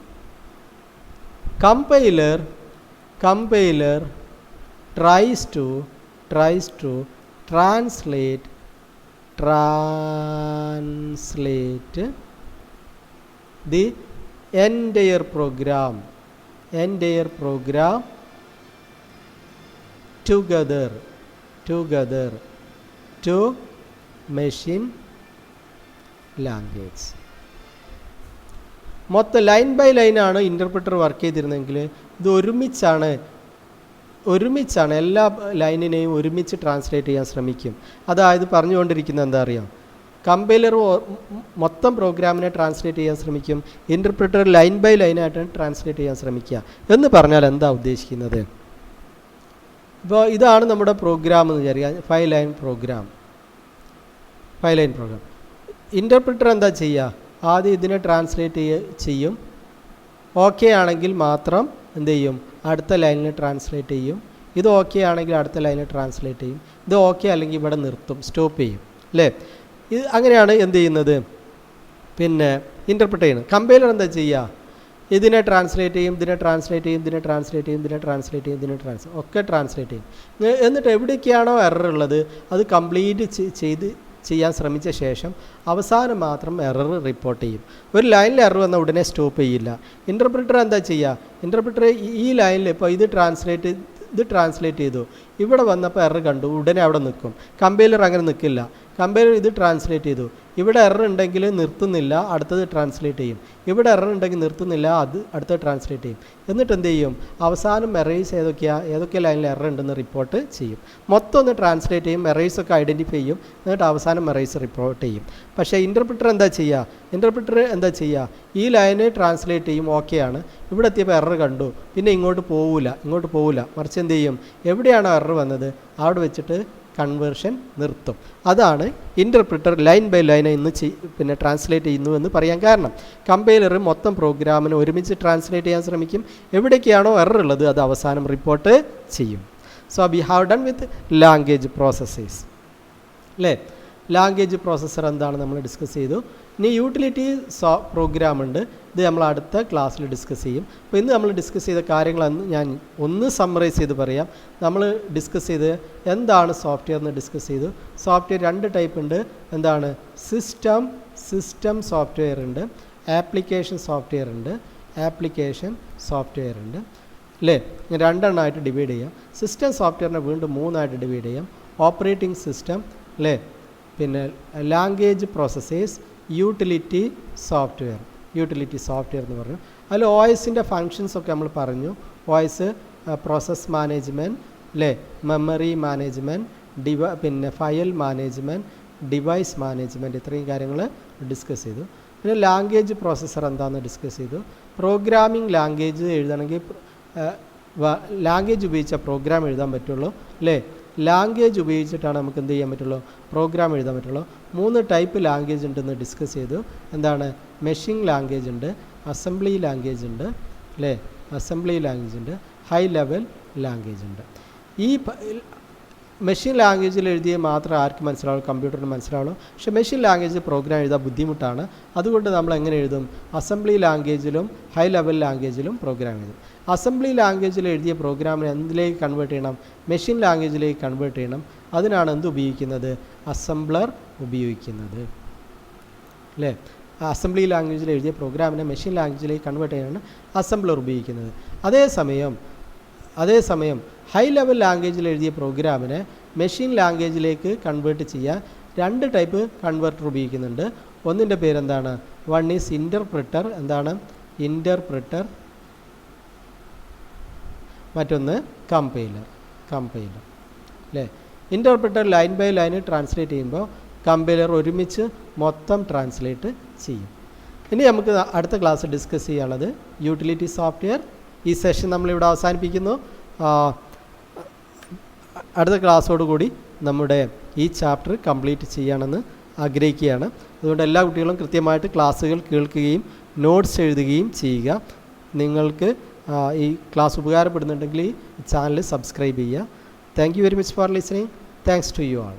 Compiler tries to translate the entire program together to machine language. മൊത്തം ലൈൻ ബൈ ലൈനാണ് ഇൻ്റർപ്രിറ്റർ വർക്ക് ചെയ്തിരുന്നെങ്കിൽ ഇത് ഒരുമിച്ചാണ് എല്ലാ ലൈനിനെയും ഒരുമിച്ച് ട്രാൻസ്ലേറ്റ് ചെയ്യാൻ ശ്രമിക്കും. അതായത് പറഞ്ഞുകൊണ്ടിരിക്കുന്നത് എന്താ അറിയാം, കമ്പൈലർ മൊത്തം പ്രോഗ്രാമിനെ ട്രാൻസ്ലേറ്റ് ചെയ്യാൻ ശ്രമിക്കും, ഇൻ്റർപ്രിറ്റർ ലൈൻ ബൈ ലൈനായിട്ട് ട്രാൻസ്ലേറ്റ് ചെയ്യാൻ ശ്രമിക്കുക എന്ന് പറഞ്ഞാൽ എന്താ ഉദ്ദേശിക്കുന്നത്? ഇപ്പോൾ ഇതാണ് നമ്മുടെ പ്രോഗ്രാം എന്ന് വിചാരിക്കുക, 5 ലൈൻ പ്രോഗ്രാം. ഇൻ്റർപ്രിറ്റർ എന്താ ചെയ്യുക? ആദ്യം ഇതിനെ ട്രാൻസ്ലേറ്റ് ചെയ്യും. ഓക്കെ ആണെങ്കിൽ മാത്രം എന്ത് ചെയ്യും? അടുത്ത ലൈനിൽ ട്രാൻസ്ലേറ്റ് ചെയ്യും. ഇത് ഓക്കെ ആണെങ്കിൽ അടുത്ത ലൈനിൽ ട്രാൻസ്ലേറ്റ് ചെയ്യും. ഇത് ഓക്കെ അല്ലെങ്കിൽ ഇവിടെ നിർത്തും, സ്റ്റോപ്പ് ചെയ്യും, അല്ലേ? ഇത് അങ്ങനെയാണ് എന്ത് ചെയ്യുന്നത്, പിന്നെ ഇൻ്റർപ്രിറ്റ് ചെയ്യുന്നത്. കമ്പൈലർ എന്താ ചെയ്യുക? ഇതിനെ ട്രാൻസ്ലേറ്റ് ചെയ്യും, ഇതിനെ ട്രാൻസ്ലേറ്റ് ചെയ്യും, ഒക്കെ ട്രാൻസ്ലേറ്റ് ചെയ്യും. എന്നിട്ട് എവിടേക്കാണോ എറർ ഉള്ളത് അത് കംപ്ലീറ്റ് ചെയ്യാൻ ശ്രമിച്ച ശേഷം അവസാനം മാത്രം എറർ റിപ്പോർട്ട് ചെയ്യും. ഒരു ലൈനിൽ എറർ വന്നാൽ ഉടനെ സ്റ്റോപ്പ് ചെയ്യില്ല. ഇൻ്റർപ്രിറ്റർ എന്താ ചെയ്യുക? ഇൻ്റർപ്രിറ്റർ ഈ ലൈനിൽ ഇപ്പോൾ ഇത് ട്രാൻസ്ലേറ്റ് ചെയ്തു, ഇവിടെ വന്നപ്പോൾ എറർ കണ്ടു, ഉടനെ അവിടെ നിൽക്കും. കമ്പൈലർ അങ്ങനെ നിൽക്കില്ല. കമ്പൈലർ ഇത് ട്രാൻസ്ലേറ്റ് ചെയ്തു, ഇവിടെ എറർ ഉണ്ടെങ്കിൽ നിർത്തുന്നില്ല, അടുത്തത് ട്രാൻസ്ലേറ്റ് ചെയ്യും. ഇവിടെ എറർ ഉണ്ടെങ്കിൽ നിർത്തുന്നില്ല, അത് അടുത്തത് ട്രാൻസ്ലേറ്റ് ചെയ്യും. എന്നിട്ട് എന്ത് ചെയ്യും? അവസാനം എറേഴ്സ് ഏതൊക്കെ ലൈനിൽ എറർ ഉണ്ടെന്ന് റിപ്പോർട്ട് ചെയ്യും. മൊത്തം ഒന്ന് ട്രാൻസ്ലേറ്റ് ചെയ്യും, എറേഴ്സൊക്കെ ഐഡൻറ്റിഫൈ ചെയ്യും, എന്നിട്ട് അവസാനം എറേഴ്സ് റിപ്പോർട്ട് ചെയ്യും. പക്ഷേ ഇൻ്റർപ്രിറ്റർ എന്താ ചെയ്യുക? ഈ ലൈന് ട്രാൻസ്ലേറ്റ് ചെയ്യും, ഓക്കെയാണ്. ഇവിടെ എത്തിയപ്പോൾ എറർ കണ്ടു, പിന്നെ ഇങ്ങോട്ട് പോവില്ല, മറിച്ച് എന്ത് ചെയ്യും? എവിടെയാണോ എറർ വന്നത് അവിടെ വെച്ചിട്ട് കൺവേർഷൻ നിർത്തും. അതാണ് ഇൻ്റർപ്രിറ്റർ ലൈൻ ബൈ ലൈൻ പിന്നെ ട്രാൻസ്ലേറ്റ് ചെയ്യുന്നു എന്ന് പറയാൻ കാരണം. കമ്പൈലർ മൊത്തം പ്രോഗ്രാമിനെ ഒരുമിച്ച് ട്രാൻസ്ലേറ്റ് ചെയ്യാൻ ശ്രമിക്കും. എവിടേക്കാണോ എറർ ഉള്ളത് അത് അവസാനം റിപ്പോർട്ട് ചെയ്യും. So we have done with language processors, അല്ലേ? ലാംഗ്വേജ് പ്രോസസ്സർ എന്താണ് നമ്മൾ ഡിസ്കസ് ചെയ്തു. ഇനി യൂട്ടിലിറ്റി പ്രോഗ്രാം ഉണ്ട്, ഇത് നമ്മൾ അടുത്ത ക്ലാസ്സിൽ ഡിസ്കസ് ചെയ്യും. അപ്പോൾ ഇന്ന് നമ്മൾ ഡിസ്കസ് ചെയ്ത കാര്യങ്ങളെന്ന് ഞാൻ ഒന്ന് സമ്മറൈസ് ചെയ്ത് പറയാം. നമ്മൾ ഡിസ്കസ് ചെയ്ത് എന്താണ് സോഫ്റ്റ്വെയർ എന്ന് ഡിസ്കസ് ചെയ്തു. സോഫ്റ്റ്വെയർ 2 ടൈപ്പ് ഉണ്ട്. എന്താണ്? സിസ്റ്റം സോഫ്റ്റ്വെയർ ഉണ്ട്, ആപ്ലിക്കേഷൻ സോഫ്റ്റ്വെയർ ഉണ്ട്, അല്ലേ? ഞാൻ 2 എണ്ണമായിട്ട് ഡിവൈഡ് ചെയ്യാം. സിസ്റ്റം സോഫ്റ്റ്വെയറിനെ വീണ്ടും 3 ആയിട്ട് ഡിവൈഡ് ചെയ്യാം. ഓപ്പറേറ്റിംഗ് സിസ്റ്റം, അല്ലേ? പിന്നെ ലാംഗ്വേജ് പ്രോസസ്സേഴ്സ്, യൂട്ടിലിറ്റി സോഫ്റ്റ്വെയർ എന്ന് പറഞ്ഞു. അതിൽ OSൻ്റെ ഫങ്ഷൻസൊക്കെ നമ്മൾ പറഞ്ഞു. OS പ്രോസസ് മാനേജ്മെൻറ്റ്, അല്ലേ? മെമ്മറി മാനേജ്മെൻറ്റ്, പിന്നെ ഫയൽ മാനേജ്മെൻറ്റ്, ഡിവൈസ് മാനേജ്മെൻറ്റ്, ഇത്രയും കാര്യങ്ങൾ ഡിസ്കസ് ചെയ്തു. പിന്നെ ലാംഗ്വേജ് പ്രോസസ്സർ എന്താണെന്ന് ഡിസ്കസ് ചെയ്തു. പ്രോഗ്രാമിംഗ് ലാംഗ്വേജ് എഴുതണമെങ്കിൽ ലാംഗ്വേജ് ഉപയോഗിച്ചാൽ പ്രോഗ്രാം എഴുതാൻ പറ്റുള്ളൂ, അല്ലേ? ലാംഗ്വേജ് ഉപയോഗിച്ചിട്ടാണ് നമുക്ക് എന്ത് ചെയ്യാൻ പറ്റുള്ളൂ? പ്രോഗ്രാം എഴുതാൻ പറ്റുള്ളൂ. 3 ടൈപ്പ് ലാംഗ്വേജ് ഉണ്ടെന്ന് ഡിസ്കസ് ചെയ്തു. എന്താണ്? മെഷീൻ ലാംഗ്വേജ് ഉണ്ട്, അസംബ്ലി ലാംഗ്വേജ് ഉണ്ട്, അല്ലേ? ഹൈ ലെവൽ ലാംഗ്വേജ് ഉണ്ട്. ഈ മെഷീൻ ലാംഗ്വേജിൽ എഴുതിയ മാത്രം ആർക്ക് മനസ്സിലാവുള്ളൂ? കമ്പ്യൂട്ടറിന് മനസ്സിലാവുള്ളൂ. പക്ഷേ മെഷീൻ ലാംഗ്വേജ് പ്രോഗ്രാം എഴുതാൻ ബുദ്ധിമുട്ടാണ്. അതുകൊണ്ട് നമ്മൾ എങ്ങനെ എഴുതും? അസംബ്ലി ലാംഗ്വേജിലും ഹൈ ലെവൽ ലാംഗ്വേജിലും പ്രോഗ്രാം എഴുതും. അസംബ്ലി ലാംഗ്വേജിൽ എഴുതിയ പ്രോഗ്രാമിനെ എന്തിലേക്ക് കൺവേർട്ട് ചെയ്യണം? മെഷീൻ ലാംഗ്വേജിലേക്ക് കൺവേർട്ട് ചെയ്യണം. അതിനാണ് എന്ത് ഉപയോഗിക്കുന്നത്? അസംബ്ലർ ഉപയോഗിക്കുന്നത്, അല്ലേ? അസംബ്ലി ലാംഗ്വേജിൽ എഴുതിയ പ്രോഗ്രാമിനെ മെഷീൻ ലാംഗ്വേജിലേക്ക് കൺവേർട്ട് ചെയ്യാനാണ് അസംബ്ലർ ഉപയോഗിക്കുന്നത്. അതേസമയം ഹൈ ലെവൽ ലാംഗ്വേജിൽ എഴുതിയ പ്രോഗ്രാമിനെ മെഷീൻ ലാംഗ്വേജിലേക്ക് കൺവേർട്ട് ചെയ്യാൻ 2 ടൈപ്പ് കൺവേർട്ടർ ഉപയോഗിക്കുന്നുണ്ട്. ഒന്നിൻ്റെ പേരെന്താണ്? One is interpreter. എന്താണ്? ഇൻ്റർപ്രിറ്റർ. മറ്റൊന്ന് കമ്പൈലർ. കമ്പൈലർ അല്ലേ. Interpreter line by line translate ചെയ്യുമ്പോൾ കമ്പൈലർ ഒരുമിച്ച് മൊത്തം ട്രാൻസ്ലേറ്റ് ചെയ്യും. ഇനി നമുക്ക് അടുത്ത ക്ലാസ് ഡിസ്കസ് ചെയ്യാനുള്ളത് യൂട്ടിലിറ്റി സോഫ്റ്റ്വെയർ. ഈ സെഷൻ നമ്മളിവിടെ അവസാനിപ്പിക്കുന്നു. അടുത്ത ക്ലാസ്സോടുകൂടി നമ്മുടെ ഈ ചാപ്റ്റർ കംപ്ലീറ്റ് ചെയ്യാമെന്ന് ആഗ്രഹിക്കുകയാണ്. അതുകൊണ്ട് എല്ലാ കുട്ടികളും കൃത്യമായിട്ട് ക്ലാസ്സുകൾ കേൾക്കുകയും നോട്ട്സ് എഴുതുകയും ചെയ്യുക. നിങ്ങൾക്ക് ഈ ക്ലാസ് ഉപകാരപ്പെടുന്നുണ്ടെങ്കിൽ ഈ ചാനൽ സബ്സ്ക്രൈബ് ചെയ്യുക. Thank you very much for listening. Thanks to you all.